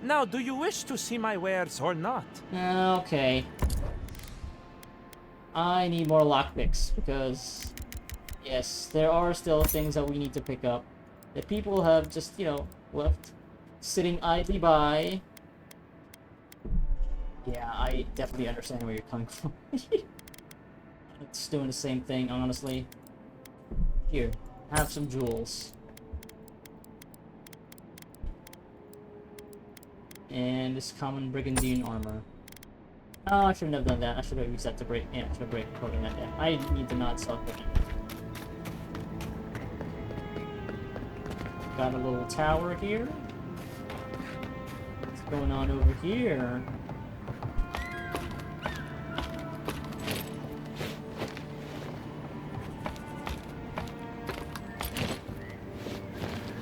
C: Now, do you wish to see my wares or not?
A: Okay. I need more lockpicks because, yes, there are still things that we need to pick up that people have just, you know, left sitting idly by. Yeah, I definitely understand where you're coming from. It's doing the same thing, honestly. Here, have some jewels. And this common Brigandian armor. Oh, I shouldn't have done that. I should have used that to break. Yeah, I should have broken that down. I need to not sell equipment. Got a little tower here. What's going on over here?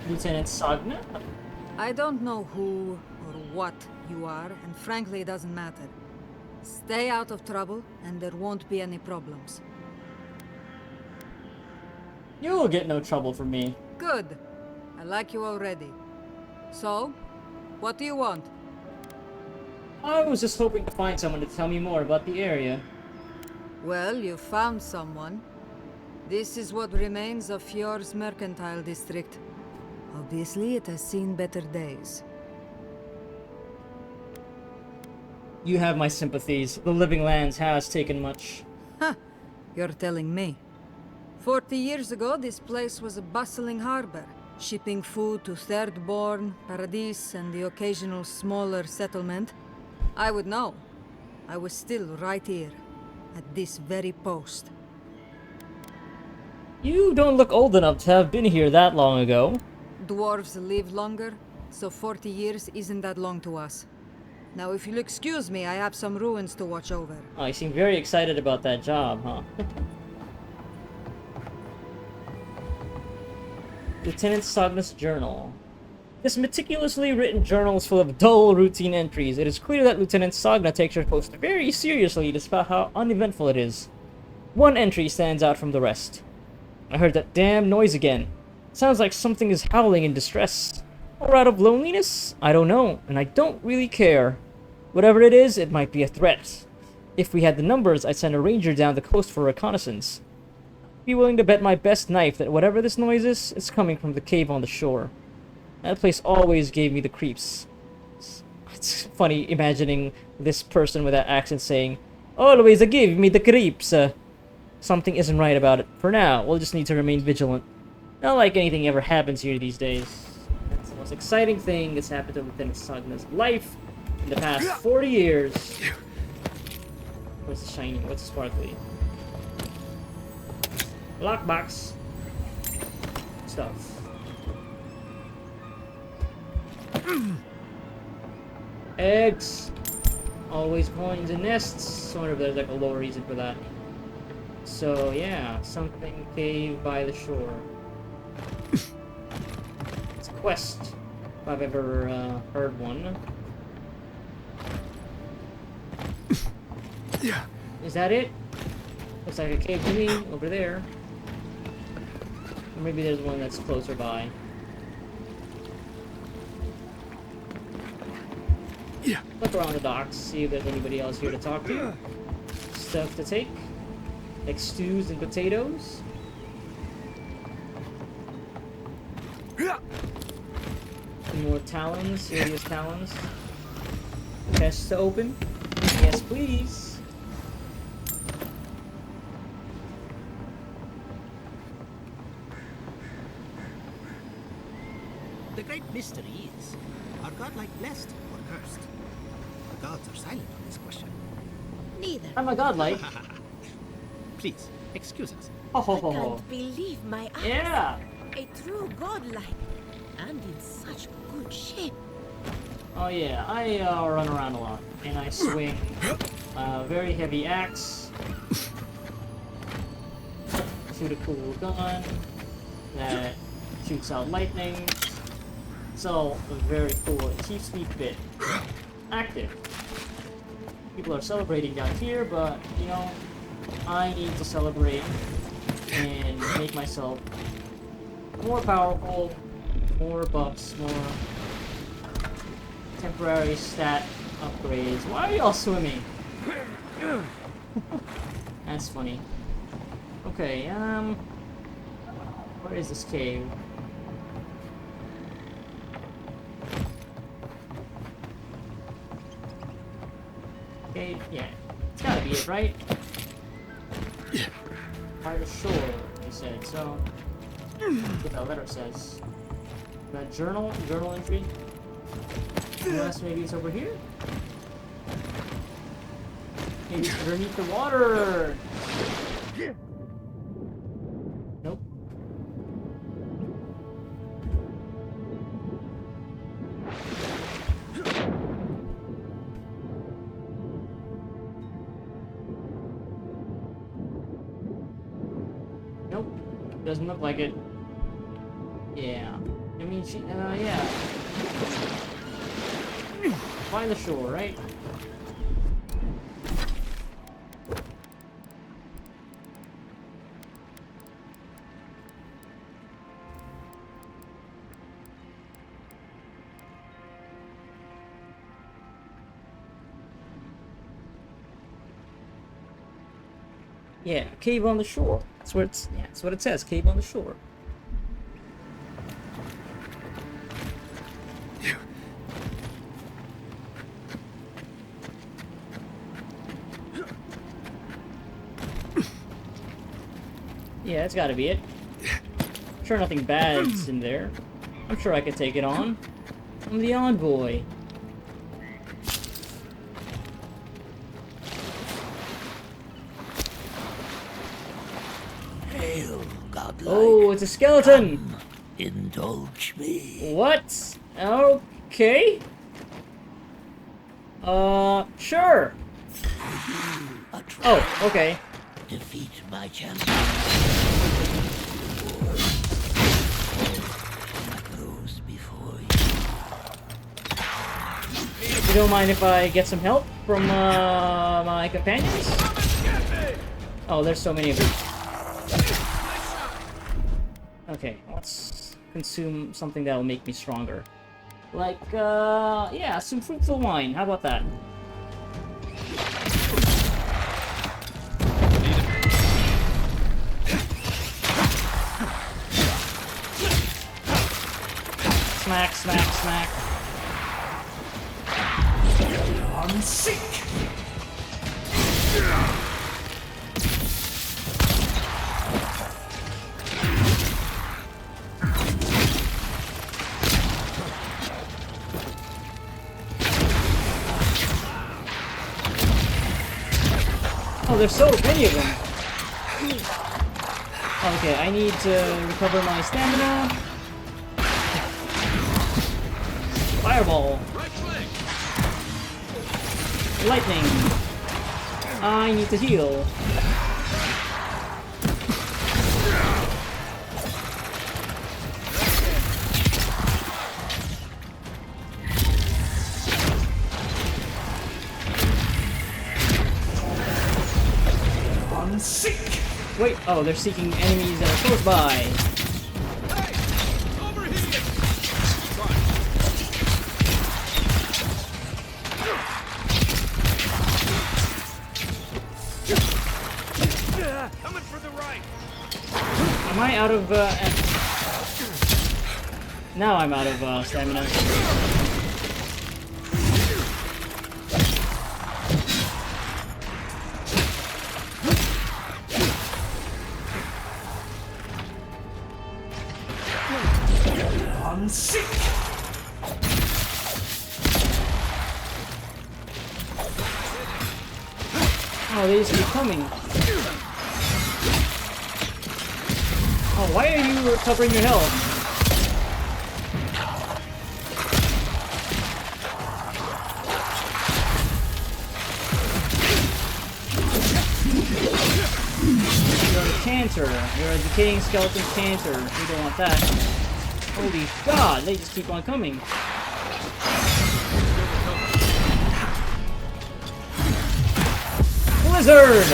A: Lieutenant Sagna?
V: I don't know who or what you are, and frankly, it doesn't matter. Stay out of trouble, and there won't be any problems.
A: You'll get no trouble from me.
V: Good. I like you already. So, what do you want?
A: I was just hoping to find someone to tell me more about the area.
V: Well, you found someone. This is what remains of Fjord's mercantile district. Obviously, it has seen better days.
A: You have my sympathies. The Living Lands has taken much.
V: Huh. You're telling me. 40 years ago, this place was a bustling harbor, shipping food to Thirdborn, Paradis, and the occasional smaller settlement. I would know. I was still right here, at this very post.
A: You don't look old enough to have been here that long ago.
V: Dwarves live longer, so 40 years isn't that long to us. Now, if you'll excuse me, I have some ruins to watch over.
A: Oh, you seem very excited about that job, huh? Lieutenant Sagna's journal. This meticulously written journal is full of dull, routine entries. It is clear that Lieutenant Sagna takes her post very seriously despite how uneventful it is. One entry stands out from the rest. I heard that damn noise again. Sounds like something is howling in distress. Or out of loneliness? I don't know, and I don't really care. Whatever it is, it might be a threat. If we had the numbers, I'd send a ranger down the coast for reconnaissance. I'd be willing to bet my best knife that whatever this noise is, it's coming from the cave on the shore. That place always gave me the creeps. It's funny imagining this person with that accent saying, "Always give me the creeps." Something isn't right about it. For now, we'll just need to remain vigilant. Not like anything ever happens here these days. It's the most exciting thing that's happened to Lieutenant Sagna's life in the past 40 years. What's the shiny? What's the sparkly? Lockbox. Stuff. Eggs. Always coins and nests. I wonder if there's like a lower reason for that. So yeah, something cave by the shore. It's a quest, if I've ever heard one.
B: Yeah.
A: Is that it? Looks like a cave to me over there. Or maybe there's one that's closer by.
B: Yeah.
A: Look around the docks, see if there's anybody else here to talk to. Stuff to take. Like stews and potatoes. Some more talons, serious talons. Chest to open. Yes, please.
F: The great mystery is, are godlike blessed or cursed. The gods are silent on this question.
J: Neither.
A: I'm a godlike.
F: Please, excuse us.
A: Oh, ho,
J: I
A: ho, ho.
J: can't believe my eyes.
A: Yeah.
J: A true godlike. And in such good shape.
A: Oh yeah, I run around a lot, and I swing a very heavy axe, shoot a cool gun that shoots out lightning. It's all very cool. It keeps me fit, active. People are celebrating down here, but you know, I need to celebrate and make myself more powerful, more buffs, more temporary stat upgrades. Why are y'all swimming? That's funny. Okay, where is this cave? Okay, yeah. It's gotta be it, right? By the shore, you said, so... That's what that letter says. That journal entry? Unless maybe it's over here? Maybe it's underneath the water! Nope. Nope. Doesn't look like it. Yeah. I mean, yeah. By the shore, right? Yeah, cave on the shore. That's where it's. Yeah, that's what it says. Cave on the shore. Yeah, that's gotta be it. I'm sure nothing bad's in there. I'm sure I could take it on. I'm the envoy.
L: Hail, godlike.
A: Oh, it's a skeleton!
L: Come, indulge me.
A: What? Okay. Sure. Oh, okay.
L: Defeat my champion. Goes before you.
A: You don't mind if I get some help from my companions? Oh, there's so many of them. Okay, let's consume something that'll make me stronger. Like, yeah, some fruitful wine. How about that? Smack, smack, smack.
Q: I'm sick.
A: Oh, there's so many of them. Okay, I need to recover my stamina. Fireball. Lightning. I need to heal.
Q: I'm sick.
A: Wait, oh, they're seeking enemies that are close by.
Q: Coming for the right.
A: Am I out of, now I'm out of, stamina.
Q: I'm sick.
A: Oh, they just keep coming. Oh, why are you covering your health? You're a cancer. You're a decaying skeleton cancer. We don't want that. Holy God, they just keep on coming. Blizzard!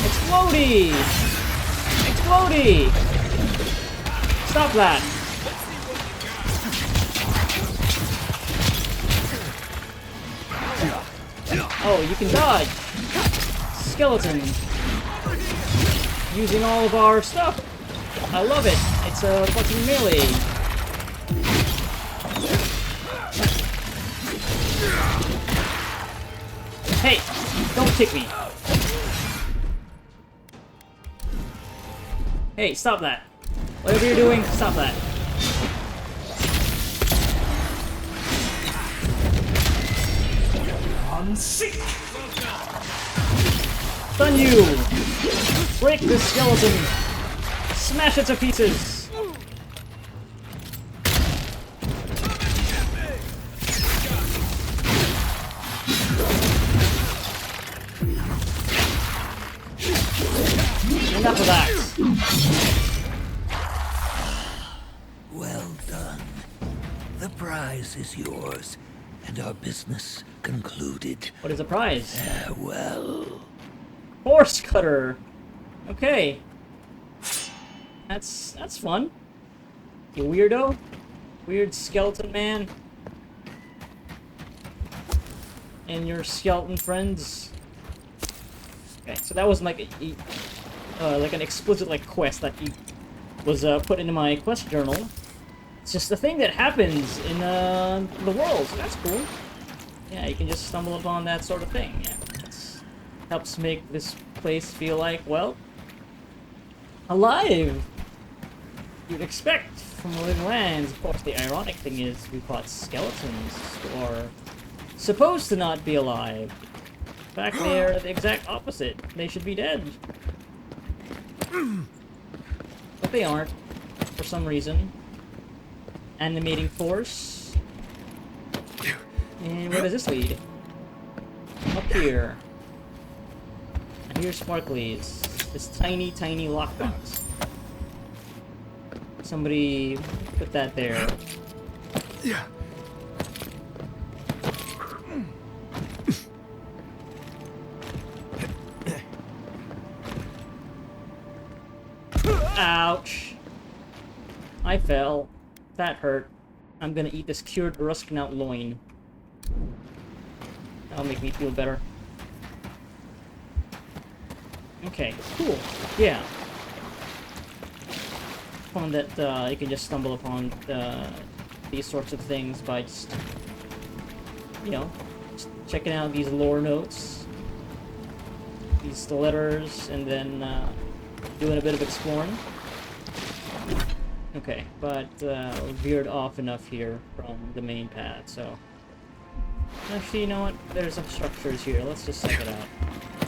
A: Explodey! Explodey! Stop that! Oh, you can dodge! Skeleton! Using all of our stuff! I love it! It's a fucking melee! Hey! Don't kick me! Hey, stop that! Whatever you're doing, stop that!
N: I'm sick!
A: Stun you! Break this skeleton! Smash it to pieces! Enough of that!
L: Well done. The prize is yours, and our business concluded.
A: What is the prize?
L: Well...
A: Horse cutter! Okay. That's fun. You weirdo. Weird skeleton man. And your skeleton friends. Okay, so that was like like an explicit like quest that was put into my quest journal. It's just a thing that happens in the world, so that's cool. Yeah, you can just stumble upon that sort of thing. Yeah, helps make this place feel like, well, alive. You'd expect from the living lands. Of course, the ironic thing is we fought skeletons who are supposed to not be alive. In fact, they are the exact opposite. They should be dead. But they aren't, for some reason. Animating force. And where does this lead? Up here. And here's Sparkly's. This tiny, tiny lockbox. Somebody put that there.
B: Yeah.
A: Ouch. I fell. That hurt. I'm gonna eat this cured Rusknout loin. That'll make me feel better. Okay, cool. Yeah. Fun that you can just stumble upon these sorts of things by just, you know, just checking out these lore notes, these letters, and then doing a bit of exploring. Okay, but we veered off enough here from the main path, so... Actually, you know what? There's some structures here. Let's just check it out.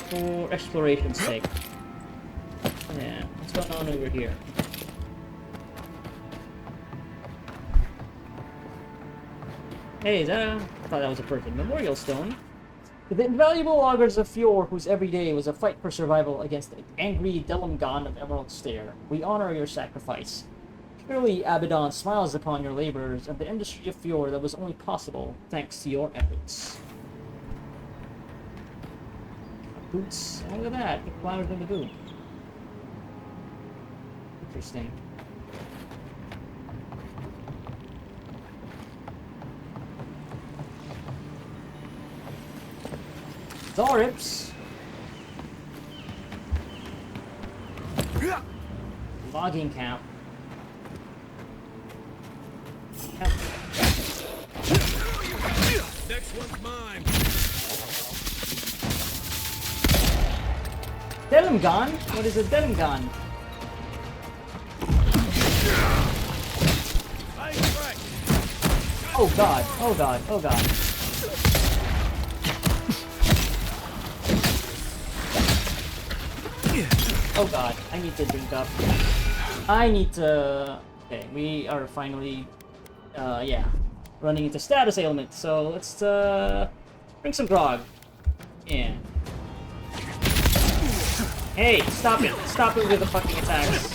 A: For exploration's sake. Yeah, what's going on over here? Hey, is that I thought that was a person. Memorial stone. To the invaluable loggers of Fjord, whose every day was a fight for survival against the angry Delumgon of Emerald Stair, we honor your sacrifice. Surely Abaddon smiles upon your labors and the industry of Fjord that was only possible thanks to your efforts. Boots. Oh, look at that. The flowers in the boot. Interesting. Thorips. Logging camp.
G: Next one's mine.
A: Delumgon? What is a Delumgon? Oh god, oh god, oh god. Oh god, I need to drink up. I need to... Okay, we are finally, yeah, running into status ailment, so let's, drink some grog. Yeah. Hey, stop it! Stop it with the fucking attacks.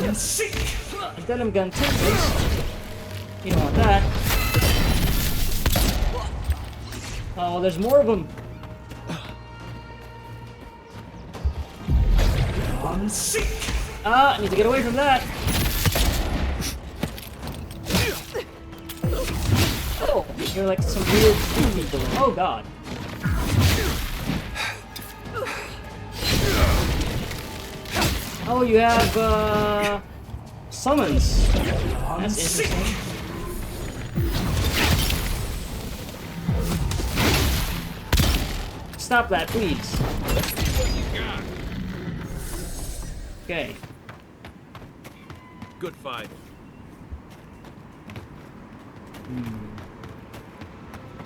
G: I'm sick!
A: A denim gun too, please. You don't want that. Oh, there's more of them.
G: I'm sick!
A: Ah, I need to get away from that. Oh, you're like some weird creepy villain. Oh god. Oh, you have, summons. That's interesting. Stop that, please. Okay.
E: Good fight.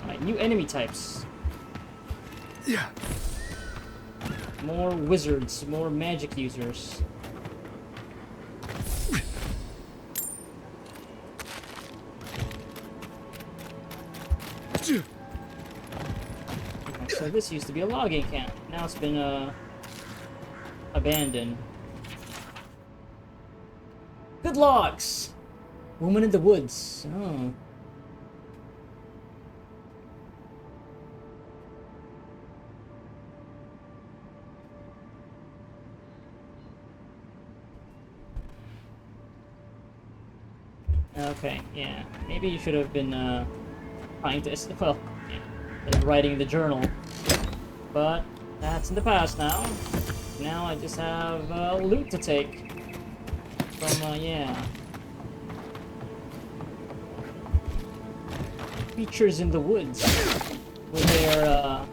A: Alright, new enemy types.
B: Yeah.
A: More wizards, more magic users. So this used to be a logging camp. Now it's been abandoned. Good logs! Woman in the woods. Oh. Okay, yeah. Maybe you should have been trying to, well, yeah, writing the journal. But that's in the past now. Now I just have loot to take from, yeah. Creatures in the woods with their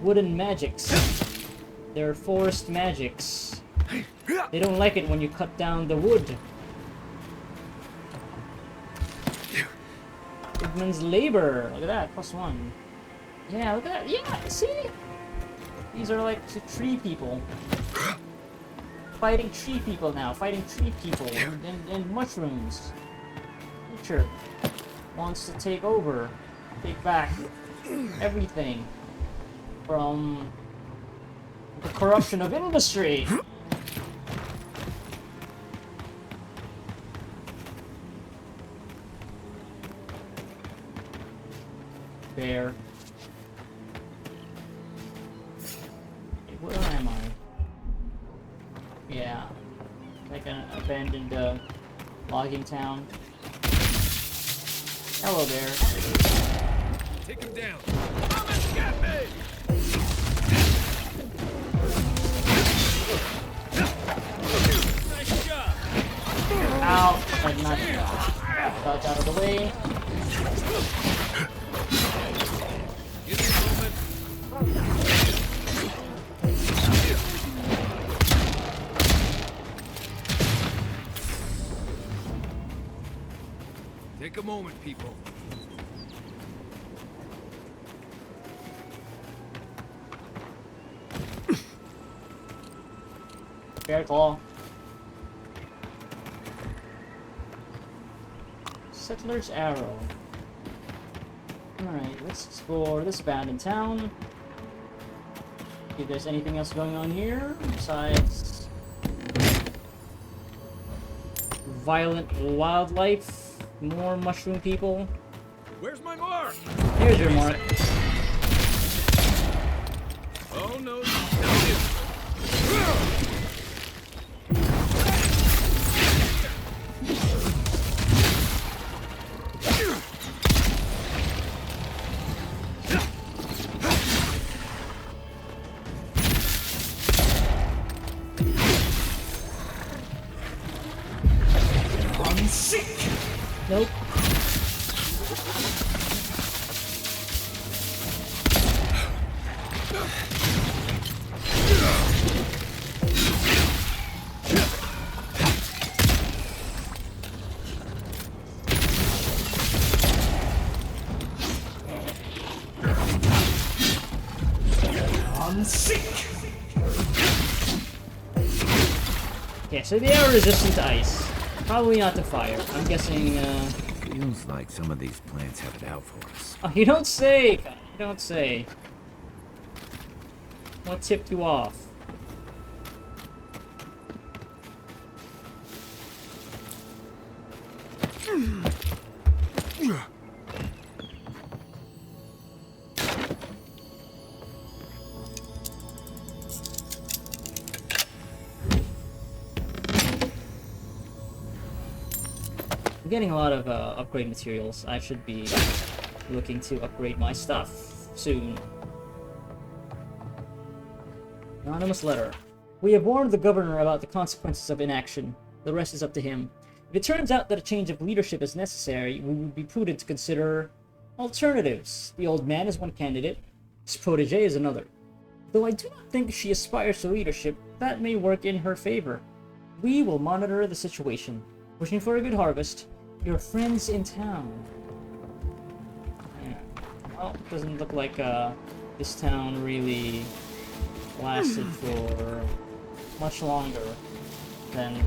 A: wooden magics. Their forest magics. They don't like it when you cut down the wood. Woodman's labor. Look at that, +1. Yeah, look at that. Yeah, see? These are like the tree people. Fighting tree people now. Fighting tree people and mushrooms. Nature wants to take over. Take back everything from the corruption of industry. Bear. Where am I? Yeah. Like an abandoned logging town. Hello there.
G: Take him down.
E: Come and get me!
G: Nice job.
A: Ow! Like not dodge out of the way.
G: Give me a moment. Take a moment, people.
A: Bear claw. Settler's arrow. Alright, let's explore this abandoned town. See if there's anything else going on here besides violent wildlife, more mushroom people.
E: Where's my mark?
A: Here's your mark.
E: Oh no, down you.
G: I'm sick.
A: Nope. I'm sick. Okay, so they are resistant to ice. Probably not to fire. I'm guessing,
E: Feels like some of these plants have it out for us.
A: Oh, you don't say! You don't say. What tipped you off? I'm getting a lot of upgrade materials. I should be looking to upgrade my stuff soon. Anonymous letter. We have warned the governor about the consequences of inaction. The rest is up to him. If it turns out that a change of leadership is necessary, we would be prudent to consider alternatives. The old man is one candidate. His protege is another. Though I do not think she aspires to leadership, that may work in her favor. We will monitor the situation. Wishing for a good harvest. Your friends in town. Yeah. Well, doesn't look like this town really lasted for much longer than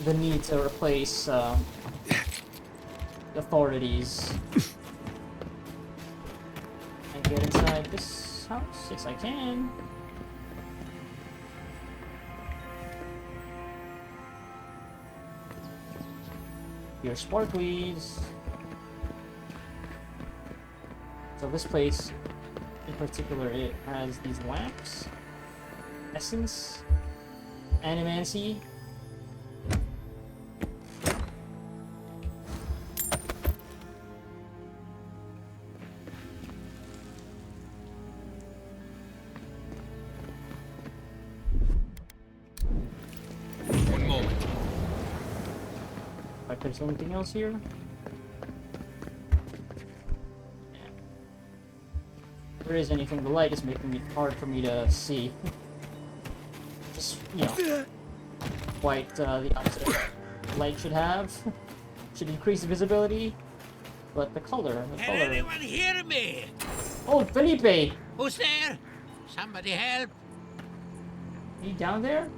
A: the need to replace authorities. And get inside this house? Yes, I can. Your sparklies. So this place in particular, it has these lamps, essence, animancy.
G: One moment.
A: If there's anything else here. If there is anything, the light is making it hard for me to see. Just, you know, quite the opposite of light should have. Should increase the visibility, but the color.
L: Can anyone hear me?
A: Oh, Felipe!
L: Who's there? Somebody help!
A: Are you down there?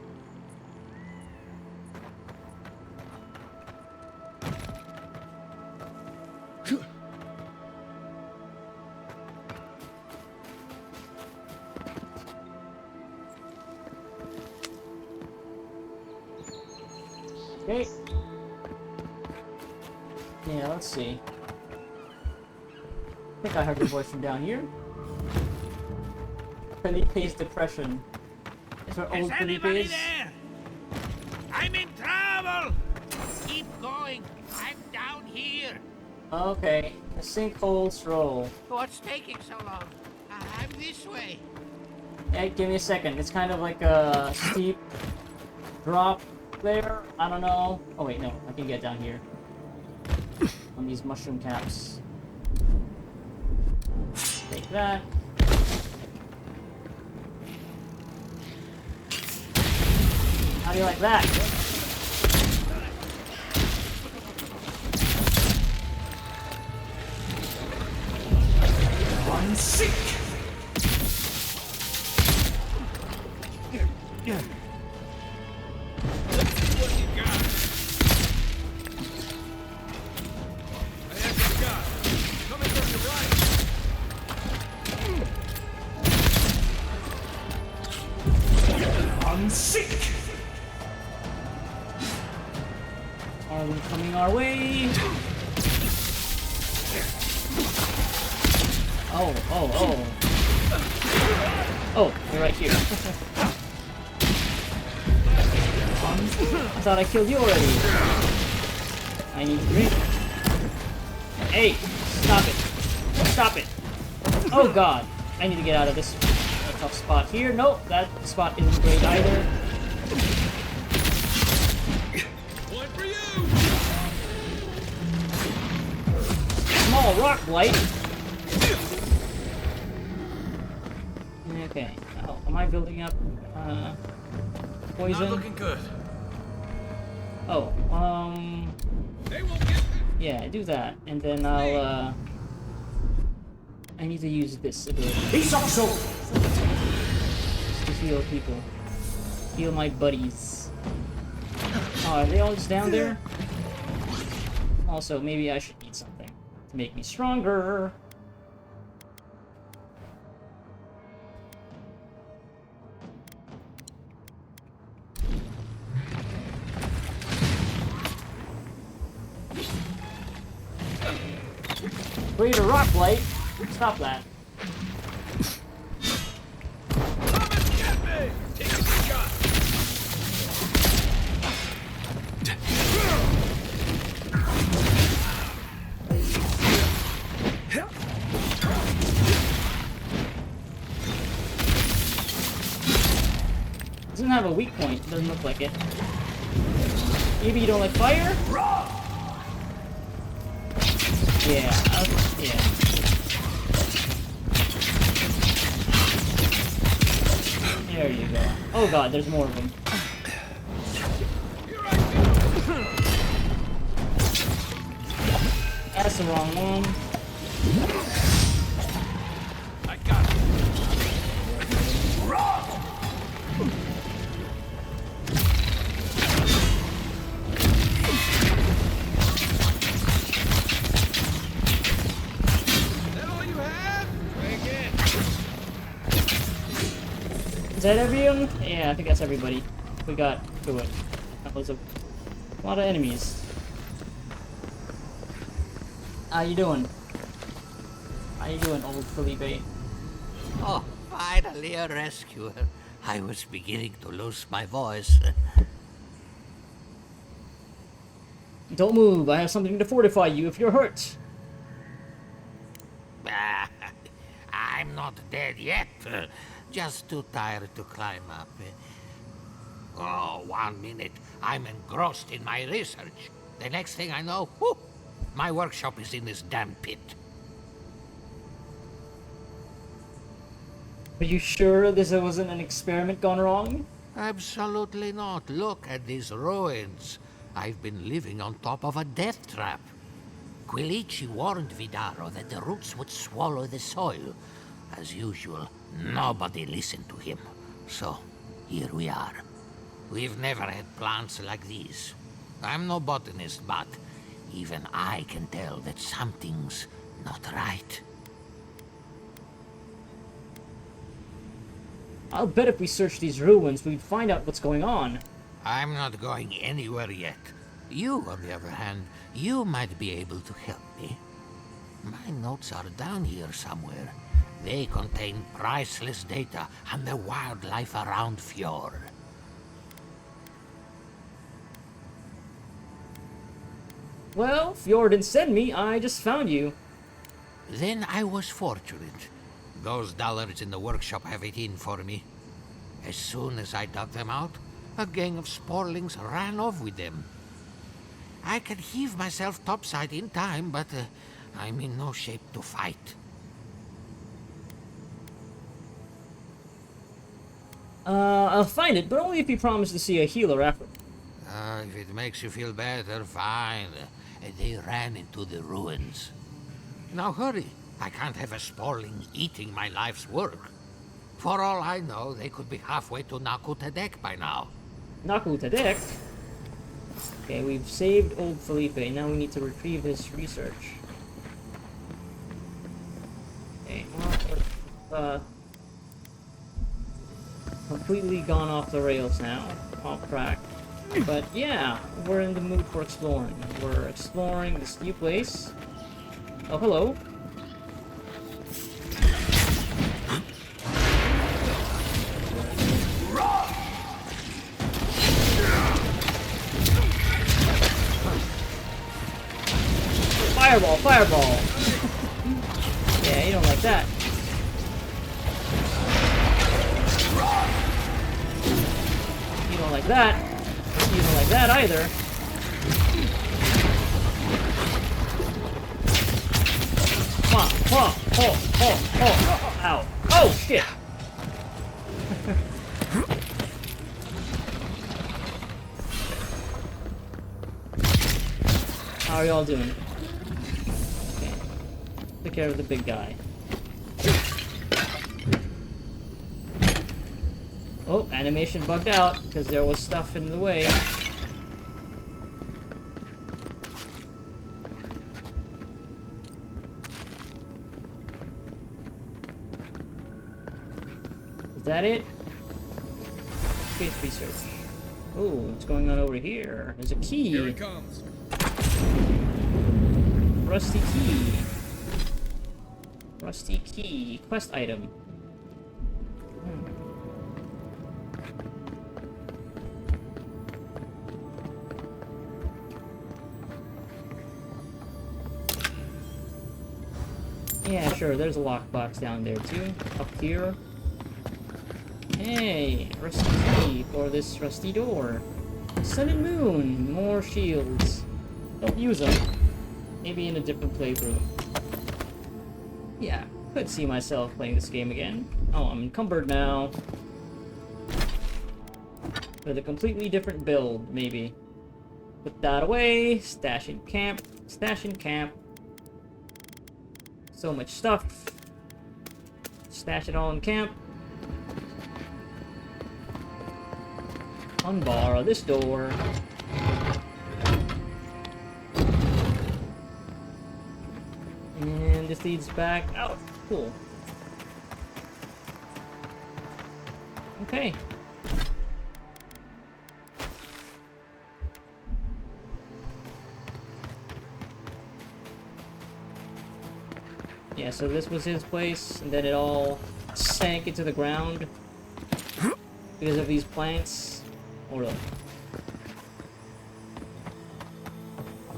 A: Okay. Yeah, let's see. I think I heard your voice from down here. Felipe's depression. Is where old Felipe is?
L: There? I'm in trouble! Keep going. I'm down here.
A: Okay. A sinkhole stroll.
L: What's taking so long? I'm this way.
A: Hey, give me a second. It's kind of like a steep drop there. I don't know. Oh wait, no. I can get down here. On these mushroom caps. Take that. How do you like that?
L: I'm sick!
G: Yeah.
L: I'm sick!
A: Are we coming our way? Oh. Oh, you're right here. I thought I killed you already. I need to drink. Hey, stop it. Stop it. Oh god. I need to get out of this tough spot here. Nope, that spot isn't great either.
G: One for you.
A: Small rock blight. Okay. Oh, am I building up poison?
G: Not looking good.
A: Oh,
G: They won't get me.
A: yeah, do that, and then I'll I need to use this ability.
I: He's also
A: to heal people. Heal my buddies. Oh, are they all just down there? Also, maybe I should eat something to make me stronger. Greater rock light. Stop that. Doesn't have a weak point. Doesn't look like it. Maybe you don't like fire? Yeah. Okay, yeah. There you go. Oh god, there's more of them. That's the wrong one.
L: I got it.
A: Is that everyone? Yeah, I think that's everybody. We got through it. That was a lot of enemies. How you doing? How you doing, old Felipe?
L: Oh, finally a rescuer. I was beginning to lose my voice.
A: Don't move. I have something to fortify you if you're hurt.
L: I'm not dead yet. Just too tired to climb up. Oh, 1 minute. I'm engrossed in my research. The next thing I know, whoop, my workshop is in this damn pit.
A: Are you sure this wasn't an experiment gone wrong?
L: Absolutely not. Look at these ruins. I've been living on top of a death trap. Quilici warned Vidaro that the roots would swallow the soil. As usual, nobody listened to him. So, here we are. We've never had plants like these. I'm no botanist, but even I can tell that something's not right.
A: I'll bet if we search these ruins, we'd find out what's going on.
L: I'm not going anywhere yet. You, on the other hand, you might be able to help me. My notes are down here somewhere. They contain priceless data on the wildlife around Fjord.
A: Well, Fjord didn't send me, I just found you.
L: Then I was fortunate. Those dollars in the workshop have it in for me. As soon as I dug them out, a gang of sporlings ran off with them. I can heave myself topside in time, but I'm in no shape to fight.
A: I'll find it, but only if you promise to see a healer after.
L: If it makes you feel better, fine. They ran into the ruins. Now hurry. I can't have a sporling eating my life's work. For all I know, they could be halfway to Nakutadek by now.
A: Nakutadek? Okay, we've saved old Felipe. Now we need to retrieve his research. Okay, well, completely gone off the rails now. Off track. But yeah, we're in the mood for exploring. We're exploring this new place. Oh, hello. Fireball, fireball! Yeah, you don't like that. You don't like that. You don't like that either. Come on, oh, ow. Oh, shit! How are y'all doing? Okay. Take care of the big guy. Oh, animation bugged out because there was stuff in the way. Is that it? Space research. Oh, what's going on over here? There's a key.
G: Here it comes.
A: Rusty key. Rusty key. Quest item. Yeah, sure, there's a lockbox down there too. Up here. Hey, rusty key for this rusty door. Sun and moon, more shields. Don't use them. Maybe in a different playthrough. Yeah, could see myself playing this game again. Oh, I'm encumbered now. With a completely different build, maybe. Put that away. Stash in camp. Stash in camp. So much stuff. Stash it all in camp. Unbar this door. And this leads back out. Cool. Okay. Yeah, so this was his place, and then it all sank into the ground because of these plants. Or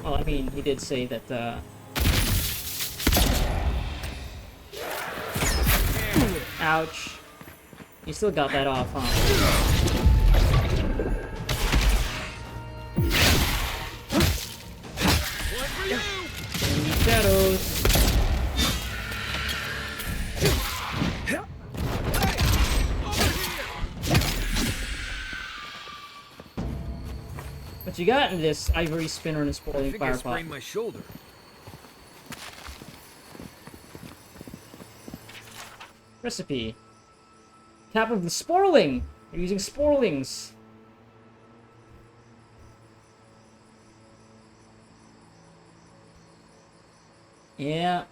A: well, I mean, he did say that, ouch. You still got that off, huh? Enemy shadows. What you got in this ivory spinner and a spoiling fire pot?
M: I sprained my shoulder.
A: Recipe. Cap of the sporling. You're using sporlings. Yeah.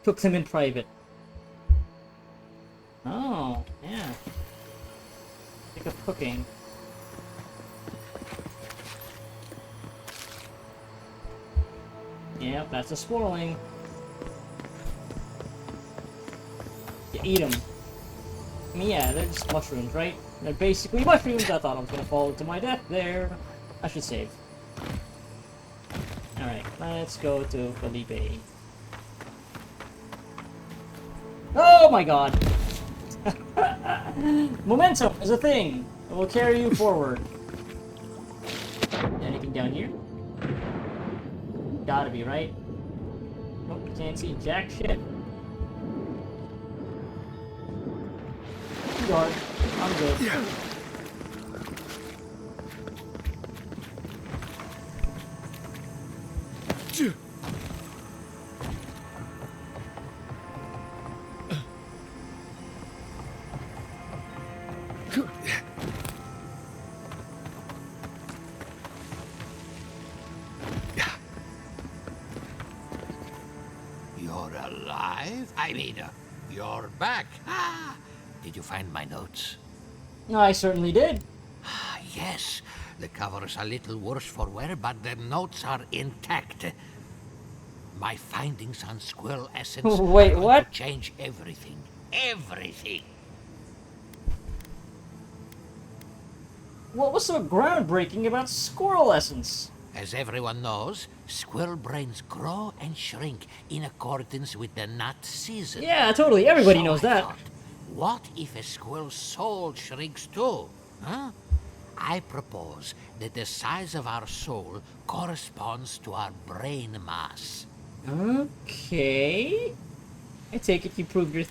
A: Cook them in private. Oh, yeah. Pick up cooking. Yep, that's a sporling. You eat them. I mean, yeah, they're just mushrooms, right? They're basically mushrooms. I thought I was gonna fall to my death there. I should save. Alright, let's go to Felipe. Oh my god! Momentum is a thing! It will carry you forward. Anything down here? Gotta be, right? Nope, can't see jack shit. Guard. I'm good.
L: You're alive? I mean, you're back. Ah, did you find my notes?
A: I certainly did.
L: Yes, the cover's a little worse for wear, but the notes are intact. My findings on squirrel essence
A: Wait,
L: are going
A: what?
L: to change everything. Everything.
A: What was so groundbreaking about squirrel essence?
L: As everyone knows, squirrel brains grow and shrink in accordance with the nut season.
A: Yeah, totally. Everybody
L: So
A: knows
L: I
A: that.
L: thought, what if a squirrel's soul shrinks too? Huh? I propose that the size of our soul corresponds to our brain mass.
A: Okay. I take it you proved your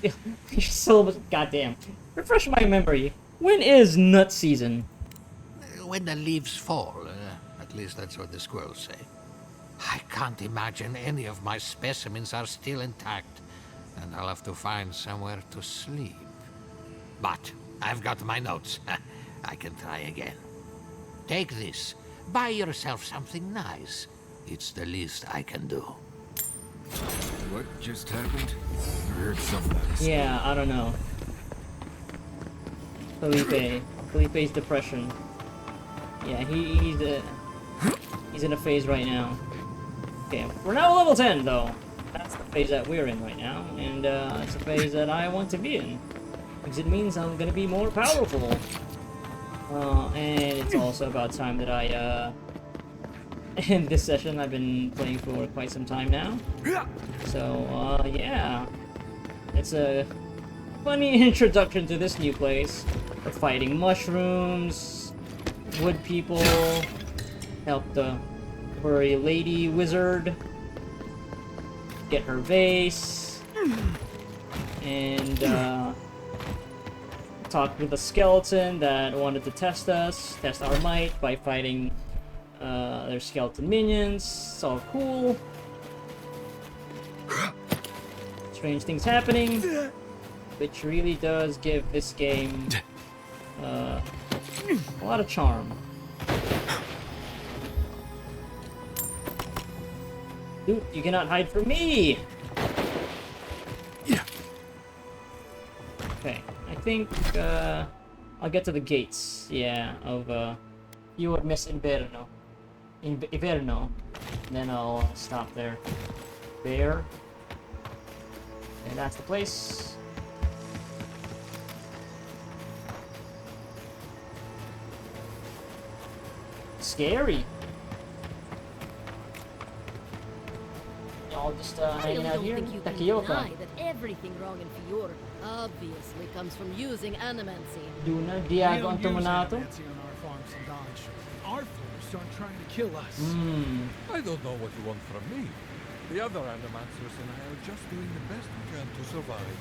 A: your soul was goddamn. Refresh my memory. When is nut season?
L: When the leaves fall, at least that's what the squirrels say. I can't imagine any of my specimens are still intact, and I'll have to find somewhere to sleep. But I've got my notes. I can try again. Take this. Buy yourself something nice. It's the least I can do.
M: What just happened? I heard somebody say.
A: Yeah, I don't know. Felipe's depression. Yeah, he's in a phase right now. Okay, we're now level 10 though. That's the phase that we're in right now, and it's a phase that I want to be in. Because it means I'm gonna be more powerful. And it's also about time that I, in this session I've been playing for quite some time now. So, yeah. It's a funny introduction to this new place. We're fighting mushrooms, wood people, help the furry lady wizard get her vase, and talk with a skeleton that wanted to test our might by fighting their skeleton minions. It's all cool. Strange things happening, which really does give this game a lot of charm. Dude, you cannot hide from me! Okay, I think I'll get to the gates, yeah, of Fior Miss Inverno. Inverno. And then I'll stop there. There. And that's the place. Scary. Y'all just hanging out here.
S: Think you can deny that everything wrong in Fior obviously comes from using animancy.
A: Duna, Diago, and Tomonato.
B: Our foes aren't trying to kill us.
G: I don't know what you want from me. The other animancers and I are just doing the best we can to survive.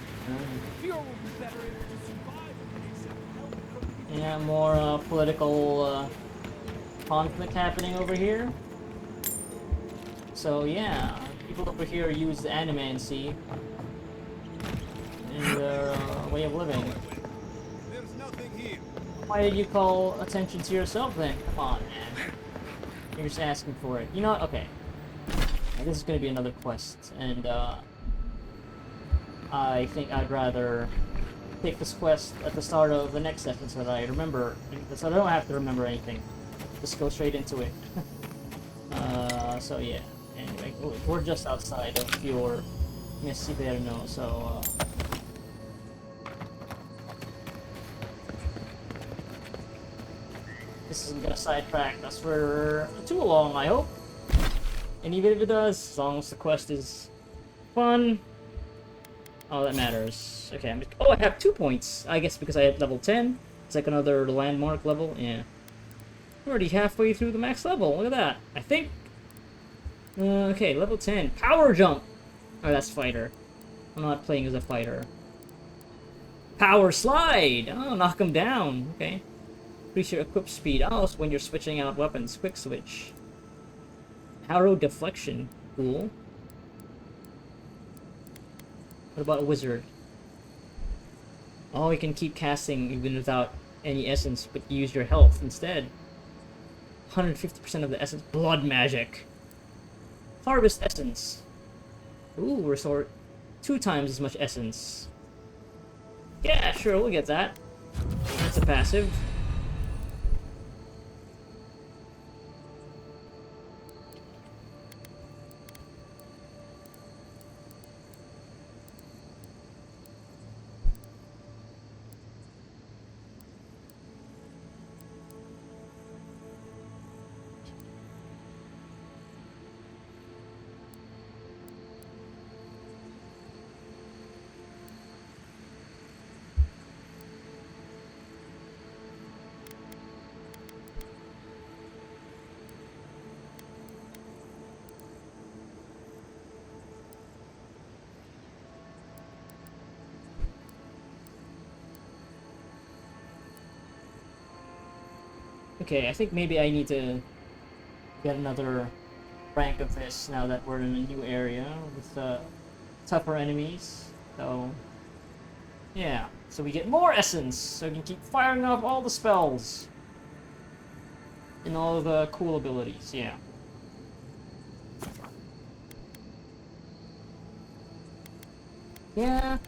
B: Fior will be better able to survive if we accept help.
A: Yeah, more political conflict happening over here. So yeah, people over here use animancy in their way of living.
G: There's nothing here.
A: Why did you call attention to yourself then? Come on, man. You're just asking for it. You know what? Okay. Now, this is gonna be another quest, and I think I'd rather take this quest at the start of the next session so that I remember, so I don't have to remember anything. Just go straight into it. So yeah. Anyway, we're just outside of your Miss Inverno, so this isn't gonna sidetrack us for too long, I hope. And even if it does, as long as the quest is fun, all that matters. Okay, oh, I have 2 points. I guess because I had level 10. It's like another landmark level. Yeah. I'm already halfway through the max level. Look at that. I think. Okay, level 10. Power jump. Oh, that's fighter. I'm not playing as a fighter. Power slide. Oh, knock him down. Okay. Increase your equip speed. Oh, so when you're switching out weapons. Quick switch. Arrow deflection. Cool. What about a wizard? Oh, you can keep casting even without any essence, but use your health instead. 150% of the essence. Blood magic. Harvest essence. Ooh, restore 2 times as much essence. Yeah, sure, we'll get that. That's a passive. Okay, I think maybe I need to get another rank of this now that we're in a new area with tougher enemies. So, yeah. So we get more essence, so we can keep firing off all the spells. And all the cool abilities, yeah. Yeah.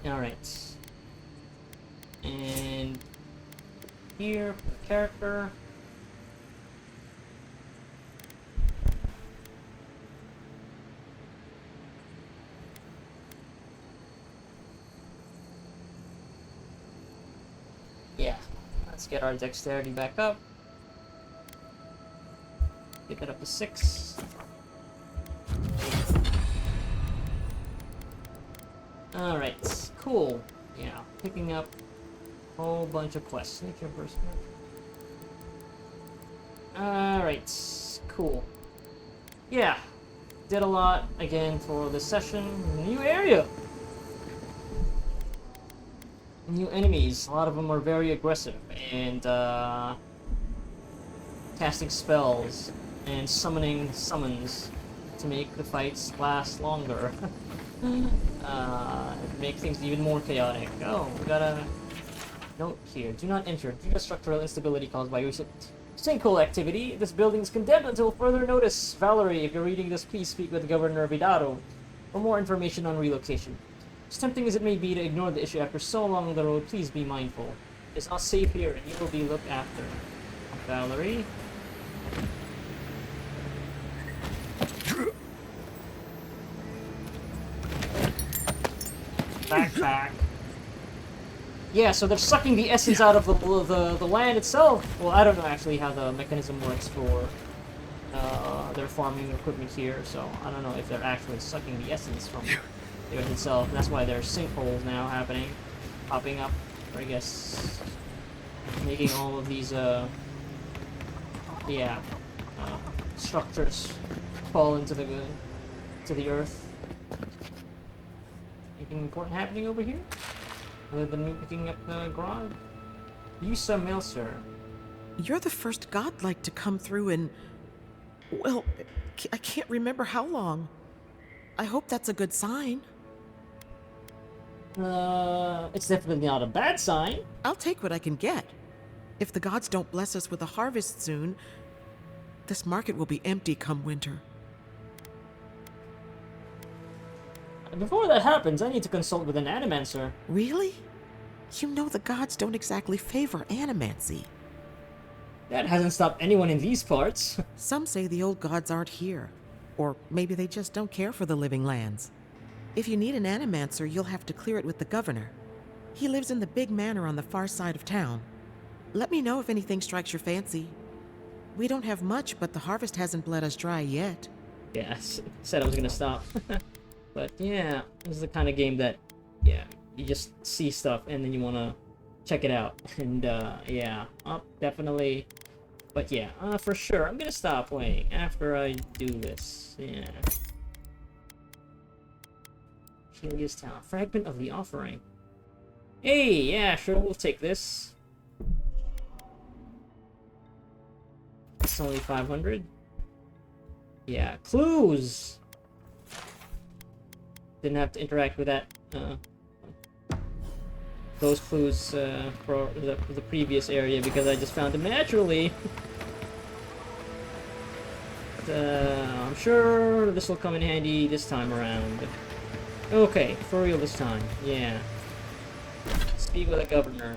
A: Alright. And here, character. Yeah, let's get our dexterity back up. Get that up to 6. Alright, cool. Yeah, picking up a whole bunch of quests. Nature person. Alright, cool. Yeah, did a lot again for this session. New area! New enemies. A lot of them are very aggressive and casting spells and summoning summons to make the fights last longer. Make things even more chaotic. Oh, we got a note here. Do not enter. Due to structural instability caused by recent sinkhole activity, this building is condemned until further notice. Valerie, if you're reading this, please speak with Governor Vidaro for more information on relocation. As tempting as it may be to ignore the issue after so long on the road, please be mindful. It's not safe here, and you will be looked after. Valerie. Backpack. Yeah, so they're sucking the essence out of the land itself. Well, I don't know actually how the mechanism works for their farming equipment here, so I don't know if they're actually sucking the essence from the earth itself. That's why there's sinkholes now happening, popping up, or I guess making all of these structures fall into the earth. Anything important happening over here? Other than me picking up the grog? Yusa Milser.
N: You're the first godlike to come through in... well, I can't remember how long. I hope that's a good sign.
A: It's definitely not a bad sign.
N: I'll take what I can get. If the gods don't bless us with a harvest soon, this market will be empty come winter.
A: Before that happens, I need to consult with an animancer.
N: Really? You know the gods don't exactly favor animancy.
A: That hasn't stopped anyone in these parts.
N: Some say the old gods aren't here. Or maybe they just don't care for the living lands. If you need an animancer, you'll have to clear it with the governor. He lives in the big manor on the far side of town. Let me know if anything strikes your fancy. We don't have much, but the harvest hasn't bled us dry yet.
A: Yeah, said I was gonna stop. But yeah, this is the kind of game that, yeah, you just see stuff and then you want to check it out. And yeah, definitely. But yeah, for sure, I'm gonna stop playing after I do this. Yeah. Helios Town. Fragment of the Offering. Hey, yeah, sure, we'll take this. It's only 500. Yeah, clues! Didn't have to interact with that, those clues for the previous area because I just found them naturally. But, I'm sure this will come in handy this time around. Okay, for real this time, yeah. Speak with the governor.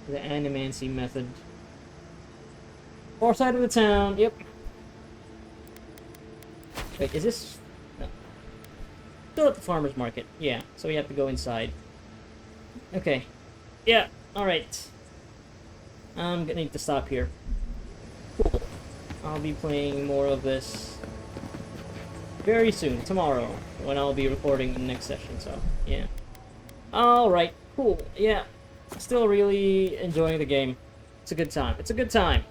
A: The animancy method. Far side of the town, yep. Wait, is this... No. Still at the farmer's market, yeah, so we have to go inside. Okay. Yeah, alright. I'm gonna need to stop here. Cool. I'll be playing more of this very soon, tomorrow, when I'll be recording the next session, so, yeah. Alright, cool. Yeah, still really enjoying the game. It's a good time. It's a good time.